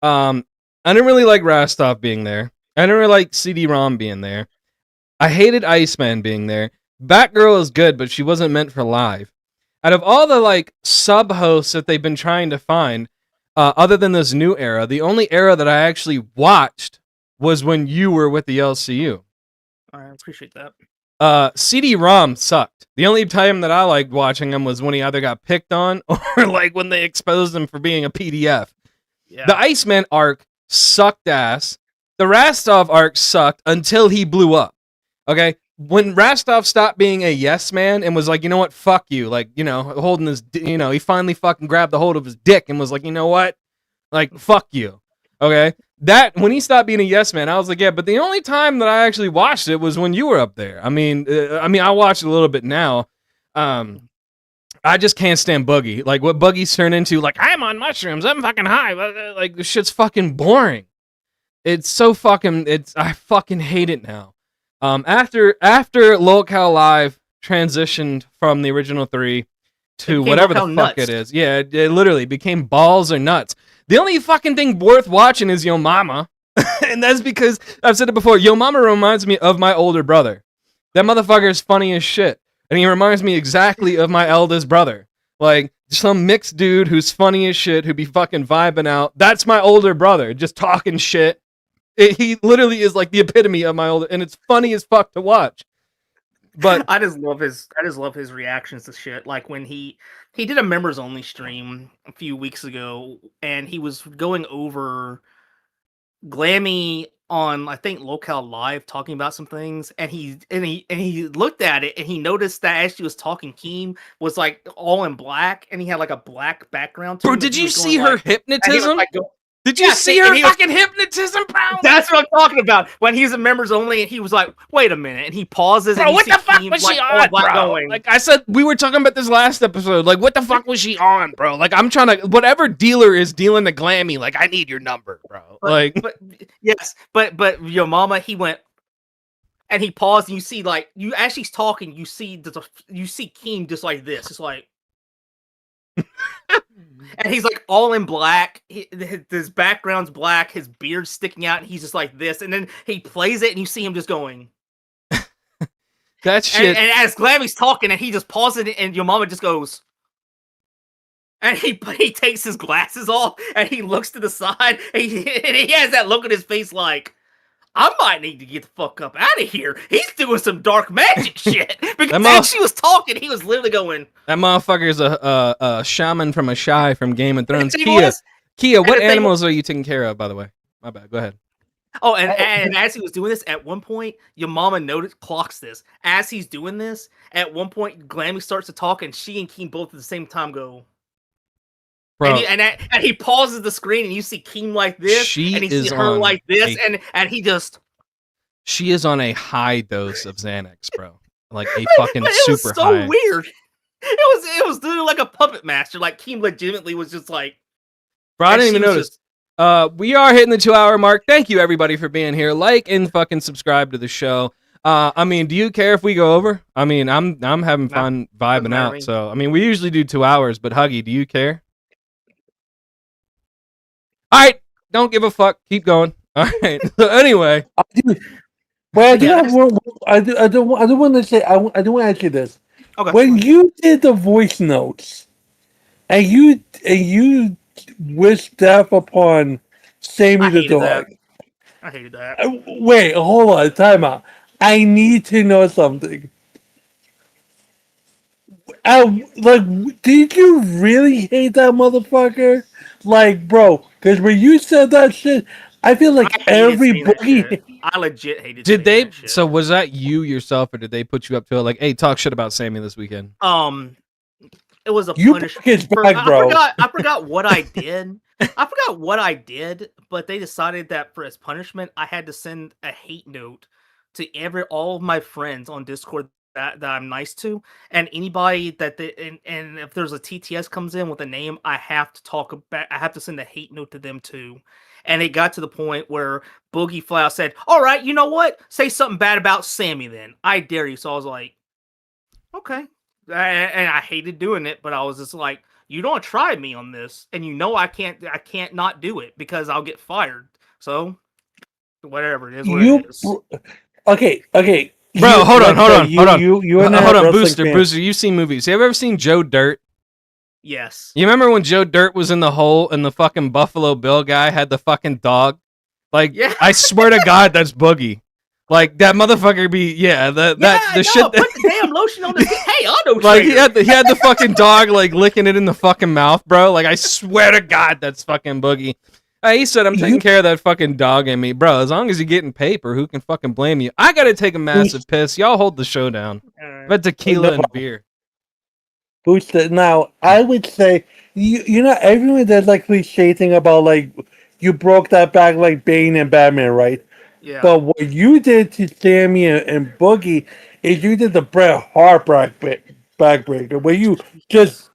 I didn't really like Rastov being there. I didn't really like CD-ROM being there. I hated Iceman being there. Batgirl is good, but she wasn't meant for live. Out of all the like sub hosts that they've been trying to find, other than this new era, the only era that I actually watched was when you were with the LCU. I appreciate that. CD-ROM sucked. The only time that I liked watching him was when he either got picked on or like when they exposed him for being a PDF. Yeah. The Iceman arc sucked ass. The Rastov arc sucked until he blew up. Okay? When Rastov stopped being a yes man and was like, you know what, fuck you, like, you know, holding his, you know, he finally fucking grabbed the hold of his dick and was like, you know what, like, fuck you, okay? That, when he stopped being a yes man, I was like, yeah, but the only time that I actually watched it was when you were up there. I mean, I watched it a little bit now. I just can't stand Boogie. Like, what Boogie's turned into, like, I'm on mushrooms, I'm fucking high, like, this shit's fucking boring. It's so fucking, I fucking hate it now. After Locale Live transitioned from the original 3 to whatever the fuck nuts. it is. Yeah, it literally became balls or nuts. The only fucking thing worth watching is Yo Mama. And that's because, I've said it before, Yo Mama reminds me of my older brother. That motherfucker is funny as shit. And he reminds me exactly of my eldest brother. Like, some mixed dude who's funny as shit, who be fucking vibing out. That's my older brother, just talking shit. He literally is like the epitome of my older, and it's funny as fuck to watch. But I just love his reactions to shit. Like when he did a members only stream a few weeks ago, and he was going over Glammy on, I think, Locale Live, talking about some things, and he looked at it and he noticed that as she was talking, Keem was like all in black, and he had like a black background to bro, him, did and he you was see going her like, and he was hypnotism? like, Did you Yeah, see and her he was- fucking hypnotism, bro? That's what I'm talking about. When he's in members only, and he was like, "Wait a minute," and he pauses. Bro, and you what see the fuck Keem, was she like, all on, black bro? going. Like I said, we were talking about this last episode. Like, what the fuck was she on, bro? Like, I'm trying to, whatever dealer is dealing to Glammy, like, I need your number, bro. But your mama, he went, and he paused, and you see, like, as she's talking, you see Keem just like this. It's like, and he's like all in black. His background's black. His beard's sticking out, and he's just like this. And then he plays it, and you see him just going. That shit. And as Glammy's talking, and he just pauses it, and your mama just goes. And he takes his glasses off, and he looks to the side, and he has that look on his face like, I might need to get the fuck up out of here. He's doing some dark magic shit. Because as she was talking, he was literally going. That motherfucker's a shaman from a shy from Game of Thrones. Kia, what animals are you taking care of, by the way? My bad. Go ahead. Oh, and as he was doing this, at one point, your mama clocks this. As he's doing this, at one point, Glammy starts to talk, and she and Keem both at the same time go. Bro. And he pauses the screen, and you see Keem like this, and you see her like this, and he just. She is on a high dose of Xanax, bro. Like a fucking super high. It was so weird. It was literally like a puppet master. Like Keem legitimately was just like. Bro, I didn't even notice. We are hitting the 2-hour mark. Thank you everybody for being here. Like and fucking subscribe to the show. I mean, do you care if we go over? I mean, I'm having fun vibing out. So I mean, we usually do 2 hours, but Huggy, do you care? All right, don't give a fuck. Keep going. All right. So anyway, I don't want to say. I don't want to ask you this. Okay. When you did the voice notes, and you wished death upon Sammy the dog. I hated that. Wait, hold on, time out. I need to know something. Did you really hate that motherfucker? Like, bro, because when you said that shit, I feel like everybody. I legit hated. Did they? So was that you yourself, or did they put you up to it? Like, hey, talk shit about Sammy this weekend. It was a punishment. I forgot what I did. I forgot what I did, but they decided that for his punishment, I had to send a hate note to all of my friends on Discord that I'm nice to, and anybody that and if there's a TTS comes in with a name, I have to talk about. I have to send a hate note to them too. And it got to the point where Boogie flat out said, "All right, you know what? Say something bad about Sammy then. I dare you." So I was like, "Okay," and I hated doing it, but I was just like, "You don't try me on this, and you know I can't. I can't not do it because I'll get fired." So whatever it is, what You it is. okay? Okay, Bro, hold on. You and Hold on, wrestling Booster. fan. Booster, you've seen movies. Have you ever seen Joe Dirt? Yes. You remember when Joe Dirt was in the hole and the fucking Buffalo Bill guy had the fucking dog? Like, Yeah. I swear to God, that's Boogie. Like that motherfucker be the shit. Put the damn lotion on the hey, auto Like trader. he had the fucking dog like licking it in the fucking mouth, bro. Like I swear to God, that's fucking Boogie. He said, "I'm taking care of that fucking dog in me, bro. As long as you're getting paper, who can fucking blame you?" I gotta take a massive piss. Y'all hold the show down. But tequila and beer. Booster. Now, I would say you know everyone does like cliche thing about like you broke that back like Bane and Batman, right? Yeah. But what you did to Sammy and Boogie is you did the Bret Hart backbreaker, where you just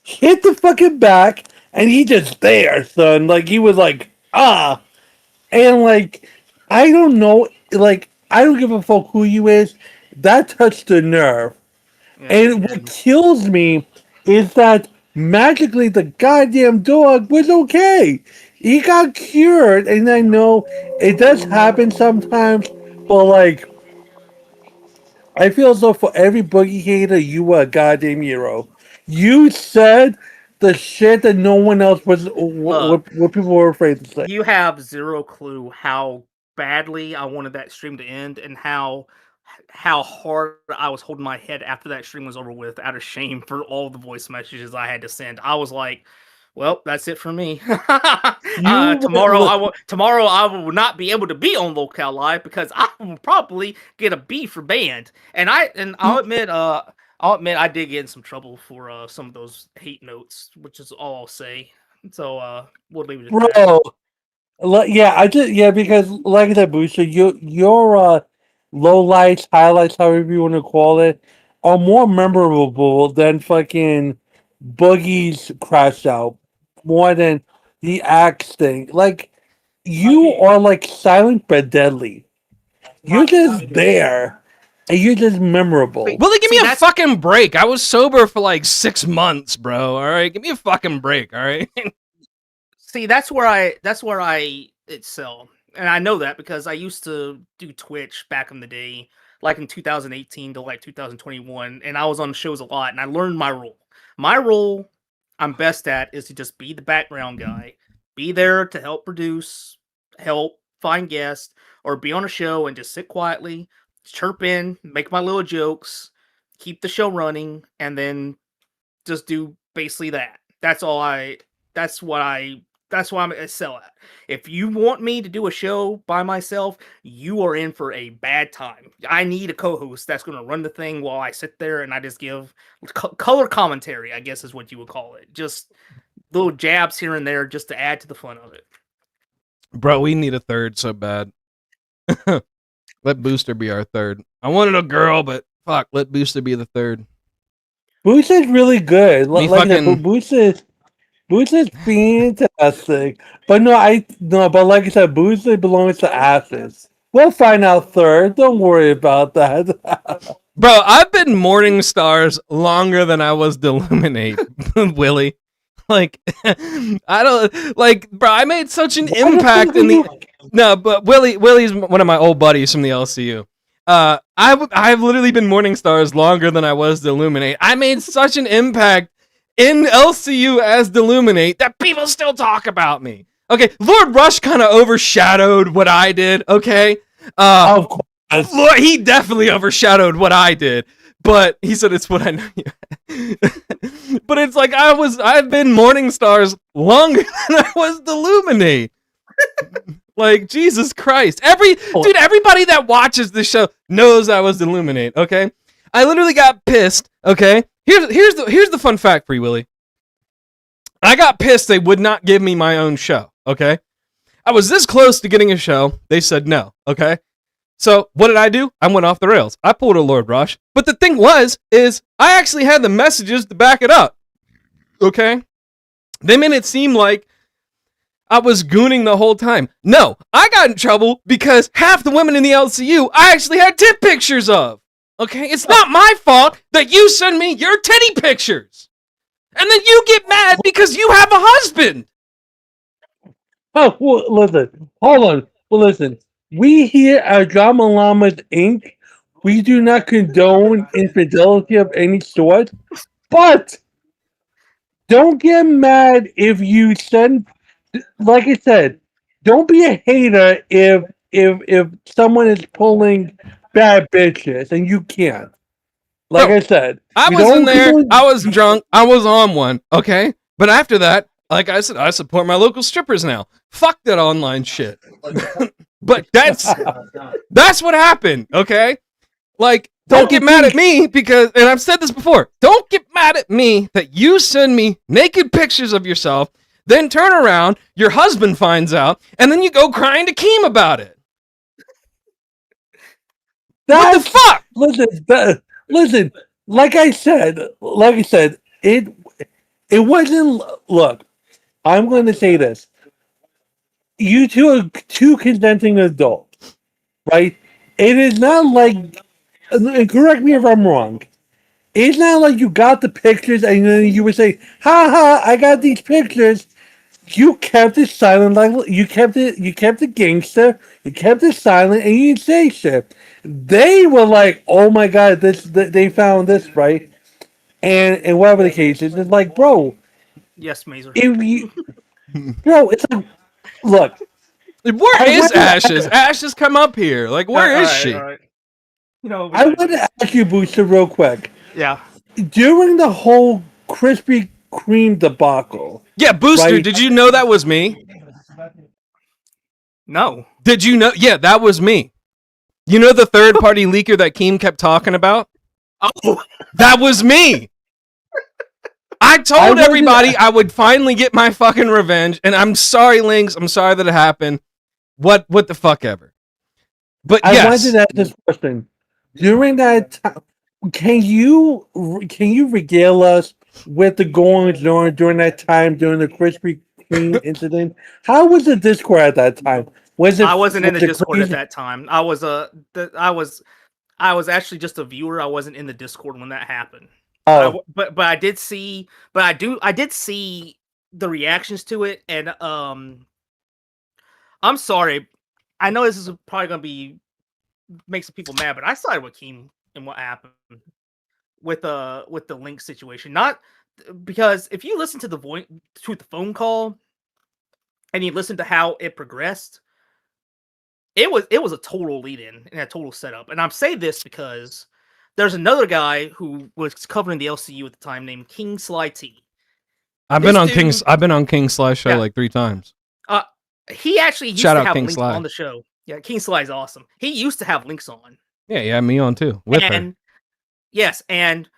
hit the fucking back and he just there, son. Like he was like and like I don't know, like I don't give a fuck who you is. That touched the nerve. And what kills me is that magically the goddamn dog was okay. He got cured, and I know it does happen sometimes, but like, I feel as though for every boogie hater, you were a goddamn hero. You said the shit that no one else was, Look, what people were afraid to say. you have zero clue how badly I wanted that stream to end and how hard I was holding my head after that stream was over with out of shame for all the voice messages I had to send. I was like, well, that's it for me. You Tomorrow I will not be able to be on Locale Live because I will probably get a B for banned. And I'll admit I did get in some trouble for some of those hate notes, which is all I'll say. So we'll leave it at that. bro. Because like I said, Booster, your low lights, highlights, however you want to call it, are more memorable than fucking Boogie's crash out, more than the axe thing. Like you are like silent but deadly. You're just there, and you're just memorable. Willie, give See, me a fucking break. I was sober for like 6 months, bro. All right, give me a fucking break. All right. See, that's where I excel. And I know that because I used to do Twitch back in the day, like in 2018 to like 2021, and I was on shows a lot and I learned my role. My role I'm best at is to just be the background guy, be there to help produce, help find guests, or be on a show and just sit quietly, chirp in, make my little jokes, keep the show running, and then just do basically that. That's what I that's what I'm excel at. If you want me to do a show by myself, you are in for a bad time. I need a co-host that's going to run the thing while I sit there and I just give color commentary, I guess is what you would call it. Just little jabs here and there just to add to the fun of it. Bro, we need a third so bad. Let Booster be our third. I wanted a girl, but fuck, let Booster be the third. Booster's really good. Me Like that, fucking- Booster's fantastic. But like I said, Booster belongs to asses. We'll find out third. Don't worry about that. Bro, I've been Morning Stars longer than I was Deluminate, Willie. Like, I don't like, bro. I made such an impact in the. No, but Willie's one of my old buddies from the LCU. I've literally been Morning Stars longer than I was Deluminate. I made such an impact in LCU as Deluminate that people still talk about me. Okay, Lord Rush kind of overshadowed what I did. Okay, Of course. Lord, he definitely overshadowed what I did. But he said it's what I know. But it's like I've been Morning Stars longer than I was Deluminate. Like, Jesus Christ. Everybody that watches this show knows I was Illuminate, okay? I literally got pissed, okay? Here's the fun fact for you, Willie. I got pissed they would not give me my own show, okay? I was this close to getting a show. They said no, okay? So what did I do? I went off the rails. I pulled a Lord Rush. But the thing is I actually had the messages to back it up. Okay? They made it seem like I was gooning the whole time. No, I got in trouble because half the women in the LCU I actually had tit pictures of. Okay? It's not my fault that you send me your titty pictures. And then you get mad because you have a husband. Oh, well, listen. Hold on. Well, listen. We here at Drama Llamas Inc., we do not condone infidelity of any sort, but don't get mad if you send, like I said, don't be a hater if someone is pulling bad bitches and you can't. Like Bro, I said, I you was in don't there. condone- I was drunk. I was on one. Okay? But after that, like I said, I support my local strippers now. Fuck that online shit. But that's what happened, okay? Like, don't get mad at me because, and I've said this before, don't get mad at me that you send me naked pictures of yourself, then turn around, your husband finds out, and then you go crying to Keem about it. What the fuck? Listen. Like I said, it wasn't. Look, I'm going to say this. You two are two consenting adults, right? It is not like. And correct me if I'm wrong. It's not like you got the pictures and then you would say, "Ha ha! I got these pictures." You kept it silent, like you kept it gangster. You kept it silent, and you didn't say shit. They were like, "Oh my god, they found this, right?" And whatever the case is, it's like, bro, Yes, Mazer. if you, bro, it's like, look, Where is Ashes? Ashes, come up here. Like, where is she? All right. You know, I want to ask you, Booster, real quick. yeah. During the whole Krispy Kreme debacle, Yeah, Booster, right? did you know that was me? No. Did you know? Yeah, that was me. You know the third-party leaker that Keem kept talking about? Oh, That was me. I told everybody I would finally get my fucking revenge, and I'm sorry, Lynx. I'm sorry that it happened. What the fuck ever. But I yes. wanted to ask this question. During that time, can you regale us with the goings on during that time during the Krispy Kreme incident? How was the Discord at that time? Was it? I wasn't in the was it Discord at crazy? that time. I was actually just a viewer. I wasn't in the Discord when that happened. Oh, But I did see, I did see the reactions to it, and I'm sorry. I know this is probably gonna make some people mad, but I sided with Keem and what happened with the Link situation. Not because if you listen to the phone call and you listen to how it progressed, it was a total lead-in and a total setup. And I'm saying this because there's another guy who was covering the LCU at the time named King Sly T. I've been on King Sly show Yeah. like 3 times. He actually used Shout to out have King Links Sly. on the show. Yeah, King Sly's awesome. He used to have Links on. Yeah, me on too. With her. And yes, and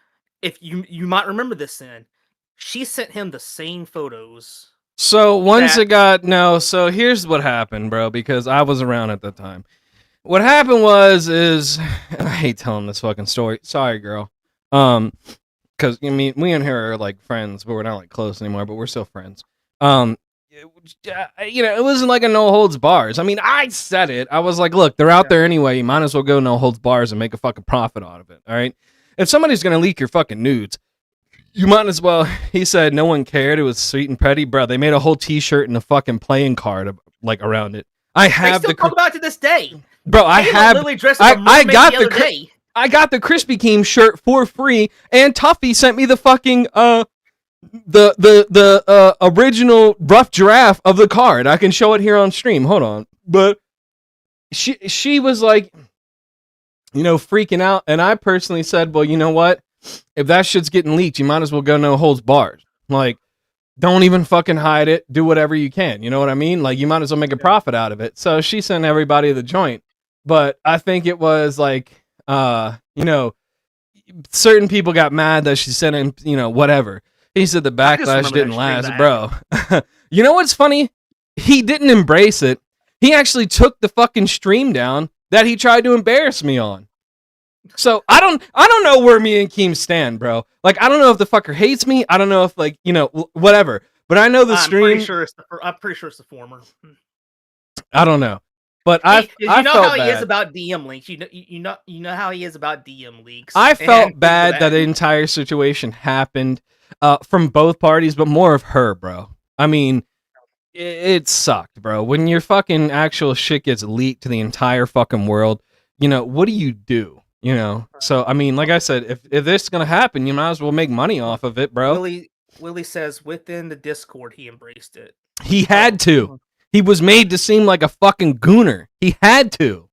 if you might remember this then, she sent him the same photos. So so here's what happened, bro, because I was around at that time. What happened is I hate telling this fucking story. Sorry, girl. Because I mean, we and her are like friends, but we're not like close anymore, but we're still friends. It wasn't like a no holds bars. I mean, I said it. I was like, look, they're out there anyway. You might as well go no holds bars and make a fucking profit out of it. All right. If somebody's gonna leak your fucking nudes, you might as well. He said no one cared. It was sweet and petty, bro. They made a whole T-shirt and a fucking playing card like around it. I have they still talk about it to this day. Bro, I have. Literally dressed as a mermaid the other day. I got the Krispy Kreme shirt for free, and Tuffy sent me the fucking the original rough giraffe of the card. I can show it here on stream. Hold on, but she was like, freaking out, and I personally said, well, you know what? If that shit's getting leaked, you might as well go no holds barred. Like, don't even fucking hide it. Do whatever you can. You know what I mean? Like, you might as well make a profit out of it. So she sent everybody the joint, but I think it was like, certain people got mad that she sent him, whatever. He said the backlash didn't last, bro. You know what's funny? He didn't embrace it. He actually took the fucking stream down that he tried to embarrass me on. So I don't know where me and Keem stand, bro. Like, I don't know if the fucker hates me. I don't know if, like, whatever. But I know the stream. I'm pretty sure it's the former. I don't know. But I you know felt how bad. he is about DM leaks. You know how he is about DM leaks. I felt bad that the entire situation happened from both parties, but more of her, bro. I mean, it sucked, bro. When your fucking actual shit gets leaked to the entire fucking world, what do you do? So I mean, like I said, if this is gonna happen, you might as well make money off of it, bro. Willie says within the Discord he embraced it. He had to. He was made to seem like a fucking gooner. He had to.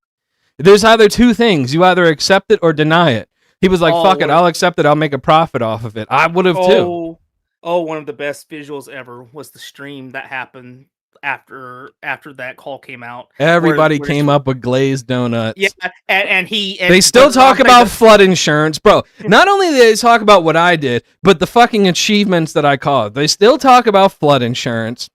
There's either two things: you either accept it or deny it. He was like, "Fuck it, I'll accept it. I'll make a profit off of it." I would have too. One of the best visuals ever was the stream that happened after that call came out. Everybody came up with glazed donuts. Yeah, and they still talk about flood insurance, bro. Not only do they talk about what I did, but the fucking achievements that I caused. They still talk about flood insurance.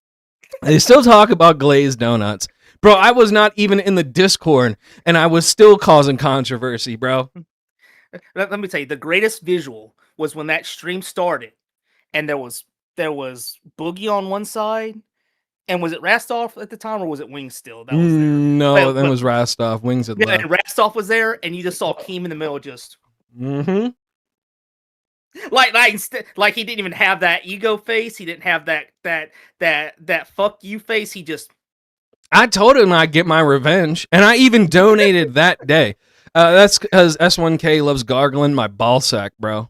They still talk about glazed donuts. Bro, I was not even in the Discord, and I was still causing controversy, bro. Let me tell you, the greatest visual was when that stream started, and there was Boogie on one side. And was it Rastov at the time, or was it Wings still? That was there. No, that was Rastov. Wings had left. And Rastov was there, and you just saw Keem in the middle, just like he didn't even have that ego face. He didn't have that fuck you face. He just. I told him I'd get my revenge, and I even donated that day. That's because S1K loves gargling my ball sack, bro.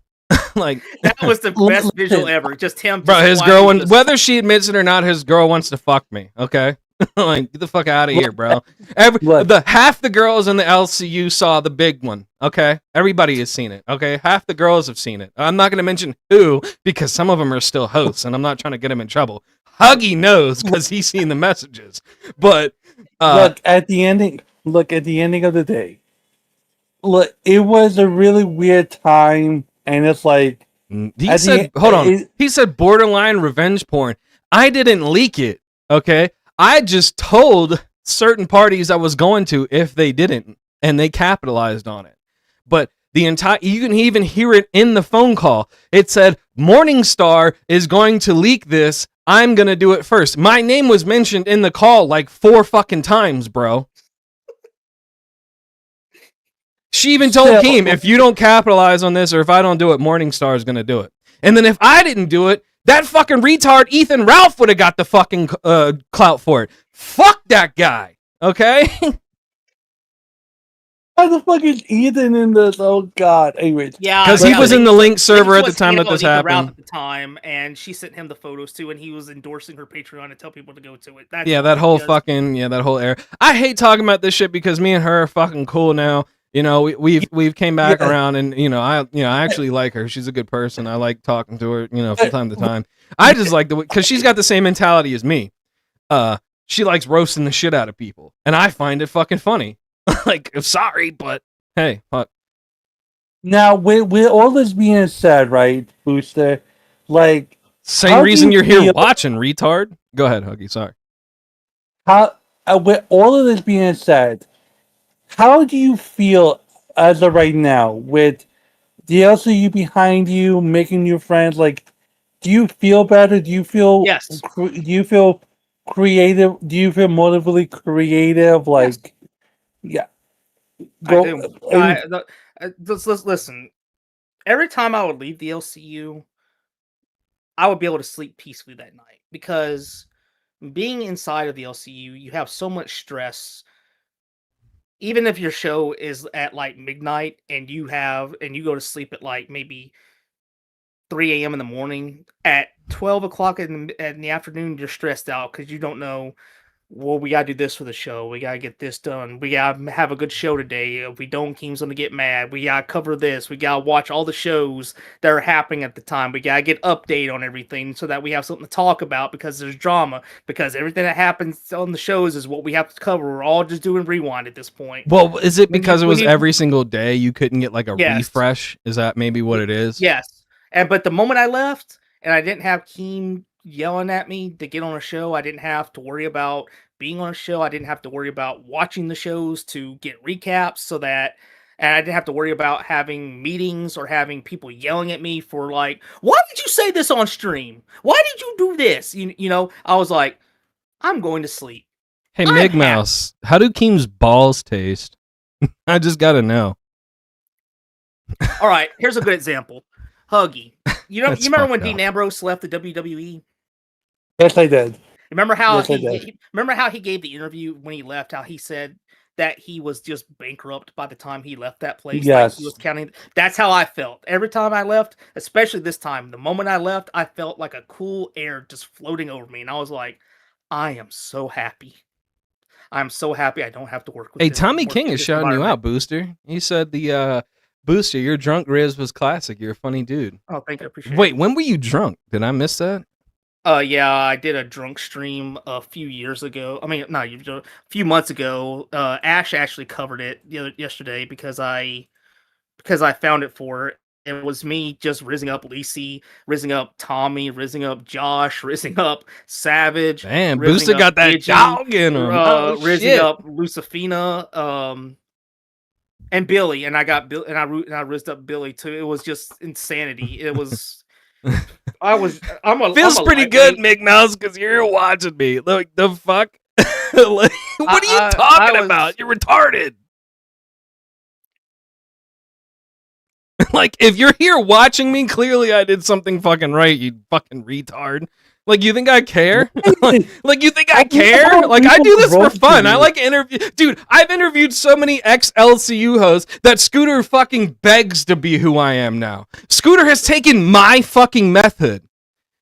Like, that was the best visual ever. Just him, bro. His girl, whether she admits it or not, his girl wants to fuck me. Okay, like, get the fuck out of here, bro. Half the girls in the LCU saw the big one. Okay, everybody has seen it. Okay, half the girls have seen it. I'm not gonna mention who because some of them are still hosts, and I'm not trying to get him in trouble. Huggy knows because he's seen the messages. But look at the ending. Look at the ending of the day. Look, it was a really weird time. And it's like he said, hold on. He said borderline revenge porn. I didn't leak it. Okay, I just told certain parties I was going to if they didn't, and they capitalized on it. But you can even hear it in the phone call. It said Morningstar is going to leak this. I'm gonna do it first. My name was mentioned in the call like 4 fucking times, bro. She even told Keem, if you don't capitalize on this or if I don't do it, Morningstar is going to do it. And then if I didn't do it, that fucking retard Ethan Ralph would have got the fucking clout for it. Fuck that guy. Okay? How the fuck is Ethan in this? Oh, God. Anyways. Yeah. Because he was in the Link server at the time that this happened. At the time, and she sent him the photos too, and he was endorsing her Patreon to tell people to go to it. That whole era. I hate talking about this shit because me and her are fucking cool now. We've came back around, and I actually like her. She's a good person. I like talking to her, from time to time. I just like because she's got the same mentality as me. She likes roasting the shit out of people, and I find it fucking funny. Like, sorry, but hey, fuck. Now, with all this being said, right, Booster, like, same reason you're here watching, retard. Go ahead, Huggy. Sorry. With all of this being said, how do you feel as of right now with the LCU behind you, making new friends? Like, do you feel better? Do you feel Do you feel creative? Do you feel motively creative? Like, yes. I do. Listen. Every time I would leave the LCU, I would be able to sleep peacefully that night because being inside of the LCU, you have so much stress. Even if your show is at like midnight and you go to sleep at like maybe 3 a.m. in the morning, at 12 o'clock in the afternoon, you're stressed out because you don't know, well, we got to do this for the show. We got to get this done. We got to have a good show today. If we don't, Keem's going to get mad. We got to cover this. We got to watch all the shows that are happening at the time. We got to get update on everything so that we have something to talk about because there's drama. Because everything that happens on the shows is what we have to cover. We're all just doing rewind at this point. Well, is it because it was every single day you couldn't get like a refresh? Is that maybe what it is? Yes. But the moment I left and I didn't have Keem yelling at me to get on a show, I didn't have to worry about being on a show. I didn't have to worry about watching the shows to get recaps, and I didn't have to worry about having meetings or having people yelling at me for like, why did you say this on stream? Why did you do this? You know, I was like, I'm going to sleep. Hey, I'm Mig happy. Mouse, how do Keem's balls taste? I just gotta know. All right, here's a good example. Huggy. You That's remember when fucked Dean up. Ambrose left the WWE? Yes, I did. Remember how Yes, I did. he gave the interview when he left, how he said that he was just bankrupt by the time he left that place. Like Yes. he was counting. That's how I felt. Every time I left, especially this time, the moment I left, I felt like a cool air just floating over me. And I was like, I am so happy. I'm so happy I don't have to work with Hey, this- Tommy work King in is this shouting you environment. out, Booster. He said Booster, your drunk Riz was classic. You're a funny dude. Oh, thank you. I appreciate Wait, it. when were you drunk? Did I miss that? Yeah, I did a drunk stream a few years ago. I mean, not a few months ago. Ash actually covered it yesterday because I found it for her. It was me just rizzing up Lacey, rizzing up Tommy, rizzing up Josh, rizzing up Savage. Man, rizzing Booster up got that Gigi, dog in him. Oh, rizzing shit. up Lucifina, and Billy, and I got Bill, and I rizzed up Billy too. It was just insanity. It was. Feels pretty good, Mick Mouse, because you're watching me. Like, the fuck? Like, what are you talking about? You're retarded. Like, if you're here watching me, clearly I did something fucking right, you fucking retard. Like, you think I care? like, you think I care? Like, I do this for fun. I like interview. Dude, I've interviewed so many ex-LCU hosts that Scooter fucking begs to be who I am now. Scooter has taken my fucking method.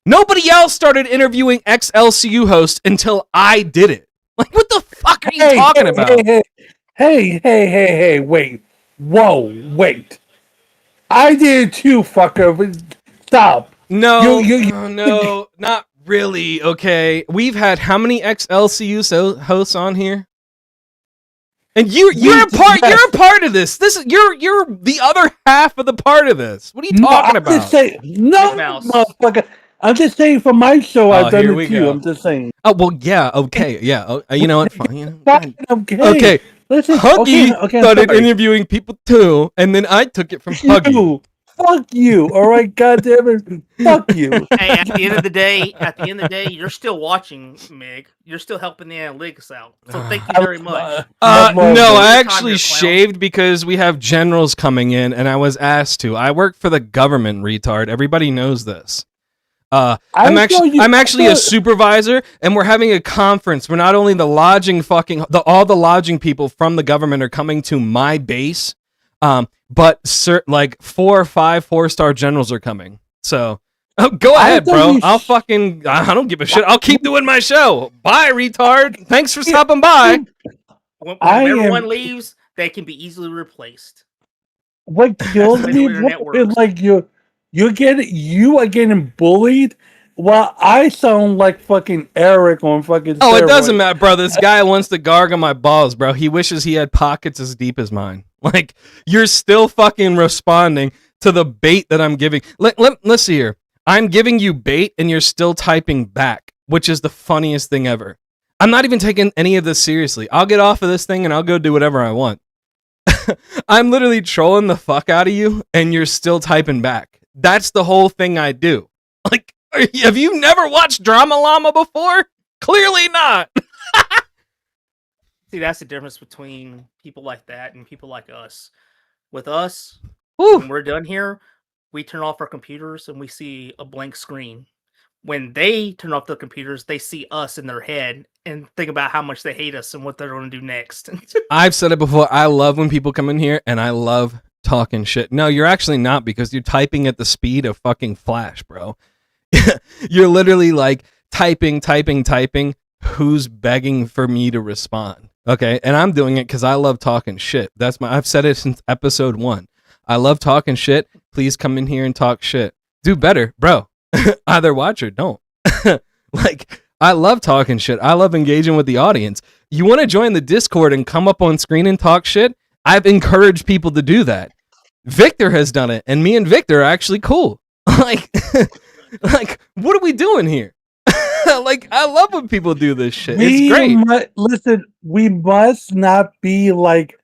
Nobody else started interviewing ex-LCU hosts until I did it. Like, what the fuck are you talking about? Hey, wait. Whoa, wait. I did too, fucker. Stop. No, no, not really. Okay, we've had how many ex-LCU hosts on here? And you're a part. You're a part of this. You're the other half of the part of this. What are you talking about? Just saying, motherfucker. I'm just saying for my show, I've done it too. I'm just saying. Oh well, yeah, okay, yeah. You know what? Fine. You know, okay. Listen, Huggy started interviewing people too, and then I took it from Huggy. Fuck you! All right, goddamn it! Fuck you! Hey, at the end of the day, you're still watching, Mig. You're still helping the analytics out. So thank you very much. No, I actually shaved because we have generals coming in, and I was asked to. I work for the government, retard. Everybody knows this. I'm actually a supervisor, and we're having a conference where not only the lodging all the lodging people from the government are coming to my base, but like 4 or 5 4-star generals are coming. So go ahead, bro. I don't give a shit. I'll keep doing my show. Bye, retard. Thanks for stopping by. When everyone leaves, they can be easily replaced. What kills me is like you are getting bullied while I sound like fucking Eric on fucking steroids. It doesn't steroids. matter, bro. This guy wants to gargle my balls, bro. He wishes he had pockets as deep as mine. Like, you're still fucking responding to the bait that I'm giving. Let's see here. I'm giving you bait and you're still typing back, which is the funniest thing ever. I'm not even taking any of this seriously. I'll get off of this thing and I'll go do whatever I want. I'm literally trolling the fuck out of you and you're still typing back. That's the whole thing I do. Like, have you never watched Drama Llama before? Clearly not. See, that's the difference between people like that and people like us. With us, when we're done here, we turn off our computers and we see a blank screen. When they turn off the computers, they see us in their head and think about how much they hate us and what they're going to do next. I've said it before. I love when people come in here and I love talking shit. No, you're actually not, because you're typing at the speed of fucking Flash, bro. You're literally like typing. Who's begging for me to respond? Okay, and I'm doing it because I love talking shit. I've said it since episode 1. I love talking shit. Please come in here and talk shit. Do better, bro. Either watch or don't. Like, I love talking shit. I love engaging with the audience. You want to join the Discord and come up on screen and talk shit? I've encouraged people to do that. Victor has done it, and me and Victor are actually cool. Like, what are we doing here? Like, I love when people do this shit. It's great. Listen, we must not be like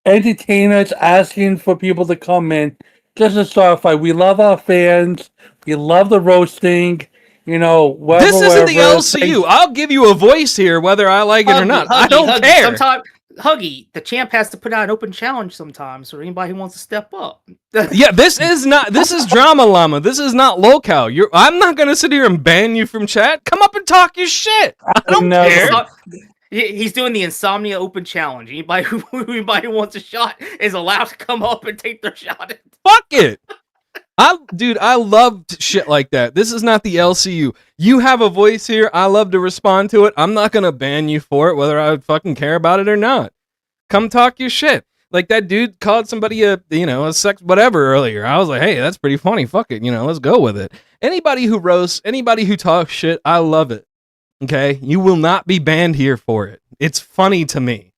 entertainers asking for people to come in just to start a fight. We love our fans. We love the roasting. You know, whatever, This isn't the whatever. LCU. I'll give you a voice here, whether I like it or not. I don't care. Sometimes, Huggy, the champ has to put out an open challenge sometimes for anybody who wants to step up. Yeah, this is Drama Llama. This is not locale. I'm not gonna sit here and ban you from chat. Come up and talk your shit. I don't care. He's doing the Ensomnia open challenge. Anybody who wants a shot is allowed to come up and take their shot. Fuck it. I loved shit like that. This is not the LCU. You have a voice here. I love to respond to it. I'm not gonna ban you for it, whether I fucking care about it or not. Come talk your shit. Like that dude called somebody a sex whatever earlier. I was like, hey, that's pretty funny. Fuck it, let's go with it. Anybody who roasts, anybody who talks shit, I love it. Okay, you will not be banned here for it. It's funny to me.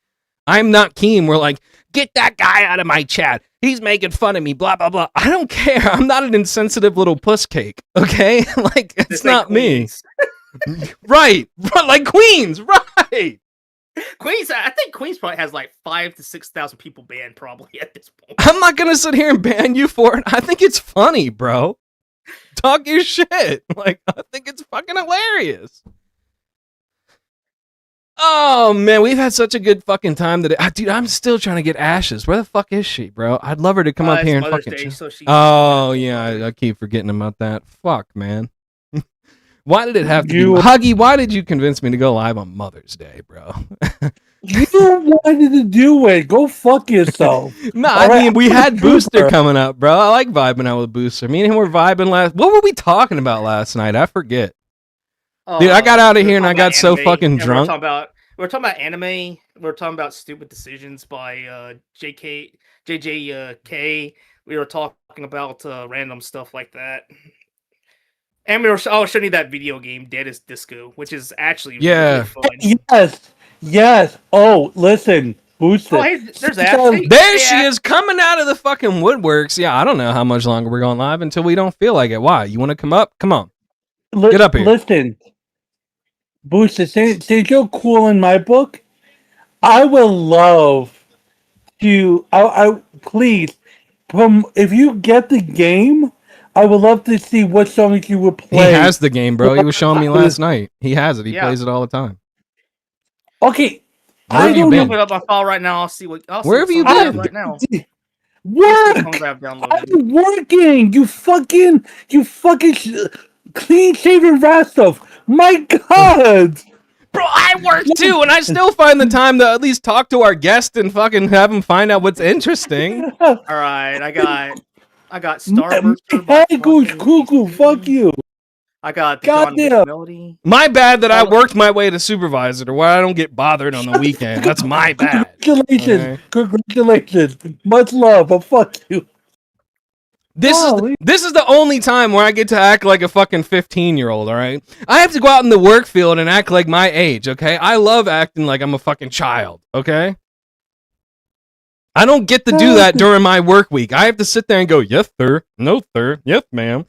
I'm not keen. We're like, get that guy out of my chat. He's making fun of me, blah, blah, blah. I don't care. I'm not an insensitive little puss cake, okay? Like, it's not me. Right. Like Queens, right. Queens, I think Queens probably has like 5,000 to 6,000 people banned probably at this point. I'm not going to sit here and ban you for it. I think it's funny, bro. Talk your shit. Like, I think it's fucking hilarious. Oh, man, we've had such a good fucking time today. Dude, I'm still trying to get Ashes. Where the fuck is she, bro? I'd love her to come up here and fucking... Oh, yeah, I keep forgetting about that. Fuck, man. Why did it have to be... Huggy, why did you convince me to go live on Mother's Day, bro? You wanted to do it. Go fuck yourself. I mean, we had Booster coming up, bro. I like vibing out with Booster. Me and him were vibing last... What were we talking about last night? I forget. Dude, I got out of here and I got so fucking drunk. We were talking about anime. We were talking about stupid decisions by JJK. We were talking about random stuff like that. And I was showing you that video game, Dead as Disco, which is actually really fun. Yes. Oh, listen. Booster. Oh, hey, there's Ashley. There she is coming out of the fucking woodworks. Yeah, I don't know how much longer we're going live until we don't feel like it. Why? You want to come up? Come on. Get up here. Listen. Booster, since you're cool in my book, I would love to. Please, if you get the game, I would love to see what songs you would play. He has the game, bro. He was showing me last night. He has it. He plays it all the time. Okay, where have you been? I'll put up my file right now. I'll see what. Where have you been right now? Work. I'm working. You fucking clean shaven Rastov. My God. Bro, I work too, and I still find the time to at least talk to our guest and fucking have him find out what's interesting. All right, I got Starburst. Hey, Goose Cuckoo, fuck you. I got the Goddamn Melody. My bad that I worked my way to supervisor to where I don't get bothered on the weekend. That's my bad. Congratulations. Okay. Congratulations. Much love, but fuck you. This is the only time where I get to act like a fucking 15-year-old, all right? I have to go out in the work field and act like my age, okay? I love acting like I'm a fucking child, okay? I don't get to do that during my work week. I have to sit there and go, yes, sir. No, sir. Yes, ma'am.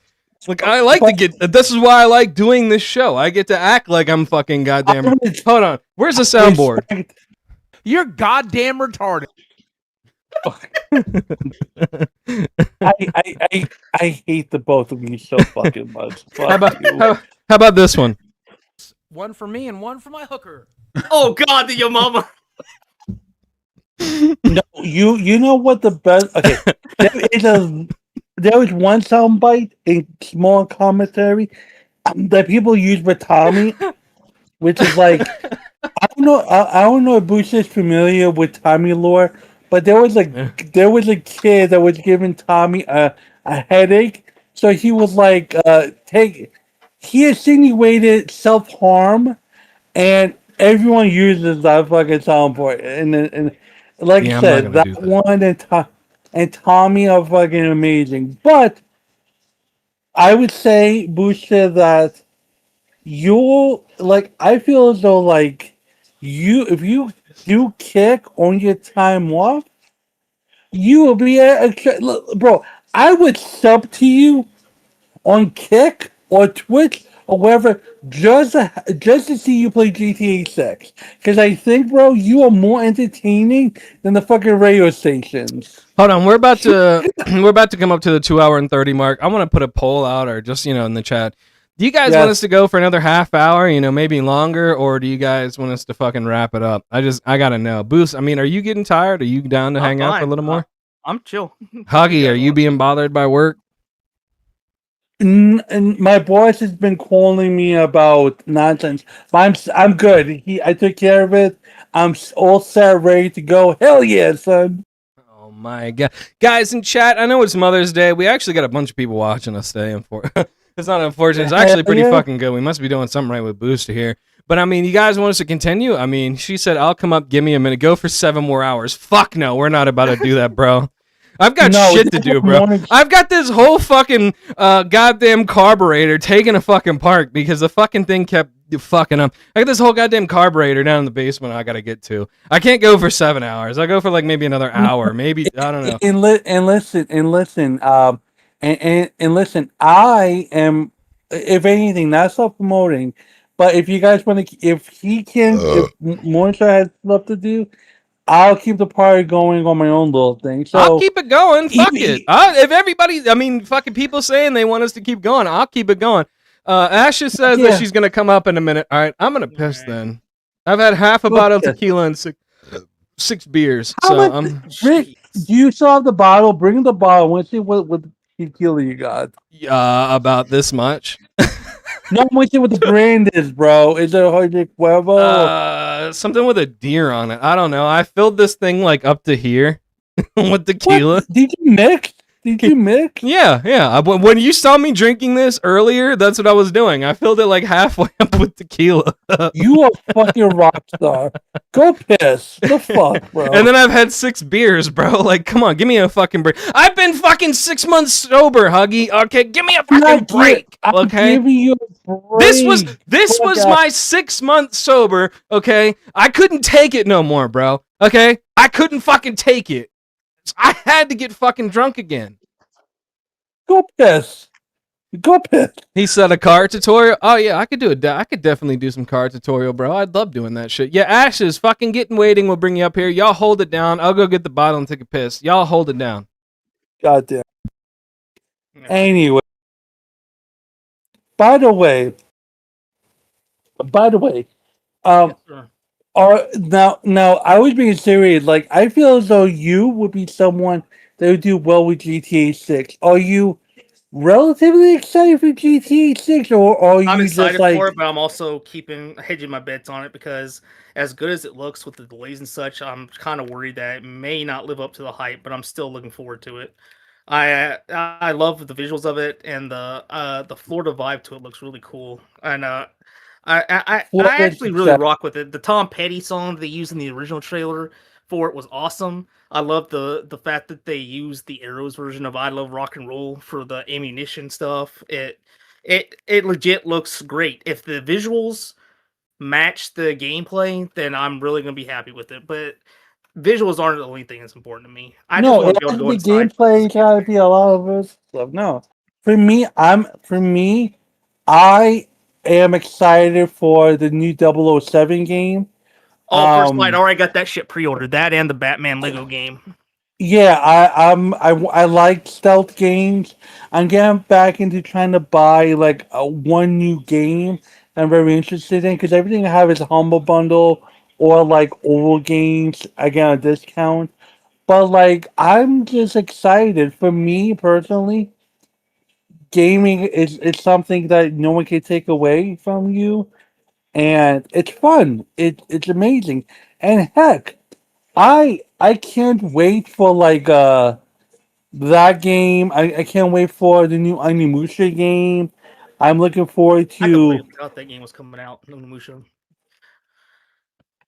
Like, I like to get... This is why I like doing this show. I get to act like I'm fucking goddamn... Hold on. Where's the soundboard? You're goddamn retarded. I hate the both of you so fucking much. How about this one? One for me and one for my hooker. Oh God, the your mama. No, you know what the best? Okay, there was one soundbite in small commentary that people use with Tommy, which is like I don't know if Bruce is familiar with Tommy lore. But there was a kid that was giving Tommy a headache, so he was like he insinuated self-harm, and everyone uses that fucking soundboard. And like I said, that one and Tommy are fucking amazing. But I would say, Booster, that you'll like. I feel as though like if you do kick on your time off, you will be bro. I would sub to you on Kick or Twitch or whatever, just to see you play GTA 6. Because I think, bro, you are more entertaining than the fucking radio stations. Hold on, we're about to come up to the 2 hour and 30 mark. I want to put a poll out, or just in the chat. Do you guys want us to go for another half hour? Maybe longer, or do you guys want us to fucking wrap it up? I gotta know. Boost, I mean, are you getting tired? Are you down to hang out for a little more? I'm chill. Huggy, are you being bothered by work? And my boss has been calling me about nonsense, but I'm good. I took care of it. I'm all set, ready to go. Hell yeah, son. Oh my god, guys in chat! I know it's Mother's Day. We actually got a bunch of people watching us today. It's not unfortunate. It's actually pretty fucking good. We must be doing something right with Booster here. But I mean, you guys want us to continue? I mean, she said, "I'll come up. Give me a minute. Go for 7 more hours." Fuck no, we're not about to do that, bro. I've got shit to do, bro. I've got this whole fucking goddamn carburetor taking a fucking park because the fucking thing kept fucking up. I got this whole goddamn carburetor down in the basement I gotta get to. I can't go for 7 hours. I'll go for like maybe another hour. Maybe, I don't know. And listen, I am, if anything, not self-promoting, but if you guys want to, if Morningstar has stuff to do, I'll keep the party going on my own little thing. So I'll keep it going. Fuck it. If everybody, I mean, fucking people saying they want us to keep going, I'll keep it going. Ashes says that she's gonna come up in a minute. All right, I'm gonna piss then. I've had half a bottle of tequila and six beers. Rick, do you still have the bottle? Bring the bottle. I want to see what tequila you got. About this much. No, I want to see what the brand is, bro. Is it a Hard Huevo? Something with a deer on it. I don't know. I filled this thing like up to here with tequila. What? Did you mix? Yeah. When you saw me drinking this earlier, that's what I was doing. I filled it like halfway up with tequila. You a fucking rock star. Go piss. The fuck, bro. And then I've had 6 beers, bro. Like, come on, give me a fucking break. I've been fucking 6 months sober, Huggy. Okay, give me a fucking break. Okay. I'm giving you a break. This was my 6 months sober. Okay, I couldn't take it no more, bro. Okay, I couldn't fucking take it. I had to get fucking drunk again. Go piss. He said a card tutorial. Oh yeah, I could do it. I could definitely do some card tutorial, bro. I'd love doing that shit. Yeah, Ashes, fucking getting waiting. We'll bring you up here. Y'all hold it down. I'll go get the bottle and take a piss. Y'all hold it down. Goddamn. Anyway. By the way, now I was being serious. Like, I feel as though you would be someone that would do well with GTA 6. Are you relatively excited for GTA 6, or are you I'm excited just like for it, but I'm also hedging my bets on it because as good as it looks with the delays and such, I'm kind of worried that it may not live up to the hype. But I'm still looking forward to it. I love the visuals of it, and the Florida vibe to it looks really cool. And I actually really rock with it. The Tom Petty song they used in the original trailer for it was awesome. I love the fact that they used the Arrows version of I Love Rock and Roll for the ammunition stuff. It legit looks great. If the visuals match the gameplay, then I'm really gonna be happy with it. But visuals aren't the only thing that's important to me. I just want to be able to go inside. Gameplay gotta be a lot of us stuff. No, for me, I am excited for the new 007 game. Oh, First Light, already got that shit pre-ordered. That and the Batman Lego game. Yeah, I like stealth games. I'm getting back into trying to buy like one new game I'm very interested in because everything I have is a Humble Bundle or like old games I get a discount. But like I'm just excited. For me personally, gaming is something that no one can take away from you. And it's fun. It's amazing. And heck, I can't wait for like that game. I can't wait for the new Onimusha game. I'm looking forward I to. completely forgot that game was coming out. Onimusha.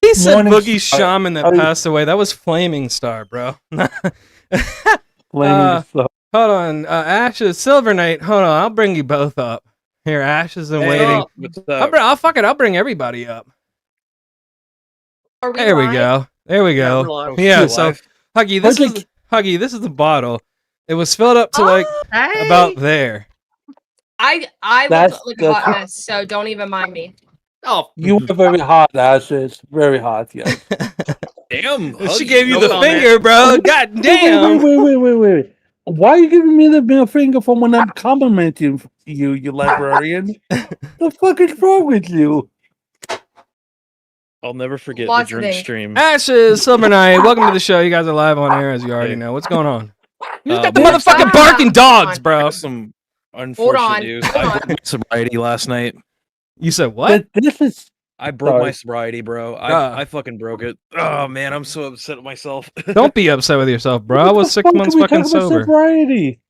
He said Boogie Shaman that passed away. That was Flaming Star, bro. Flaming Star. Hold on, Ashes, Silver Knight. Hold on, I'll bring you both up. Here, Ashes and waiting. I'll bring everybody up. There we go. Yeah, so Huggy, this is the bottle. It was filled up to like about there. I That's- look like a hot that's- mess, so don't even mind me. Oh, You are very hot, Ashes. Very hot, yes. Damn, She Huggy. gave you No the comment. finger, bro. God damn. Wait. Why are you giving me the middle finger from when I'm complimenting you, you librarian? The fuck is wrong with you? I'll never forget Lots the of drink things. stream. Ashes, Silver Knight, welcome to the show. You guys are live on air, as you already know. What's going on? You just got the well, motherfucking ah, barking dogs, on. bro. Some unfortunate on, news. hold I on. broke my sobriety last night. You said what? This is I broke my Sorry. sobriety, bro. Ah. I fucking broke it. Oh man, I'm so upset at myself. Don't be upset with yourself, bro. I What was the 6 fuck months are we fucking talking about sober. sobriety?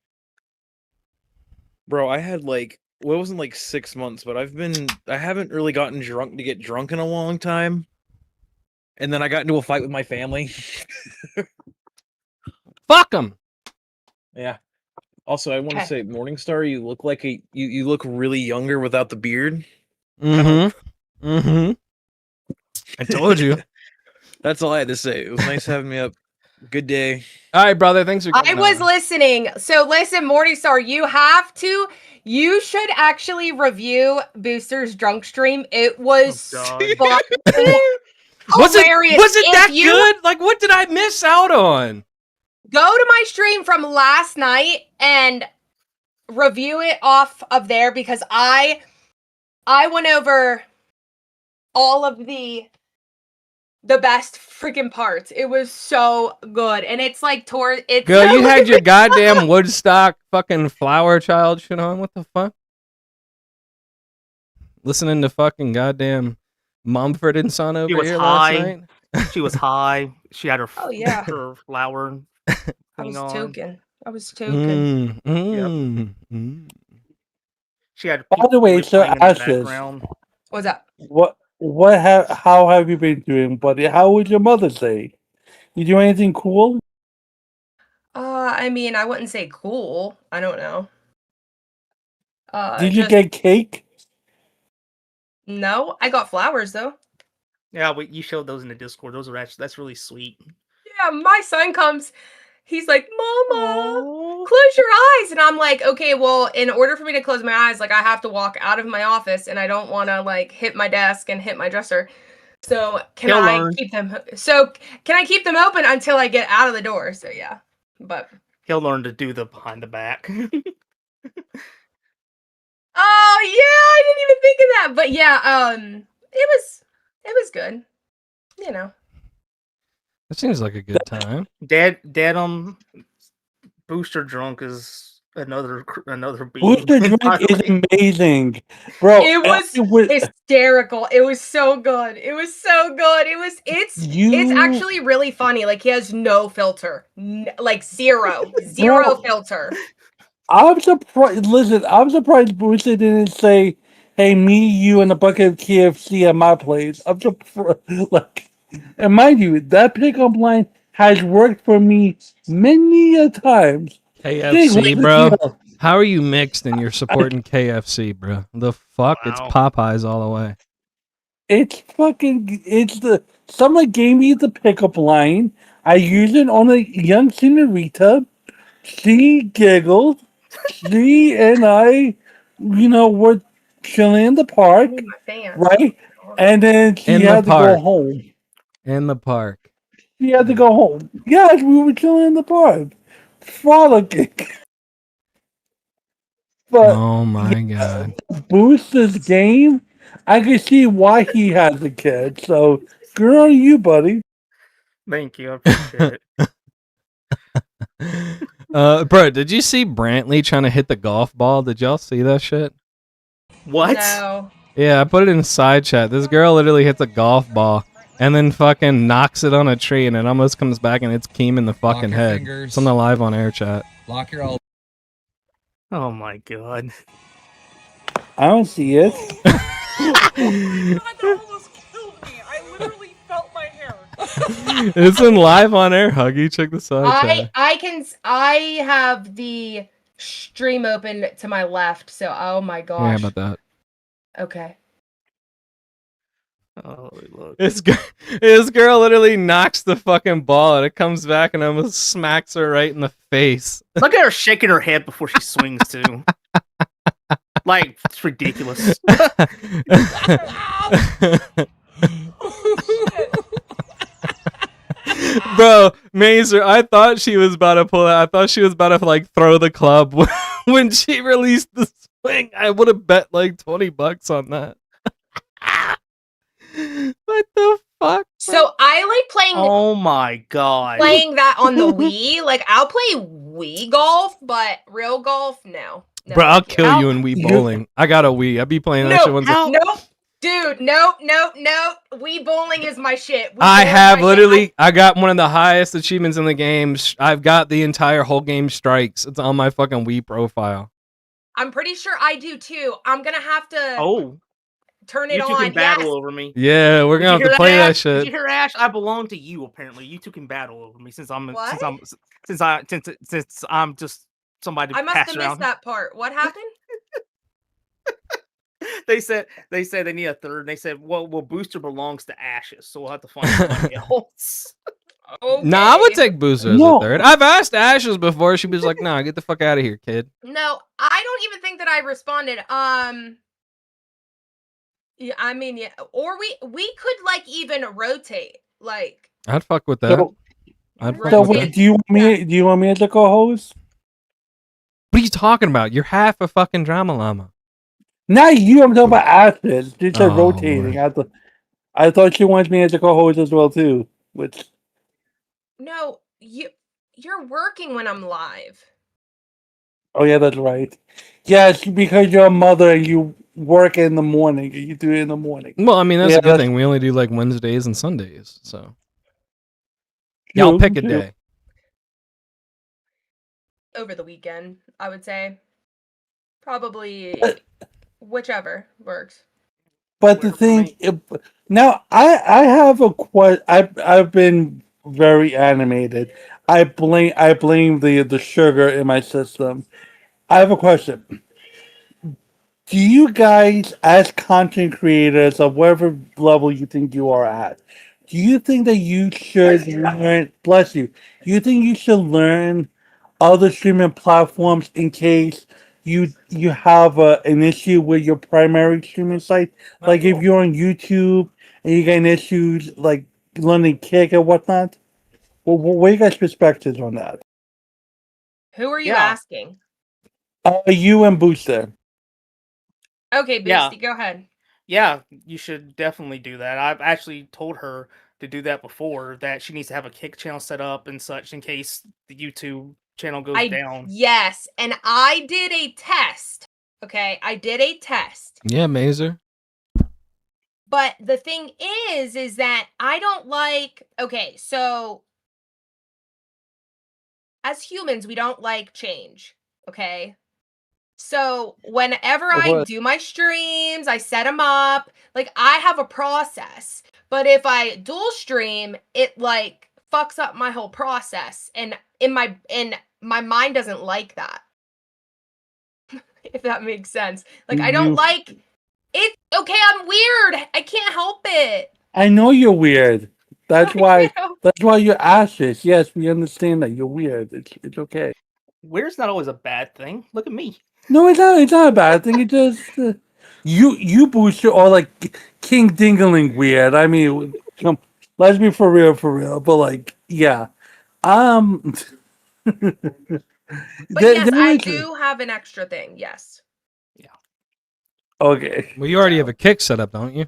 Bro, I had like, well, it wasn't like 6 months, but I haven't really gotten drunk to get drunk in a long time. And then I got into a fight with my family. Fuck them. Yeah. Also, I want to Okay. say, Morningstar, you look like you look really younger without the beard. Mm-hmm. Mm-hmm. I told you. That's all I had to say. It was nice having me up. Good day. All right, brother. Thanks for I coming was on. listening. So listen, Morningstar, you should actually review Booster's drunk stream. It was God. fucking Was it hilarious. If that you good? Like, what did I miss out on? go to my stream from last night and review it off of there, because I went over all of the best freaking parts. It was so good. And it's like it's Girl, you had your goddamn Woodstock fucking flower child shit on. What the fuck? Listening to fucking goddamn Mumford and Son over was here high. last night. She was high. She had her Oh, yeah. her flower I thing was on. token. I was token. She had By the way, people so playing in the Ashes, background. What's up? how have you been doing, buddy? How was your Mother's Day? You do anything cool? I mean, I wouldn't say cool. I don't know. Did you Just, get cake? no, I got flowers though. Yeah, you showed those in the Discord. Those are actually that's really sweet. Yeah, my son comes. He's like, Mama, close your eyes. And I'm like, okay, well, in order for me to close my eyes, like I have to walk out of my office, and I don't want to like hit my desk and hit my dresser. So He'll learn. keep them open until I get out of the door? So yeah. But He'll learn to do the behind the back. oh yeah, I didn't even think of that. But yeah, it was good. You know. That seems like a good time. Dad, Booster drunk is another beat. Booster drink is amazing, bro. It was hysterical. It was so good. It was so good. It's actually really funny. Like he has no filter. Like zero Bro. filter. I'm surprised. Listen, I'm surprised Booster didn't say, "Hey, me, you, and a bucket of KFC at my place." I'm surprised. Like, and mind you, that pickup line has worked for me many a times. KFC, bro. How are you mixed and you're supporting KFC, bro? The fuck? It's Wow. Popeyes all the way. It's someone gave me the pickup line. I use it on a young senorita. She giggled. She and I, were chilling in the park, I need my fan. right? And then she In the had to park. go home. In the park. She had to go home. Yes, we were chilling in the park, frolicking. But Oh my god. Booster's game, I can see why he has a kid. So good on you, buddy. Thank you, I appreciate it. Bro, did you see Brantley trying to hit the golf ball? Did y'all see that shit? What? No. Yeah, I put it in side chat. This girl literally hits a golf ball and then fucking knocks it on a tree, and it almost comes back and it's Keem in the fucking your head. fingers. It's on the live on air chat. Lock your elbow. Oh my god. I don't see it. It's in live on air, Huggy. Check the side chat. I have the stream open to my left, so oh my Yeah, gosh. about that. Okay. Oh look. This girl literally knocks the fucking ball and it comes back and almost smacks her right in the face. Look at her shaking her head before she swings too. Like it's ridiculous. Bro, Mazer, I thought she was about to pull out. I thought she was about to like throw the club when she released the swing. I would have bet like $20 on that. What the fuck? So I like playing Oh my god. playing that on the Wii. Like I'll play Wii golf, but real golf, no. No, Bro, I'll thank you. kill you in Wii bowling. I got a Wii. I be playing that No, shit once. Nope. Dude, nope. Wii bowling is my shit. Wii I bowling's have my literally, shit. I got one of the highest achievements in the game. I've got the entire whole game strikes. It's on my fucking Wii profile. I'm pretty sure I do too. I'm gonna have to Oh, turn it you two on. can battle Yes. over me. Yeah, we're Did gonna you have to hear play that Ash? Did shit. you hear Ash? I belong to you. Apparently, you two can battle over me since I'm What? since I'm just somebody to I must pass have around. missed that part. What happened? They said they need a third. And they said, well, Booster belongs to Ashes, so we'll have to find somebody else. Okay. Nah, I would take Booster as a No. third. I've asked Ashes before. She was like, "Nah, get the fuck out of here, kid." No, I don't even think that I responded. Yeah, I mean, yeah, or we could like even rotate. Like, I'd fuck with that. So, I'd fuck so with wait, that. do you want me as a co-host? What are you talking about? You're half a fucking drama llama. Not you. I'm talking about Ashes. Just Oh, rotating. I thought you wanted me as a co-host as well too. Which no, you're working when I'm live. oh yeah, that's right. Yes, because you're a mother and you work in the morning. You do it in the morning. Well, I mean, that's Yeah, a good that's- thing. We only do like Wednesdays and Sundays, so y'all True, pick a true. day. Over the weekend, I would say. Probably whichever works. But the Whatever for thing me. now, I have a I've been very animated. I blame the sugar in my system. I have a question. Do you guys, as content creators of whatever level you think you are at, do you think that you should learn? Bless you. Do you think you should learn other streaming platforms in case you have an issue with your primary streaming site? Like if you're on YouTube and you get issues like learning Kick and whatnot. Well, what are you guys' perspectives on that? Who are you Yeah. asking? You and Booster. Okay, Yeah. Boosty, go ahead. Yeah, you should definitely do that. I've actually told her to do that before, that she needs to have a Kick channel set up and such in case the YouTube channel goes down. Yes, and I did a test. Okay, I did a test. Yeah, Mazer. But the thing is that I don't like. Okay, so as humans, we don't like change. Okay. So whenever I do my streams, I set them up. Like I have a process. But if I dual stream, it like fucks up my whole process, and in my mind doesn't like that. If that makes sense. Like I don't like it. Okay, I'm weird. I can't help it. I know you're weird. That's I why. can't help- That's why you're ashes. Yes, we understand that you're weird. It's okay. Weird's not always a bad thing. Look at me. No, it's not. It's not a bad thing. It just you Booster are like King Dingling weird. I mean, let's be for real. But like, yeah, But there- yes, there I is- do have an extra thing. Yes. Okay, Well, you already have a Kick set up, don't you?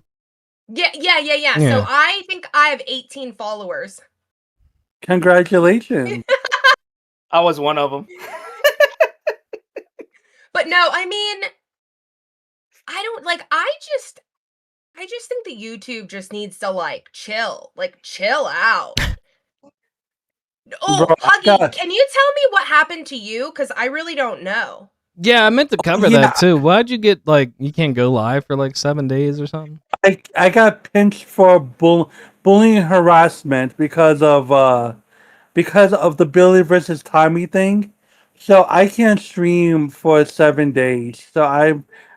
Yeah. Yeah. So I think I have 18 followers. congratulations. I was one of them. But no, I mean, I don't like. I just think that YouTube just needs to like chill out. Oh, Bro, I Huggy, got- can you tell me what happened to you? Because I really don't know. Yeah, I meant to cover yeah. that too. Why'd you get like you can't go live for like 7 days or something? I got pinched for bullying and harassment because of the Billy versus Tommy thing. So I can't stream for 7 days. So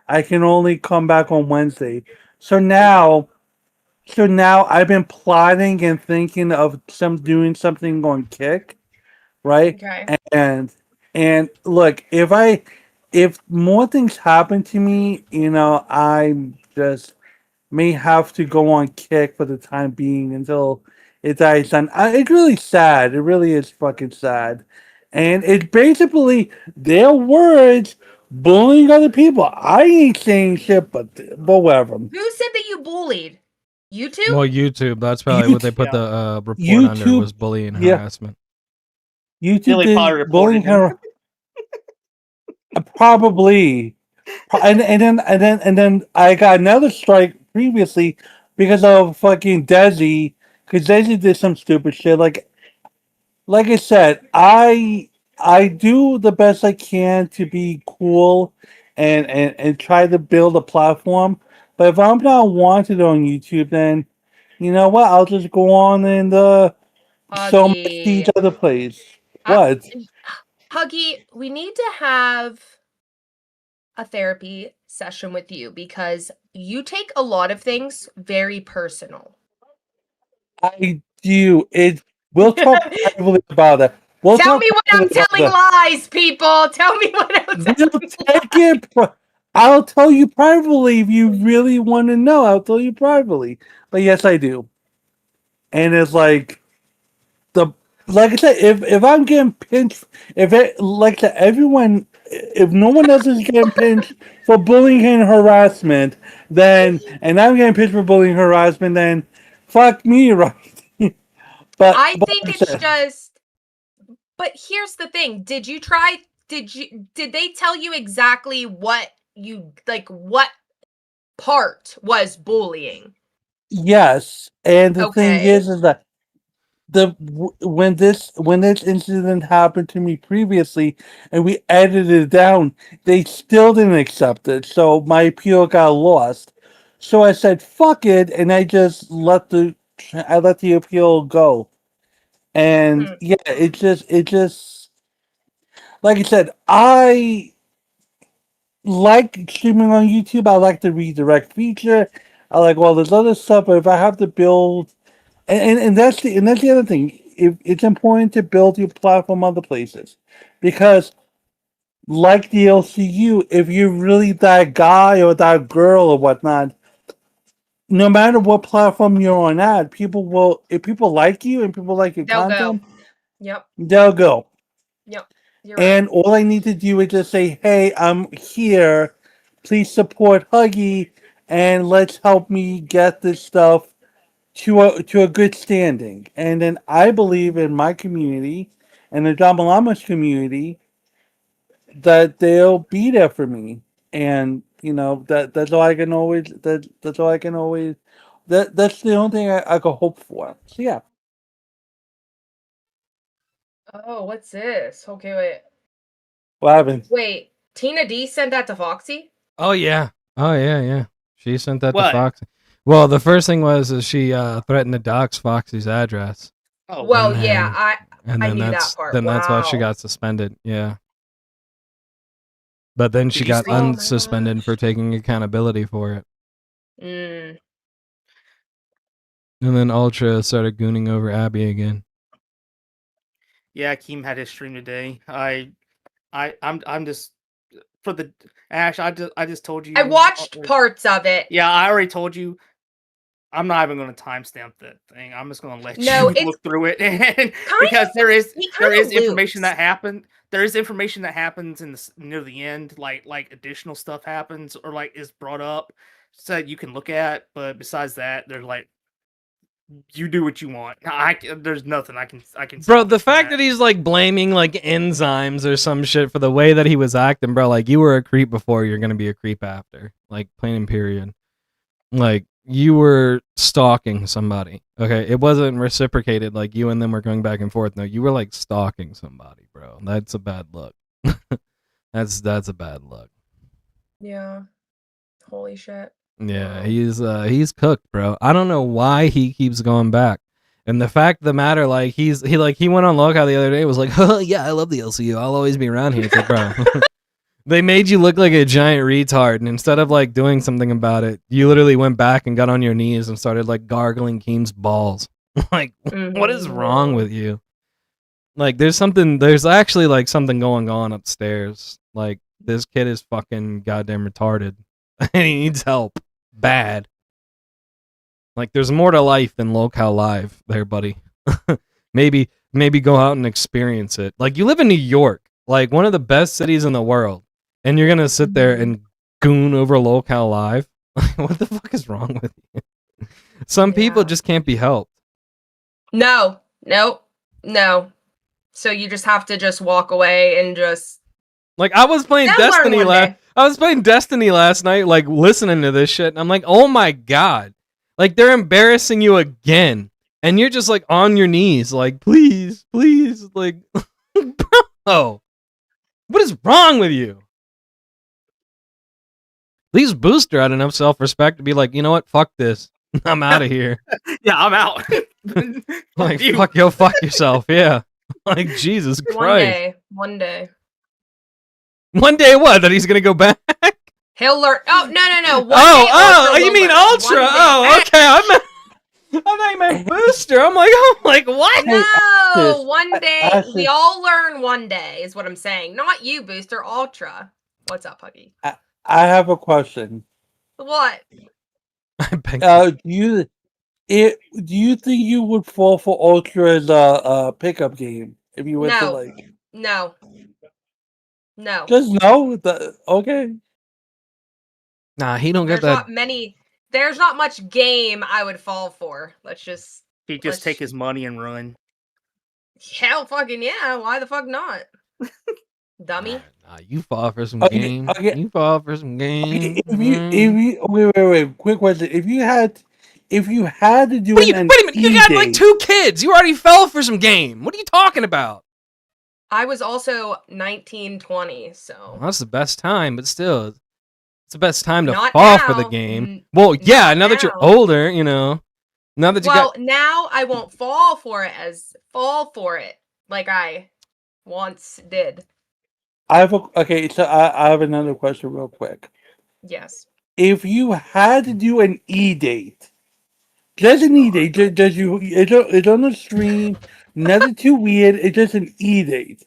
I can only come back on Wednesday. So now I've been plotting and thinking of doing something on Kick, right? Okay. And look, if more things happen to me, I just may have to go on kick for the time being until it dies down. It's really sad. It really is fucking sad. And it's basically their words bullying other people. I ain't saying shit, but whatever. Who said that you bullied? YouTube? Well, YouTube. That's probably what they put Yeah. the report under was YouTube, bullying and yeah. harassment. YouTube Billy Potter did bullying reported him. her. Probably. And then I got another strike previously because of fucking Desi, because Desi did some stupid shit. Like I said, I do the best I can to be cool and try to build a platform. But if I'm not wanted on YouTube, then you know what? I'll just go on and show my Huggy. feet other place. I- What? Huggy, we need to have a therapy session with you because you take a lot of things very personal. I do. We'll talk privately about it. We'll Tell talk me when I'm privately about telling that. lies, people. Tell me when I'm We'll telling take it. I'll tell you privately if you really want to know. I'll tell you privately. But yes, I do. And it's the like I said, if I'm getting pinched, if it like I said, everyone, if no one else is getting pinched for bullying and harassment, then and I'm getting pinched for bullying and harassment, then fuck me, right? I but think like I it's said, just but here's the thing. Did they tell you exactly what what part was bullying? yes. And the thing Okay. is that when this incident happened to me previously and we edited it down, they still didn't accept it, so my appeal got lost. So I said fuck it, and I let the appeal go. And Hmm. yeah, it just like I said, I like streaming on YouTube. I like the redirect feature. I like all this other stuff, but if I have to build and that's the other thing. It's important to build your platform other places, because like the LCU, if you're really that guy or that girl or whatnot, no matter what platform you're on at, people will. If people like you and people like your They'll go. content, Yep. they'll go. Yep. You're right. And all I need to do is just say, "Hey, I'm here. Please support Huggy, and let's help me get this stuff to a good standing." And then I believe in my community and the Llamas community that they'll be there for me. And that's all I can always that's all I can always that's the only thing I could hope for. So yeah. Oh, what's this? Okay, wait. What happened? Wait. Tina D sent that to Foxy? Oh yeah. Oh yeah, yeah. She sent that to What? Foxy. Well, the first thing was is she threatened to dox Foxy's address. Oh, Well, And yeah, then- I And I then knew that that's part. then that's why she Wow. got suspended. Yeah. But then she Did you got see- Oh my unsuspended for gosh. taking accountability for it. Mm. And then Ultra started gooning over Abby again. yeah, Keem had his stream today. I'm just for the Ash. I just told you. I watched parts of it. Yeah, I already told you. I'm not even going to timestamp that thing. I'm just going to let No, you it's look through it, and kind because there is he kind information loops. that happened. There is information that happens in near the end, like additional stuff happens or like is brought up, so that you can look at. But besides that, there's like you do what you want. There's nothing I can Bro, stop the you from fact that he's like blaming like enzymes or some shit for the way that he was acting, bro, like you were a creep before, you're gonna be a creep after. Like plain and period. Like you were stalking somebody. Okay. It wasn't reciprocated like you and them were going back and forth. No, you were like stalking somebody, bro. That's a bad look. that's a bad look. Yeah. Holy shit. Yeah, Wow. he's cooked, bro. I don't know why he keeps going back. And the fact of the matter, like he went on Lookout the other day, was like, oh yeah, I love the LCU. I'll always be around here. It's like, bro, they made you look like a giant retard, and instead of like doing something about it, you literally went back and got on your knees and started like gargling Keem's balls. Like, what is wrong with you? Like, there's actually like something going on upstairs. Like, this kid is fucking goddamn retarded and he needs help bad. Like, there's more to life than Locale Live there, buddy. maybe go out and experience it. Like, you live in New York, like one of the best cities in the world, and you're gonna sit there and goon over Locale Live. What the fuck is wrong with you? Some people just can't be helped. No. So you just have to just walk away and just. Like, I was playing Destiny last night, like listening to this shit, and I'm like, oh my god, like they're embarrassing you again, and you're just like on your knees, like please, like, bro, what is wrong with you? At least Booster had enough self-respect to be like, you know what, fuck this, I'm out of here. Yeah, I'm out. Like, fuck yourself, yeah. Like, Jesus Christ. One day. One day what? That he's gonna go back? He'll learn. Oh, no. You mean Ultra? Oh, okay. I thought you meant Booster. I'm like, what? No, one day. We all learn one day, is what I'm saying. Not you, Booster. Ultra. What's up, Huggy? I have a question. What? Do you think you would fall for Ultra as a pickup game if you went to like? No. Just no. Okay. Nah, he don't get that. There's not much game I would fall for. He'd just take his money and run. Hell fucking yeah. Why the fuck not? Dummy. Nah, you fall for some game. Okay. You fall for some game. Wait. Quick question. If you had to do wait a minute. You got like 2 kids. You already fell for some game. What are you talking about? I was also 19, 20, so. Well, that's the best time, but still, it's the best time to Not fall now. for the game. Well, yeah, now that you're older, you know. Now that you now I won't fall for it like I once did. I have another question real quick. Yes. If you had to do an E-date, just an E-date, it's on the stream, nothing too weird, it's just an E-date.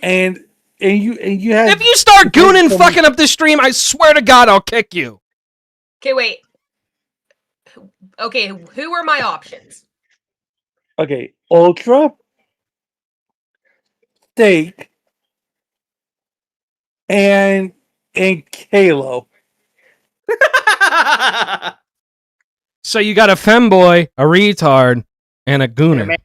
And you had. If you start gooning fucking up this stream, I swear to God, I'll kick you. Okay, wait. Okay, who are my options? Okay, Ultra, Steak, and Kalo. So you got a femboy, a retard, and a gooner.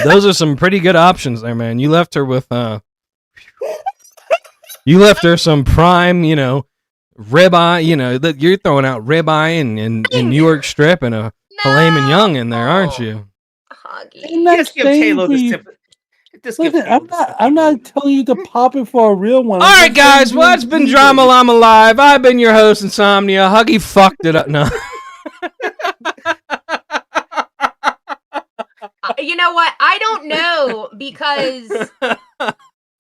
Those are some pretty good options there, man. You left her with you left her some prime, you know, ribeye, you know, that you're throwing out ribeye and New York strip and a filet mignon in there, aren't you? Just give Kalo this tip. Listen, I'm not telling you to pop it for a real one. All right, guys. Well, it's been Drama Llama Live. I've been your host, Ensomnia. Huggy fucked it up. No. You know what? I don't know, because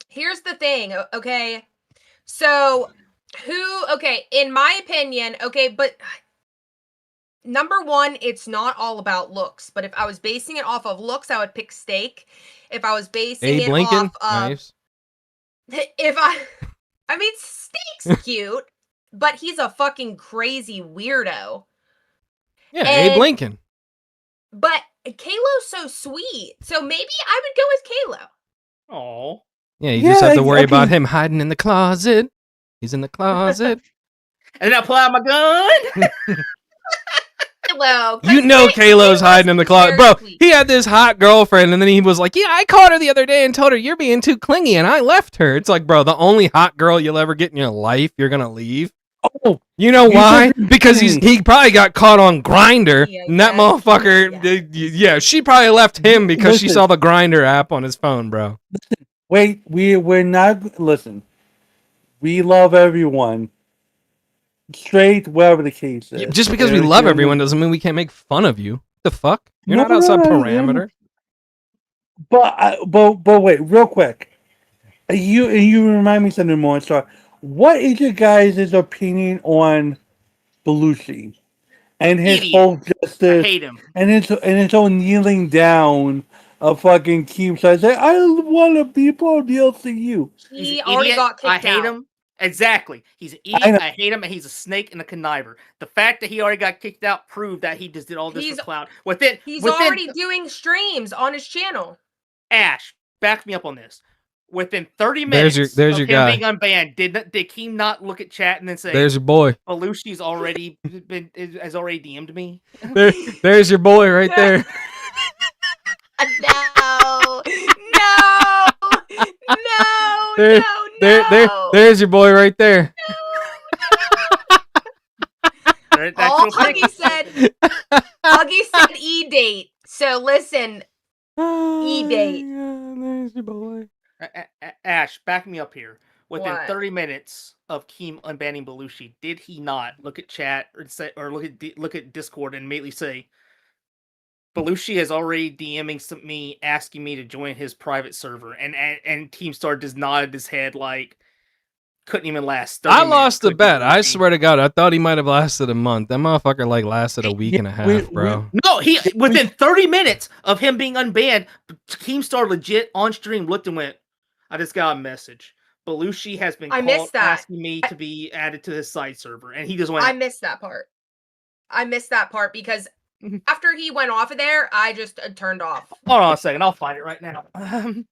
here's the thing, okay? So, in my opinion, but number one, it's not all about looks. But if I was basing it off of looks, I would pick Steak. If I was basing it off of... Nice. I mean, Steak's cute, but he's a fucking crazy weirdo. Yeah, Abe Lincoln. But Kalo's so sweet, so maybe I would go with Kalo. Oh. Yeah, you just have to worry about him hiding in the closet. He's in the closet. And I pull out my gun. Kalo. You know Kalo's hiding in the closet. Bro, he had this hot girlfriend, and then he was like, yeah, I caught her the other day and told her you're being too clingy, and I left her. It's like, bro, the only hot girl you'll ever get in your life, you're going to leave. Oh, you know why? Because he probably got caught on Grindr, and that motherfucker, she probably left him because she saw the Grindr app on his phone, bro. Wait, we're not, listen, we love everyone. Straight, whatever the case is. Just because we love everyone doesn't mean we can't make fun of you. What the fuck? You're not outside parameter. But wait, real quick. You remind me something more. So, what is your guys' opinion on Belushi and his whole justice? I hate him. And his whole kneeling down of fucking Keem. So I say, I want to be part of the LCU. He's He an already idiot. got kicked I hate out. him. Exactly. He's an I idiot. know. I hate him, and he's a snake and a conniver. The fact that he already got kicked out proved that he just did all this He's- for clout. Within already doing streams on his channel. Ash, back me up on this. Within 30 minutes There's of your him guy. being unbanned, did Keem not look at chat and then say, There's your boy. Belushi's already has already DM'd me? There's your boy right there. No, no, no, There- no. There's your boy right there. That's All your pick. Huggy said E date. So listen, E-date. There's your boy. Ash, back me up here. Within What? 30 minutes of Keem unbanning Belushi, did he not look at chat or look at Discord and immediately say, Belushi is already DMing me, asking me to join his private server, and Keemstar just nodded his head like couldn't even last 30 I minutes. lost the Could be bet. I Belushi. swear to God, I thought he might have lasted a month. That motherfucker like lasted a week Yeah, and a half, bro. No, he within 30 minutes of him being unbanned, Keemstar legit on stream looked and went, I just got a message. Belushi has been I missed that. asking me to be added to his side server. And he just went, I missed that part. I missed that part because after he went off of there, I just turned off. hold on a second, I'll find it right now. Hold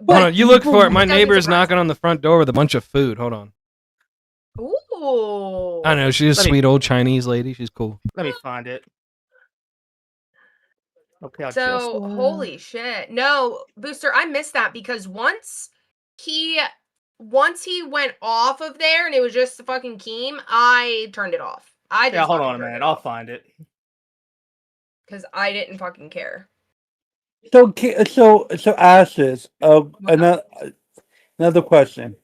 But on, you look for it. My doesn't neighbor's surprise knocking on the front door with a bunch of food. Hold on. Ooh. I know, she's a Let me- sweet old Chinese lady. She's cool. Let me find it. Okay, I'll So holy shit. No, Booster, I missed that because once he went off of there and it was just the fucking Keem, I turned it off. I just hold on a minute, I'll find it. because I didn't fucking care. So Ashes. Another question.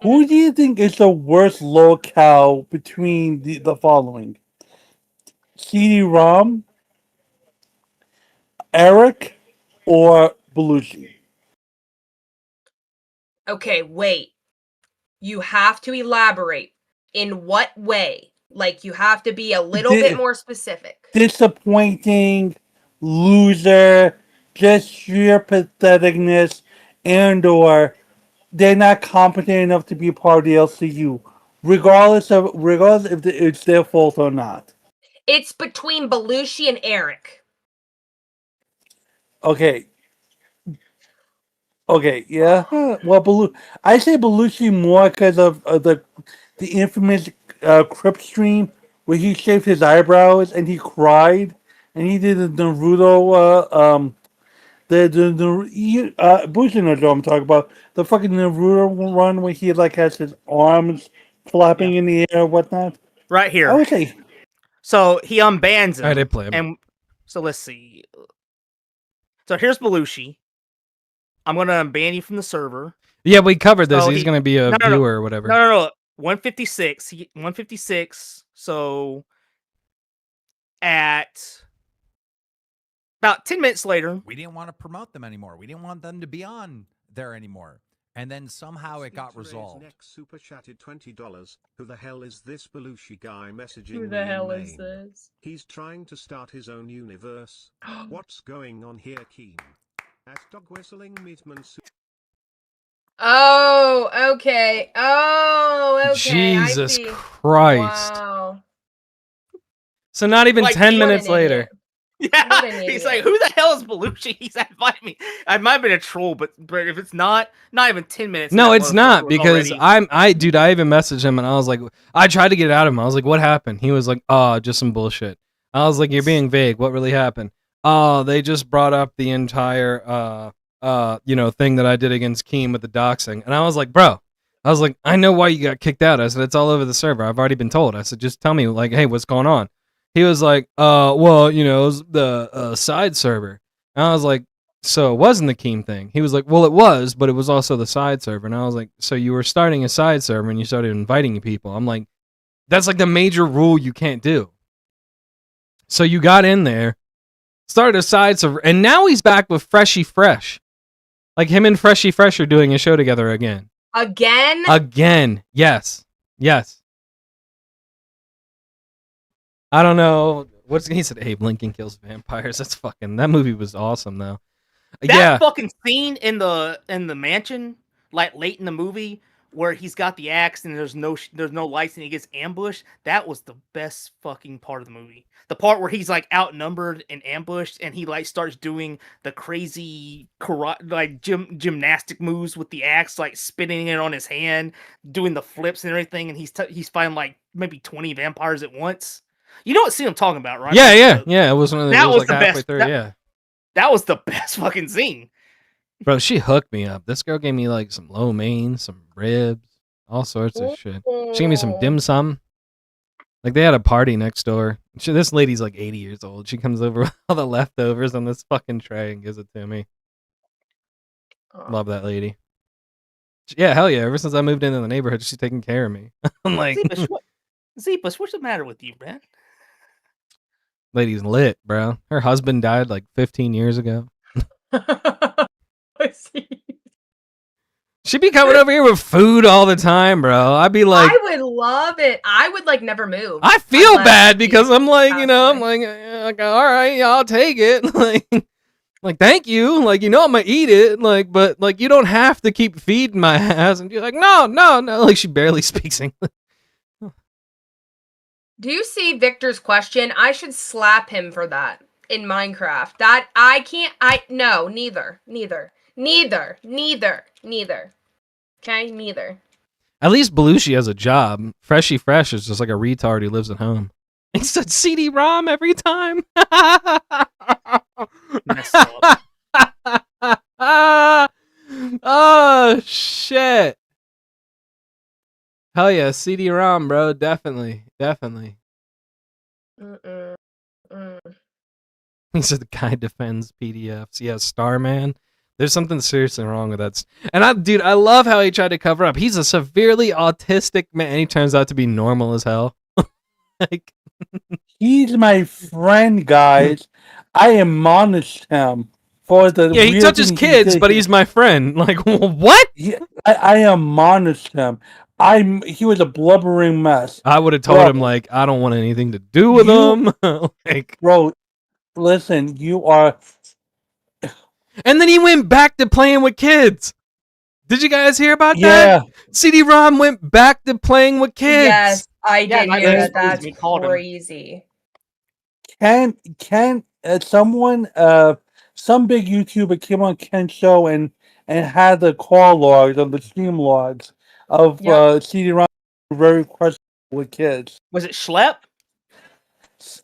Who do you think is the worst locale between the following? CD-ROM, Eric, or Belushi? Okay, wait. You have to elaborate. In what way? Like you have to be a little bit more specific. Disappointing, loser, just sheer patheticness, and/or they're not competent enough to be part of the LCU, regardless if it's their fault or not. It's between Belushi and Eric. Okay. Okay, yeah. Well, I say Belushi more because of the infamous Crip stream where he shaved his eyebrows and he cried, and he did the Naruto Bushi knows what I'm talking about. The fucking Naruto run where he like has his arms flapping in the air and whatnot. Right here. I would say So he unbans him. I did play him. And so let's see. So here's Belushi. I'm gonna unban you from the server. Yeah, we covered this. So He's he- gonna be a no, no, viewer or whatever. No. 156. 156. So at about 10 minutes later, We didn't want to promote them anymore. We didn't want them to be on there anymore. And then somehow it got resolved. Next super chatted $20. Who the hell is this Belushi guy messaging Who me the in hell is Maine? this? He's trying to start his own universe. What's going on here, Keen? At dog whistling Meatman Oh, okay. Oh, okay. I Jesus see. Christ. Wow. So not even Like, 10 he- minutes What an later. idiot. yeah, What an he's idiot. like, "Who the hell is Belushi?" He's invited me. I might have been a troll, but if it's not even 10 minutes. No, that it's motherfucker not was because already- I even messaged him and I was like, I tried to get it out of him. I was like, what happened? He was like, oh, just some bullshit. I was like, you're being vague. What really happened? Oh, they just brought up the entire thing that I did against Keem with the doxing. And I was like, bro, I know why you got kicked out. I said, it's all over the server. I've already been told. I said, just tell me, like, hey, what's going on? He was like, well, it was the side server. And I was like, so it wasn't the Keem thing. He was like, well, it was, but it was also the side server. And I was like, so you were starting a side server and you started inviting people. I'm like, that's like the major rule you can't do. So you got in there, started a side server, and now he's back with Freshy Fresh. Like him and Freshy Fresh are doing a show together again. Again? Again. Yes. I don't know What's he said? Abe Lincoln kills vampires. That movie was awesome though. That Yeah, fucking scene in the mansion, like late in the movie, where he's got the axe and there's no lights and he gets ambushed. That was the best fucking part of the movie. The part where he's like outnumbered and ambushed, and he like starts doing the crazy gymnastic moves with the axe, like spinning it on his hand, doing the flips and everything, and he's fighting like maybe 20 vampires at once. You know what scene I'm talking about, right? yeah. It was one of the. That It was was like the halfway best. through. Yeah, That was the best fucking scene. bro, she hooked me up. This girl gave me like some lo mein, some ribs, all sorts of shit. She gave me some dim sum. Like they had a party next door. This lady's like 80 years old. She comes over with all the leftovers on this fucking tray and gives it to me. Love that lady. Yeah, hell yeah. Ever since I moved into the neighborhood, she's taking care of me. I'm like, Zeepus, what's the matter with you, man? lady's lit, bro. Her husband died like 15 years ago. I see. She'd be coming over here with food all the time, bro. I'd be like, I would love it. I would like never move. I feel unless bad he because I'm like, you know, passed I'm away. like, all right, yeah, I'll take it. Like, thank you. Like, you know, I'm gonna eat it. Like, but like, you don't have to keep feeding my ass. And you're like, no. Like, she barely speaks English. Do you see Victor's question? I should slap him for that in Minecraft. That I can't. No, neither. Okay, neither. At least Belushi has a job. Freshy Fresh is just like a retard who lives at home. He said CD-ROM every time. Messed up. Oh shit! Hell yeah, CD-ROM, bro. Definitely. Mm-mm. He said the guy defends PDFs. Yeah, Starman. There's something seriously wrong with that. And I love how he tried to cover up. He's a severely autistic man, and he turns out to be normal as hell. Like, He's my friend, guys. I admonished him for the. yeah, he weird touches thing he kids, did. but he's my friend. Like, what? I admonished him. He was a blubbering mess. I would have told him like, I don't want anything to do with him. Like, bro, listen, you are. And then he went back to playing with kids. Did you guys hear about Yeah. that? CD-ROM went back to playing with kids. Yes, I did my hear best that. That's friends called him. crazy. Can someone some big YouTuber came on Ken's show and had the call logs or the stream logs of CD-ROM very questionable with kids. Was it Schlep?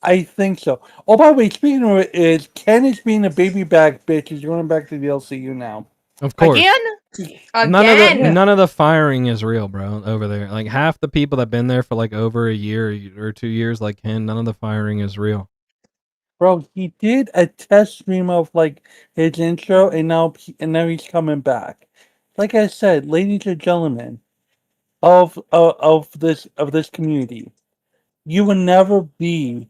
I think so. Oh, by the way, speaking of it, is Ken is being a baby back bitch. He's going back to the LCU now. Of course. Again? None of the firing is real, bro, over there. Like half the people that been there for like over a year or 2 years, like Ken, none of the firing is real. Bro, he did a test stream of like his intro, and now he's coming back. Like I said, ladies and gentlemen of this community, you will never be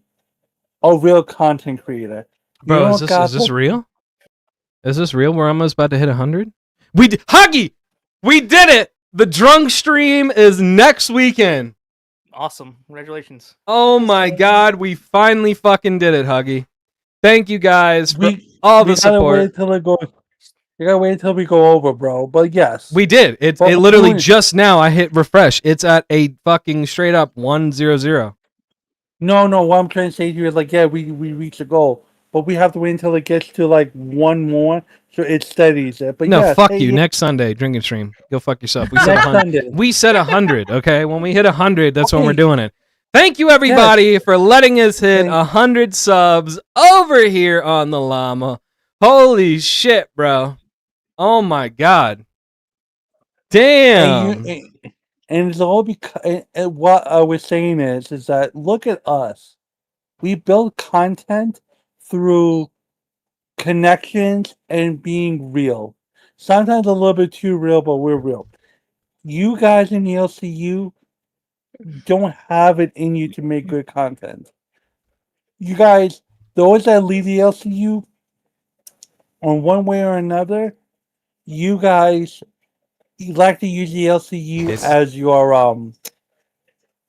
a real content creator. Bro, is this real? Is this real? We're almost about to hit 100. Huggy, we did it. The drunk stream is next weekend. Awesome. Congratulations. Oh my god, we finally fucking did it, Huggy. Thank you guys for all the support. You gotta wait until we go over, bro. But yes. We did. It literally just now I hit refresh. It's at a fucking straight up 100. No, what I'm trying to say to you is like, yeah, we reached a goal. But we have to wait until it gets to like one more so it steadies it. But no, yes, fuck you. Next Sunday, drinking stream. Go fuck yourself. We said Next 100. Sunday. We said 100, okay? When we hit 100, that's when we're doing it. Thank you everybody for letting us hit 100 subs over here on the Llama. Holy shit, bro. Oh my god. Damn. And it's all because what I was saying is that look at us. We build content through connections and being real. Sometimes a little bit too real, but we're real. You guys in the LCU don't have it in you to make good content. You guys, those that leave the LCU, on one way or another, you guys like to use the LCU as your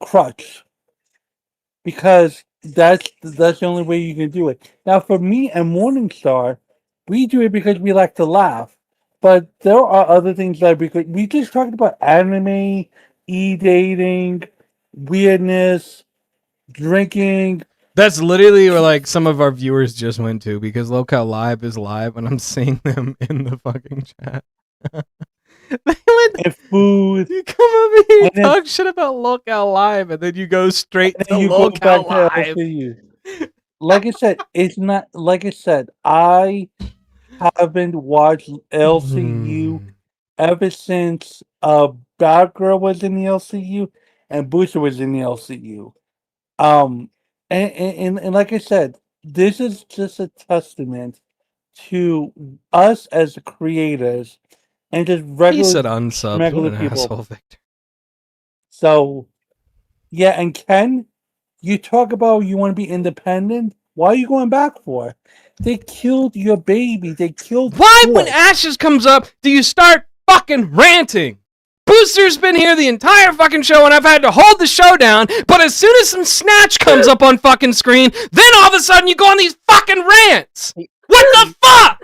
crutch. Because that's the only way you can do it. Now, for me and Morningstar, we do it because we like to laugh. But there are other things that we just talked about anime, e-dating, weirdness, drinking. That's literally where like some of our viewers just went to because Locale Live is live and I'm seeing them in the fucking chat. They went, And food. you come over here and And then- talk shit about Locale Live and then you go straight and to then you go Locale back to Live. LCU. Like I said, it's not like I said. I haven't watched LCU ever since Batgirl was in the LCU and Booster was in the LCU. Um, and like I said, this is just a testament to us as creators and just He regular said unsubs. What regular an people. asshole, Victor. So, yeah, and Ken, you talk about you want to be independent. Why are you going back for? They killed your baby. They killed. Why, when Ford. Ashes comes up, do you start fucking ranting? Booster's been here the entire fucking show and I've had to hold the show down, but as soon as some snatch comes up on fucking screen, then all of a sudden you go on these fucking rants. What the fuck?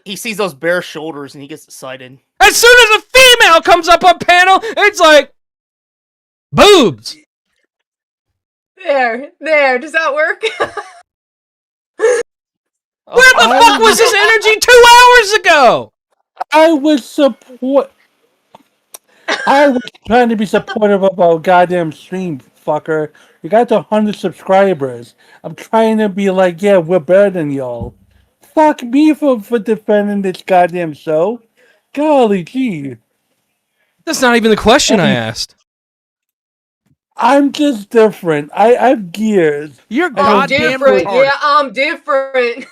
He sees those bare shoulders and he gets excited. As soon as a female comes up on panel, it's like, boobs. There. Does that work? Where the fuck was this energy 2 hours ago? I was trying to be supportive of our goddamn stream, fucker. We got to 100 subscribers. I'm trying to be like, yeah, we're better than y'all. Fuck me for defending this goddamn show. Golly gee. That's not even the question I asked. I'm just different. I have gears. You're I'm goddamn different. retarded. Yeah, I'm different.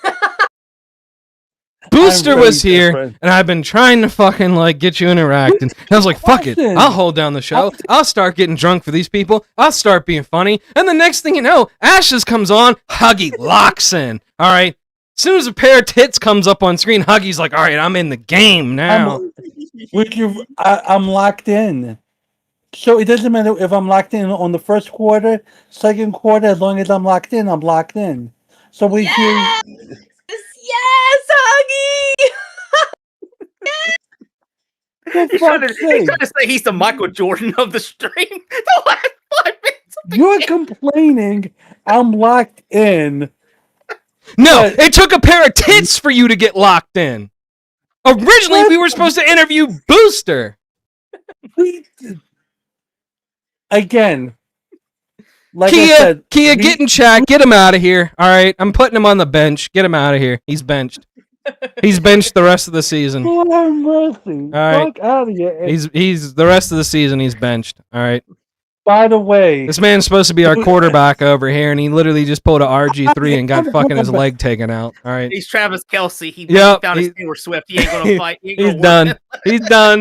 Booster I'm very was here, different. and I've been trying to fucking like get you interacting. I was like, fuck it, Listen. I'll hold down the show. I'll start getting drunk for these people. I'll start being funny, and the next thing you know, Ashes comes on, Huggy locks in. All right, as soon as a pair of tits comes up on screen, Huggy's like, all right, I'm in the game now. I'm locked in. So it doesn't matter if I'm locked in on the first quarter, second quarter, as long as I'm locked in, I'm locked in. So we Yes, Huggy. hear He's trying to say he's the Michael Jordan of the stream. The last 5 minutes. You're complaining I'm locked in. No, But- it took a pair of tits for you to get locked in. Originally, we were supposed to interview Booster. Again, like I Kia, said, get in chat. Get him out of here. All right, I'm putting him on the bench. Get him out of here. He's benched. He's benched the rest of the season. Lord have mercy. right. Fuck out of here. He's the rest of the season. He's benched. All right. By the way, This man's supposed to be our quarterback over here, and he literally just pulled a RG3 and got fucking his leg taken out. All right. He's Travis Kelsey. He Yep, found his he- Taylor Swift. He ain't gonna fight. He ain't He's gonna done. He's done.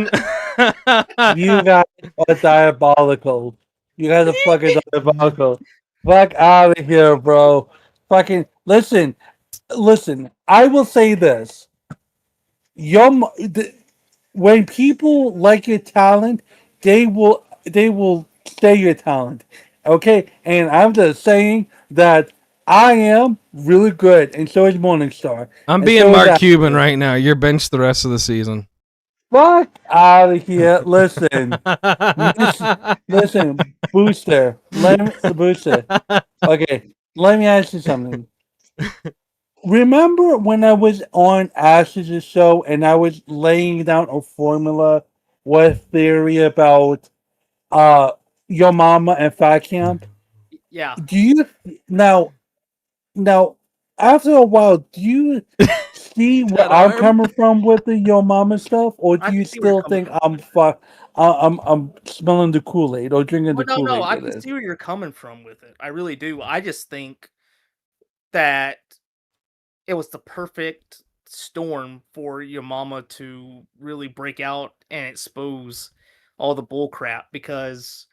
you guys are diabolical. You guys are fucking diabolical. Fuck out of here, bro. Fucking listen. I will say this. When people like your talent, they will say your talent. Okay, and I'm just saying that I am really good, and so is Morningstar. I'm And being so is Mark Ashley. Cuban right now. You're benched the rest of the season. Fuck out of here. Listen, listen, Booster. Booster. Okay, let me ask you something. Remember when I was on Ash's show and I was laying down a formula with theory about your mama and fat camp? Yeah. Do you now after a while do you see where That I'm arm? coming from with the your mama stuff, or I do you can see where you're still think coming I'm smelling the Kool-Aid or drinking the Well, Kool-Aid no, I with can it? see where you're coming from with it. I really do. I just think that it was the perfect storm for your mama to really break out and expose all the bull crap, because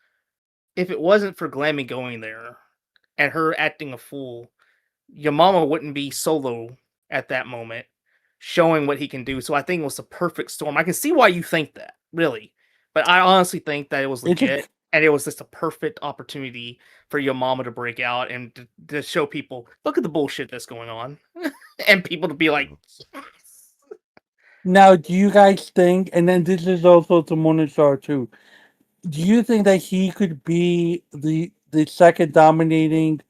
if it wasn't for Glammy going there and her acting a fool, your mama wouldn't be solo at that moment showing what he can do. So I think it was the perfect storm. I can see why you think that, really. But I honestly think that it was It's a- legit. And it was just a perfect opportunity for your mama to break out and to show people, look at the bullshit that's going on, and people to be like, yes. Now, do you guys think? And then this is also to Morningstar too. Do you think that he could be the second dominating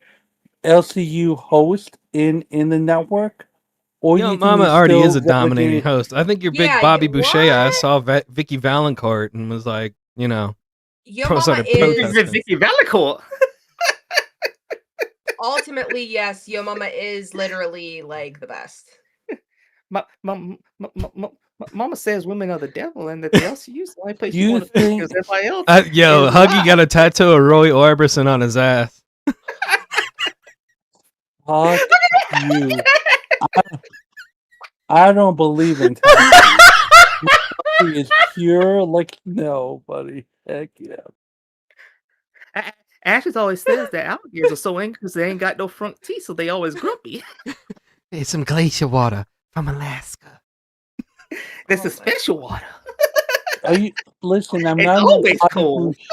LCU host in the network, or do Yo you think Mama he's already is still a dominating relegated? host. I think your big Yeah, Bobby Boucher ass what? saw Vicky Valancourt and was like, you know, Yo Mama started is protesting. Vicky Valancourt. ultimately, yes, Yo Mama is literally like the best. Mama says women are the devil and that the LCU is the only place Do you you want to be think? because everybody else Yo, is Huggy alive. got a tattoo of Roy Orbison on his ass. Fuck you! I don't believe in tattoos. He is pure like no, buddy. Heck yeah. Ashes always says that alligators are so angry because they ain't got no front teeth, so they always grumpy. It's some glacier water from Alaska. That's Oh the my special water. Are you listen? I'm It's not no always Bobby cold. Boucher.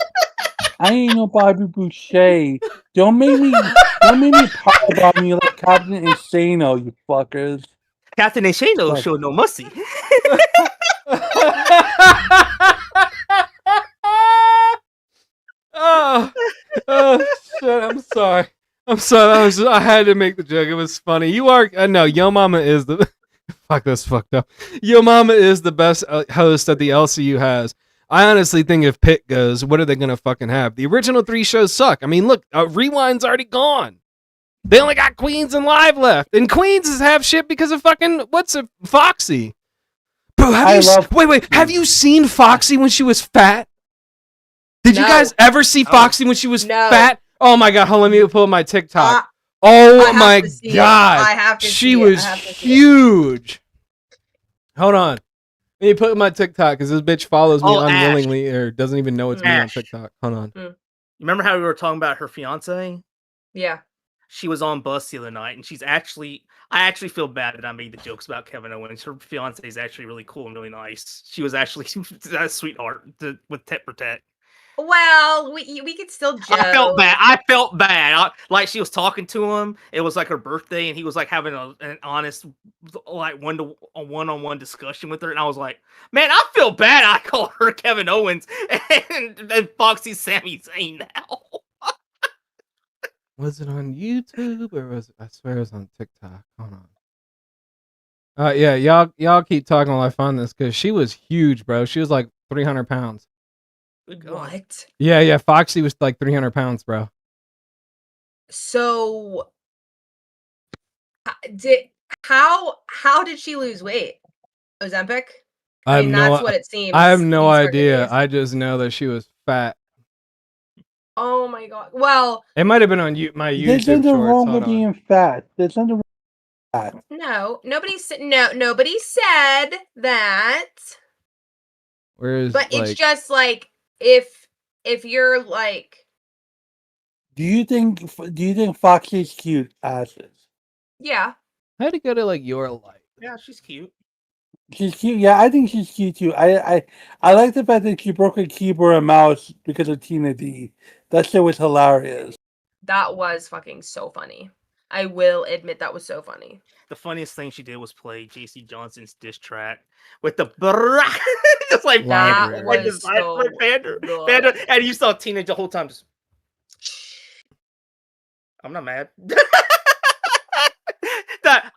I ain't no Bobby Boucher. Don't make me power about me like Captain Insano, you fuckers. Captain Insano Fuck. show no mercy. Oh, oh shit! I'm sorry. I'm sorry. I had to make the joke. It was funny. You are. No, Yo Mama is the. Fuck, that's fucked up. Yo Mama is the best host that the LCU has. I honestly think if Pitt goes, what are they gonna fucking have? The original 3 shows suck. I mean, look, Rewind's already gone. They only got Queens and Live left, and Queens is half shit because of fucking Foxy. Bro, have you seen Foxy when she was fat? Did you No. guys ever see Foxy when she was No. fat? Oh my god, hold on, let me pull up my TikTok. I Oh have my to see it. god. I have to She see it. was I have to see it. huge. Hold on. Let me put up my TikTok because this bitch follows me Oh, Ash. unwillingly or doesn't even know it's me on Ash. TikTok. Hold on. Remember how we were talking about her fiance? Yeah. She was on Bus the other night, and I actually feel bad that I made the jokes about Kevin Owens. Her fiance is actually really cool and really nice. She was actually a sweetheart with tet for tet. Well, we could still joke. I felt bad. Like she was talking to him. It was like her birthday, and he was like having an honest, like one-on-one discussion with her. And I was like, man, I feel bad. I called her Kevin Owens and Foxy Sami Zayn now. Was it on YouTube or was it, I swear it was on TikTok. Hold on. Yeah, y'all keep talking while I find this because she was huge, bro. She was like 300 pounds. What? Yeah, Foxy was like 300 pounds, bro. So, how did she lose weight? Ozempic? I mean, that's what it seems. I have no these certain idea. days. I just know that she was fat. Oh my god. Well, It might have been on my There's YouTube nothing shorts. wrong Hold with on. being fat. There's nothing wrong with that. no, nobody said that. Whereas, But like, it's just like if you're like, Do you think Foxy's cute? Ashes. yeah. how to go to like your life? Yeah, she's cute. She's cute. Yeah, I think she's cute too. I like the fact that she broke a keyboard and mouse because of Tina D. That shit was hilarious. That was fucking so funny. I will admit that was so funny. The funniest thing she did was play JC Johnson's diss track with the just like That Library. like was this so Vander, good. and you saw Tina the whole time just. I'm not mad.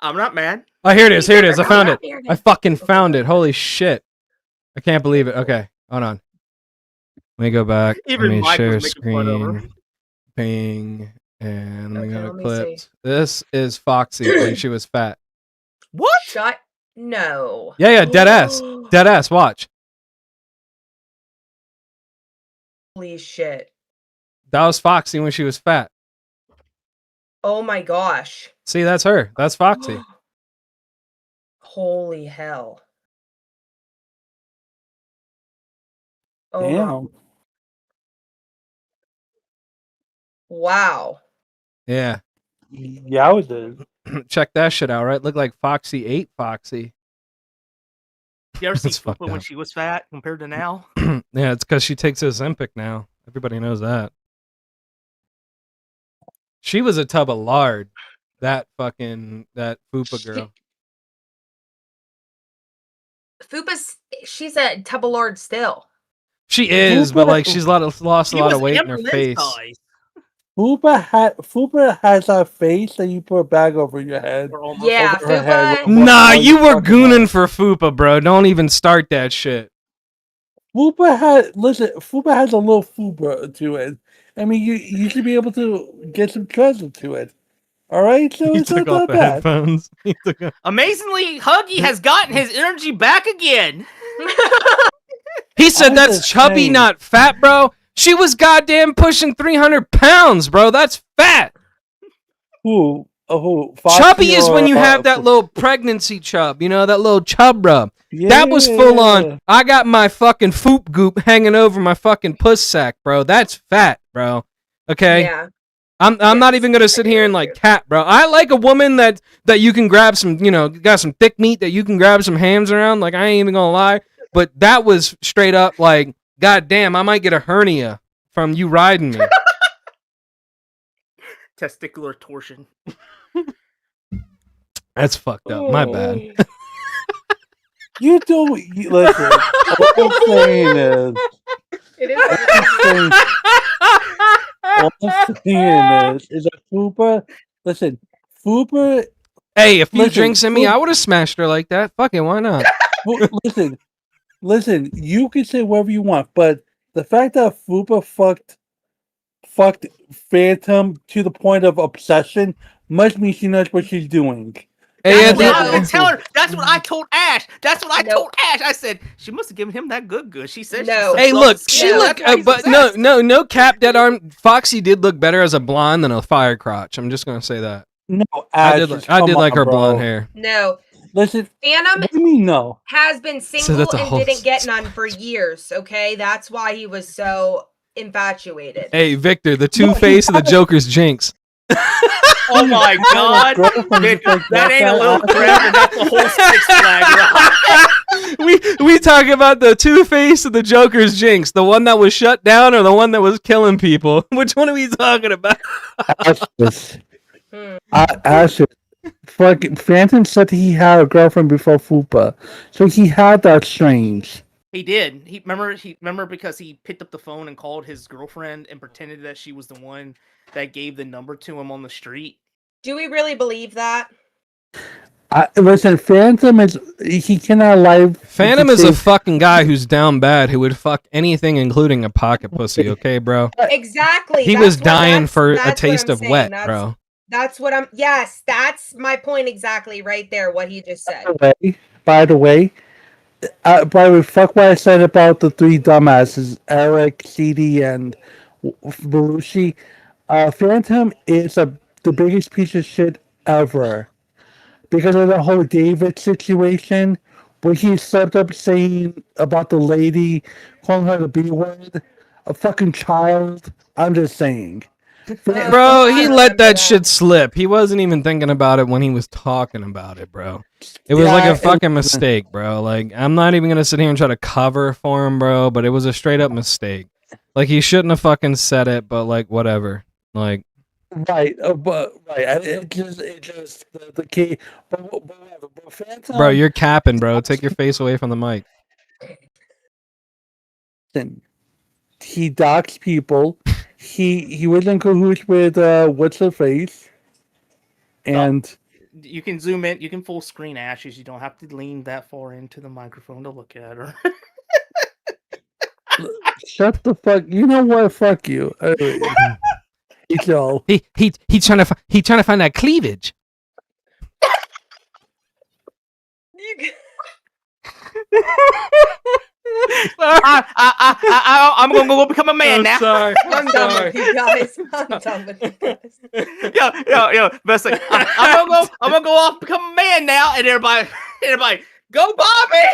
I'm not mad. Oh, here it is. Here it is. I Oh, found it. here it I is. fucking found it. Holy shit. I can't believe it. Okay, hold on. Let me go back. Even let me Mike share was making fun of her. screen. Bing. And let me go Okay, to let me clips. see. This is Foxy when she was fat. What? Shut. No. Yeah, dead ass. Dead ass. Watch. Holy shit. That was Foxy when she was fat. Oh my gosh. See, that's her. That's Foxy. Holy hell. Oh my. Damn. Wow. Yeah. Yeah, I was there. Check that shit out, right? Look like Foxy ate Foxy. You ever see That's fucked Fupa when up. she was fat compared to now? Yeah, it's because she takes Ozempic now. Everybody knows that. She was a tub of lard. That Fupa girl. She's a tub of lard still. She is, but Fupa- like she's lost a She lot was of weight in her Amberlyn's face. size, Fupa has a face that you put a bag over your head. or almost. Yeah, Over her head. Fupa. Nah, What you were talking gooning about? for Fupa, bro. Don't even start that shit. Fupa has a little Fupa to it. I mean, you should be able to get some treasure to it. All right, so He it's took not off that the bad. headphones. He took off- Amazingly, Huggy has gotten his energy back again. He said I'm that's just chubby, saying. not fat, bro. She was goddamn pushing 300 pounds, bro. That's fat. Who? Who? Chubby is when you Foxy or, have that little pregnancy chub, you know, that little chub rub. That was full on. Yeah. I got my fucking foop goop hanging over my fucking puss sack, bro. That's fat, bro. Okay? Yeah. I'm not even gonna sit here and like cat, bro. I like a woman that you can grab some, you know, got some thick meat that you can grab some hams around. Like I ain't even gonna lie, but that was straight up like, god damn, I might get a hernia from you riding me. Testicular torsion. That's fucked up. My bad. You don't listen. What I'm saying is, It all I'm saying is that Fupa. Listen, Fupa. Hey, a few Listen, drinks in me, Fupa- I would have smashed her like that. Fuck it, why not? Listen. You can say whatever you want, but the fact that Fupa fucked Phantom to the point of obsession must mean she knows what she's doing. Hey, That's at what the- I've been telling her. That's what I told Ash. That's what I Nope. told Ash. I said she must have given him that good. She said, No. Hey, look, she No. look, but no cap, dead arm. Foxy did look better as a blonde than a fire crotch. I'm just gonna say that. No, I Ash, did just like come on, her bro. blonde hair. No. Listen, Phantom what do you mean no? has been single that's a and whole didn't get none for years, okay? That's why he was so infatuated. Hey, Victor, the two face of the Joker's jinx. "Oh my god, girlfriend Victor, just like that ain't a that. little crab. That's a whole Six Flag ride." we talk about the two face of the Joker's jinx, the one that was shut down or the one that was killing people. Which one are we talking about? Ashes. Fucking Phantom said he had a girlfriend before Fupa, so he had that strange. He did. He remember because he picked up the phone and called his girlfriend and pretended that she was the one that gave the number to him on the street. Do we really believe that? Listen, Phantom he cannot lie. Phantom is a fucking guy who's down bad who would fuck anything, including a pocket pussy. Okay, bro. Exactly. He that's was what- dying that's- for a that's what taste I'm of saying. wet, That's- bro. That's what I'm. Yes, that's my point exactly right there. What he just said. By the way, fuck what I said about the three dumbasses, Eric, CD, and Belushi. Phantom is the biggest piece of shit ever. Because of the whole David situation, where he stepped up saying about the lady, calling her the B word, a fucking child. I'm just saying. Bro, he let that shit slip. He wasn't even thinking about it when he was talking about it, bro. It was like Yeah, a fucking mistake, bro. Like, I'm not even gonna sit here and try to cover for him, bro, but it was a straight up mistake. Like, he shouldn't have fucking said it, but like, whatever. Like, Right, but right, it just the key. But whatever. But Phantom, bro, you're capping, bro. Take your face away from the mic. he doxed people. He was in cahoots with what's her face, and You can zoom in. You can full screen Ashes. You don't have to lean that far into the microphone to look at her. shut the fuck. You know what? Fuck you. So He trying to find that cleavage. I'm gonna go become a man now. Sorry. I'm done with you guys. I'm done with you guys. Yo, best thing. I'm gonna go off, become a man now, and everybody, go Bobby.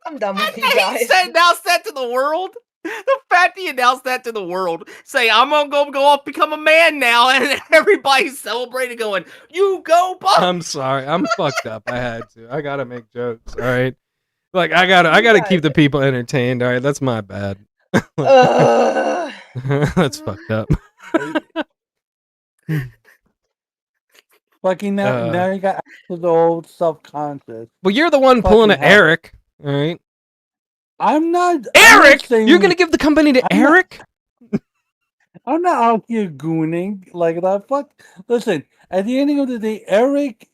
I'm done with you He guys. announced that to the world. The fact he announced that to the world, say I'm gonna go off, become a man now, and everybody's celebrating, going, "You go, Bobby." I'm sorry. I'm fucked up. I had to. I gotta make jokes. All right. Like I gotta keep the guys- people entertained. All right, that's my bad. Ugh. That's fucked up. Fucking now you got the old self-conscious. Well, you're the one pulling Fucking at hell. Eric. All right, I'm not Eric. saying, You're gonna give the company to I'm not- Eric? I'm not out here gooning like that. Fuck. Listen, at the end of the day, Eric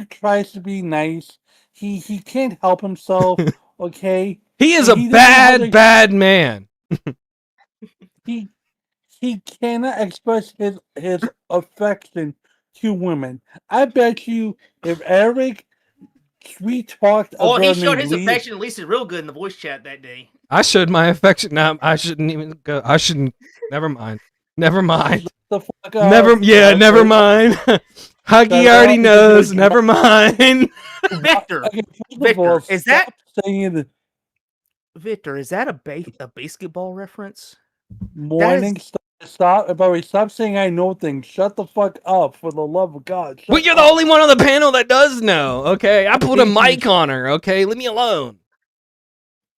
tries to be nice. He can't help himself. Okay. He is And a he doesn't have the- bad man. He cannot express his affection to women. I bet you if Eric sweet talked a Oh, girl he showed named his Lee- affection at least real good in the voice chat that day. I showed my affection. No, I shouldn't even go. I shouldn't. Never mind. Never mind. the fuck up. Never. Yeah. Okay. Never mind. Huggy Shut already up. knows. Never mind. Victor, Okay, first of Victor, all, is stop that saying the Victor? Is that a basketball reference? morning? Stop saying I know things. Shut the fuck up, for the love of God. But Shut you're the up. only one on the panel that does know. Okay, I put a mic on her. Okay, leave me alone.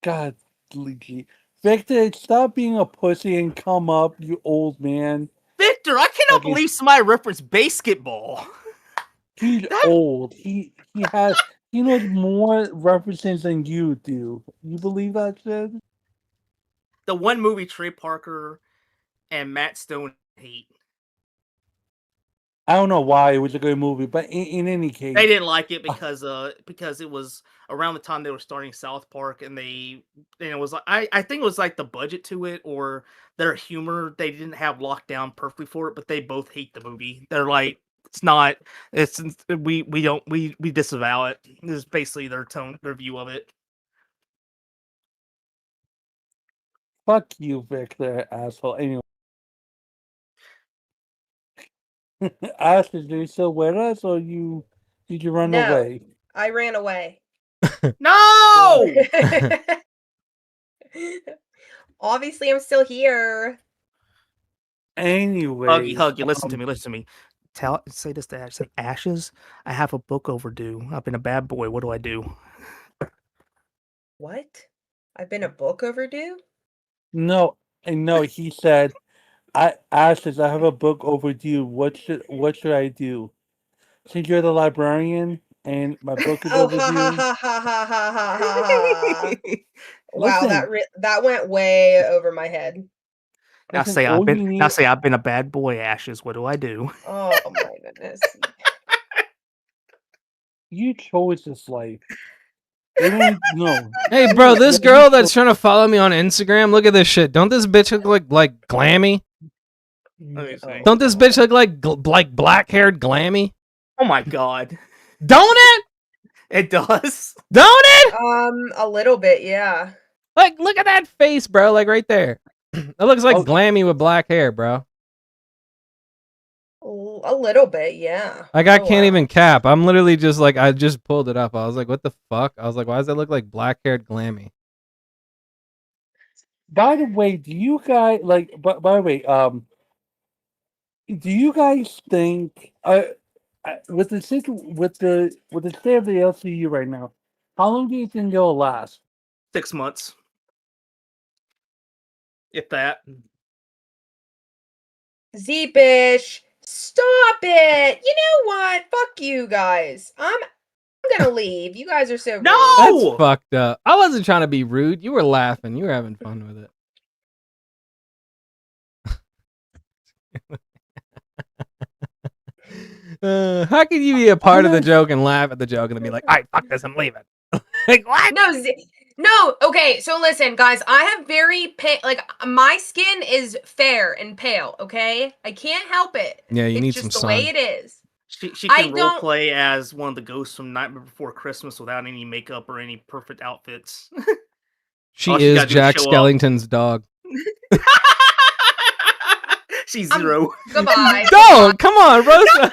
God, Luigi. Victor, stop being a pussy and come up, you old man. Victor, I cannot Okay. believe somebody referenced basketball. He's old. He knows more references than you do. You believe that shit? The one movie Trey Parker and Matt Stone hate. I don't know why it was a good movie, but in any case, They didn't like it because it was around the time they were starting South Park, and it was like I think it was like the budget to it or their humor they didn't have locked down perfectly for it, but they both hate the movie. They're like we disavow it. This is basically their view of it. fuck you, Victor, asshole. Anyway, Ash, is you still with us, or did you run No. away? I ran away. No! Obviously, I'm still here. Anyway, Huggy, listen to me, listen to me. Say this to Ash. Say, Ashes, I have a book overdue. I've been a bad boy. What do I do? What? I've been a book overdue? No, he said, Ashes, I have a book overdue. What should I do? Since you're the librarian and my book is Oh, ha ha overdue. ha ha ha ha ha ha. Wow, Listen. that went way over my head. Now Listen, say all you need- I've been a bad boy, Ashes. What do I do? Oh my goodness. You chose this life. You don't know. Hey, bro, this girl that's trying to follow me on Instagram. Look at this shit. Don't this bitch look like Glammy? Let me see. Don't this bitch look like black-haired Glammy? Oh my god. Don't it? It does. Don't it? A little bit, yeah. Like, look at that face, bro. Like right there. It looks like Oh. Glammy with black hair, bro. A little bit, yeah. Like I Oh, can't wow. even cap. I'm literally just like I just pulled it up. I was like, what the fuck? I was like, why does that look like black-haired Glammy? By the way, do you guys like? By the way, do you guys think with the state of the LCU right now, how long do you think it'll last? 6 months. If that. Z-Bish, stop it! You know what? Fuck you guys. I'm gonna leave. You guys are so rude. No! That's fucked up. I wasn't trying to be rude. You were laughing. You were having fun with it. How can you be a part of the joke and laugh at the joke and then be like, all right, fuck this, I'm leaving? Like, what? No, okay, so listen, guys, I have very like my skin is fair and pale, okay? I can't help it. Yeah, you It's need just some the way sun. it is. She I can role don't- play as one of the ghosts from Nightmare Before Christmas without any makeup or any perfect outfits. She all she is gotta do is Jack show up. Skellington's dog. She's zero. Goodbye. Don't! Come on, Rosa!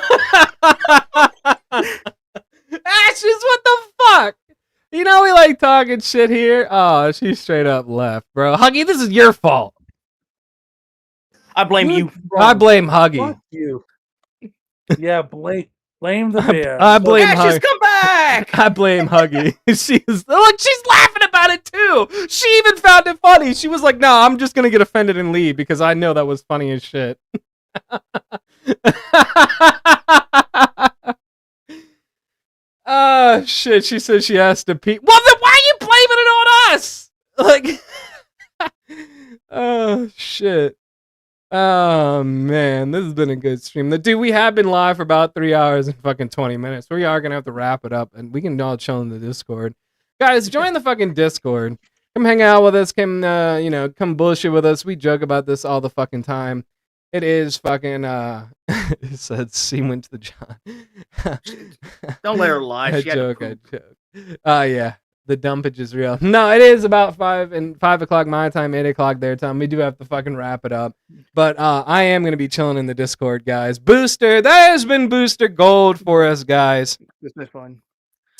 Ashes, what the fuck? You know we like talking shit here. Oh, she straight up left, bro. Huggy, this is your fault. I blame you. I blame Huggy. Fuck you. Yeah, blame the bear. I blame Ashes, Huggy. come back! back. I blame Huggy. She's laughing about it too. She even found it funny. She was like, "No, I'm just gonna get offended and leave because I know that was funny as shit." Oh shit! She said she has to pee. Well, then why are you blaming it on us? Like, oh shit. Oh man, this has been a good stream. Dude, we have been live for about 3 hours and fucking 20 minutes. We are gonna have to wrap it up, and we can all chill in the Discord. Guys, join the fucking Discord. Come hang out with us. Come, come bullshit with us. We joke about this all the fucking time. It is fucking. It said C went to the John. Don't let her lie. I She had to joke. poop. Yeah. The dumpage is real. No, it is about 5 o'clock my time, 8 o'clock their time. We do have to fucking wrap it up. But I am gonna be chilling in the Discord, guys. Booster, that has been Booster Gold for us, guys. This is fun.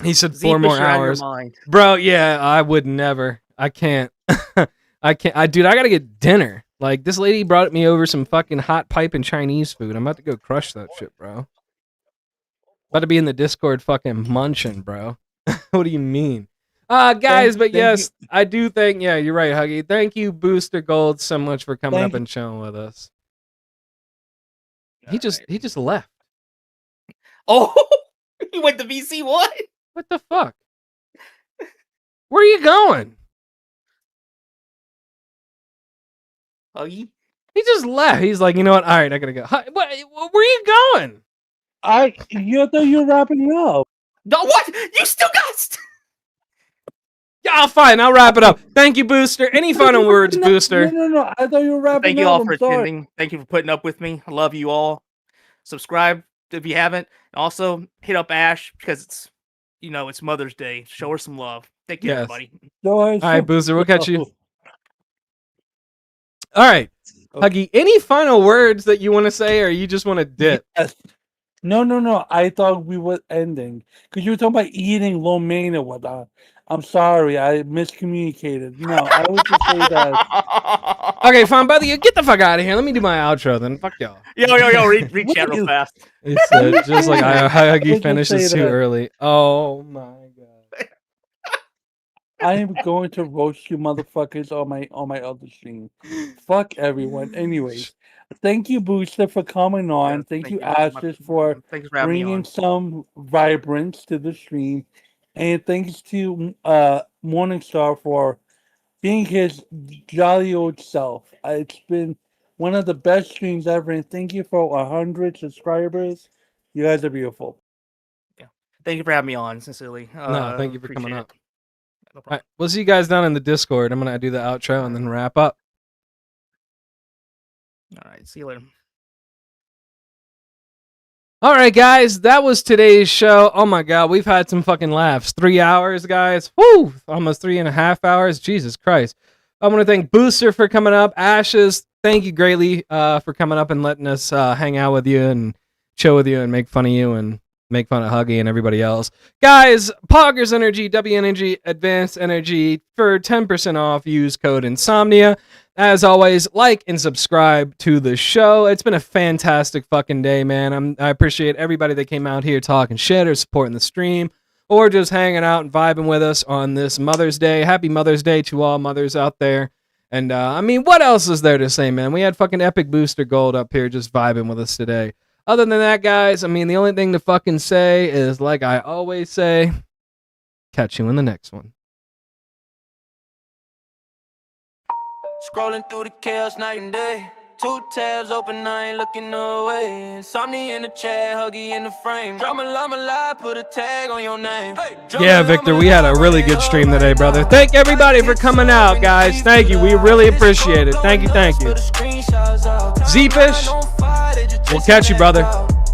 He said Z, 4 more push her out of your hours. mind. Bro, yeah, I would never. I can't. I can't. Dude, I gotta get dinner. Like, this lady brought me over some fucking hot pipe and Chinese food. I'm about to go crush that shit, bro. About to be in the Discord fucking munching, bro. What do you mean? Guys, but yes, I do think, yeah, you're right, Huggy. Thank you, Booster Gold, so much for coming up and chilling with us. He just left. Oh, he went to VC. What? What the fuck? Where are you going? Huggy? He just left. He's like, you know what? All right, I gotta go. Where are you going? You thought you were wrapping up. No, what? You still got. Yeah, fine. I'll wrap it up. Thank you, Booster. Any final words, Booster? No. I thought you were wrapping up. Thank you all I'm for sorry. attending. Thank you for putting up with me. I love you all. Subscribe if you haven't. Also, hit up Ash because it's, it's Mother's Day. Show her some love. Thank you, Yes. everybody. All right, Booster. We'll catch you. All right, Huggy. Any final words that you want to say, or you just want to dip? Yes. No. I thought we were ending because you were talking about eating lo mein or whatnot. I'm sorry, I miscommunicated. No, I would just say that. Okay, fine, brother. You get the fuck out of here. Let me do my outro then. Fuck y'all. Yo, read chat real fast. He said, just like Huggy just finishes say too that. early. Oh my god. I am going to roast you motherfuckers on my other stream. Fuck everyone. Anyways, thank you, Booster, for coming on. Yeah, thank you, you. Ashes, for Thanks for having me bringing on. some vibrance to the stream. And thanks to Morningstar for being his jolly old self. It's been one of the best streams ever, and thank you for 100 subscribers. You guys are beautiful. Thank you for having me on, sincerely. No, thank you for coming appreciate up. it. No All problem. right, we'll see you guys down in the Discord. I'm gonna do the outro and then wrap up. All right, see you later. All right, guys, that was today's show. Oh my god, we've had some fucking laughs. 3 hours, guys. Woo! Almost 3.5 hours. Jesus Christ. I want to thank Booster for coming up. Ashes, thank you greatly for coming up and letting us hang out with you and chill with you and make fun of you and make fun of Huggy and everybody else. Guys, Poggers Energy, W Energy, Advanced Energy for 10% off. Use code Ensomnia. As always, like and subscribe to the show. It's been a fantastic fucking day, man. I appreciate everybody that came out here talking shit or supporting the stream or just hanging out and vibing with us on this Mother's Day. Happy Mother's Day to all mothers out there. And, what else is there to say, man? We had fucking Epic Booster Gold up here just vibing with us today. Other than that, guys, the only thing to fucking say is, like I always say, catch you in the next one. Scrolling through the chaos night and day. 2 tabs open, I ain't looking away. Ensomnia in the chat, Huggy in the frame. Drama, llama, lie, put a tag on your name. Yeah, Victor, we had a really good stream today, brother. Thank everybody for coming out, guys. Thank you. We really appreciate it. Thank you. Z-Fish, we'll catch you, brother.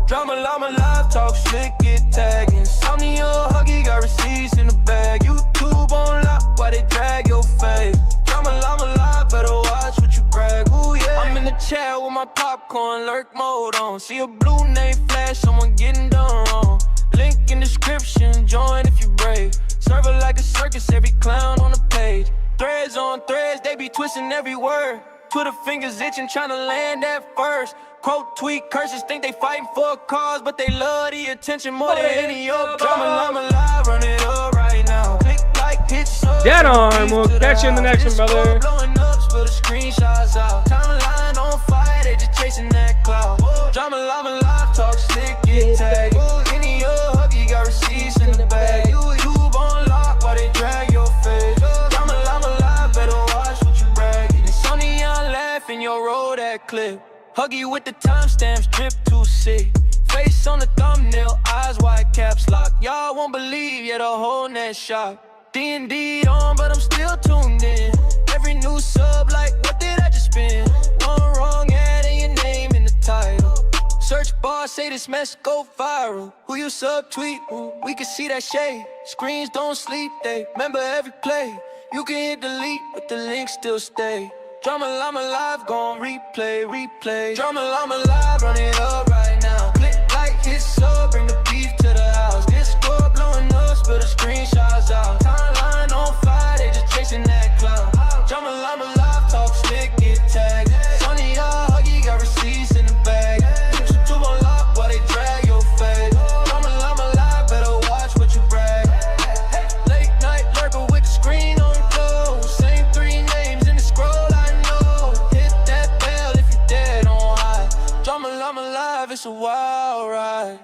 Drama, llama, live, talk slick, get tagged. Insomnia, Huggy got receipts in the bag. YouTube on lock, why they drag your face? Drama, llama, live, better watch what you brag. Ooh, yeah. I'm in the chat with my popcorn, lurk mode on. See a blue name flash, someone getting done wrong. Link in description, join if you brave. Serve it like a circus, every clown on the page. Threads on threads, they be twisting every word. Twitter fingers itching, trying to land that first. Quote, tweet, curses, think they fighting for a cause, but they love the attention more than any old drama. Llama live, run it up right now. Click like, hit sub. Dead on. We'll catch you in the next one, brother. Blowing up, spill the screenshots out. Timeline on fire, they just chasing that cloud. Drama, llama live, talk slick, get tagged. Any hug, you got receipts in the bag. YouTube on lock while they drag your face. Drama, llama live, better watch what you brag. Ensomnia, laughing, your roll that clip. Huggy with the timestamps, drip too sick. Face on the thumbnail, eyes wide, caps lock. Y'all won't believe, yeah, the whole net shot. D&D on, but I'm still tuned in. Every new sub, like, what did I just spin? One wrong ad and your name in the title. Search bar, say this mess go viral. Who you subtweet? We can see that shade. Screens don't sleep, they remember every play. You can hit delete, but the links still stay. Drama llama live, gon' replay, replay. Drama llama live, run it up right now. Click like, hit sub, bring the beef to the house. Discord blowing up, spill the screenshots out. Timeline on fire, they just chasing that cloud. Drama llama live, talk slick, get tagged. Sonny, huggy, got receipts in the bag. YouTube on lock while they drag your face. Drama llama live, better watch what you brag. Late night lurker with the screen on go. Same three names in the scroll. Drama llama live, it's a wild ride.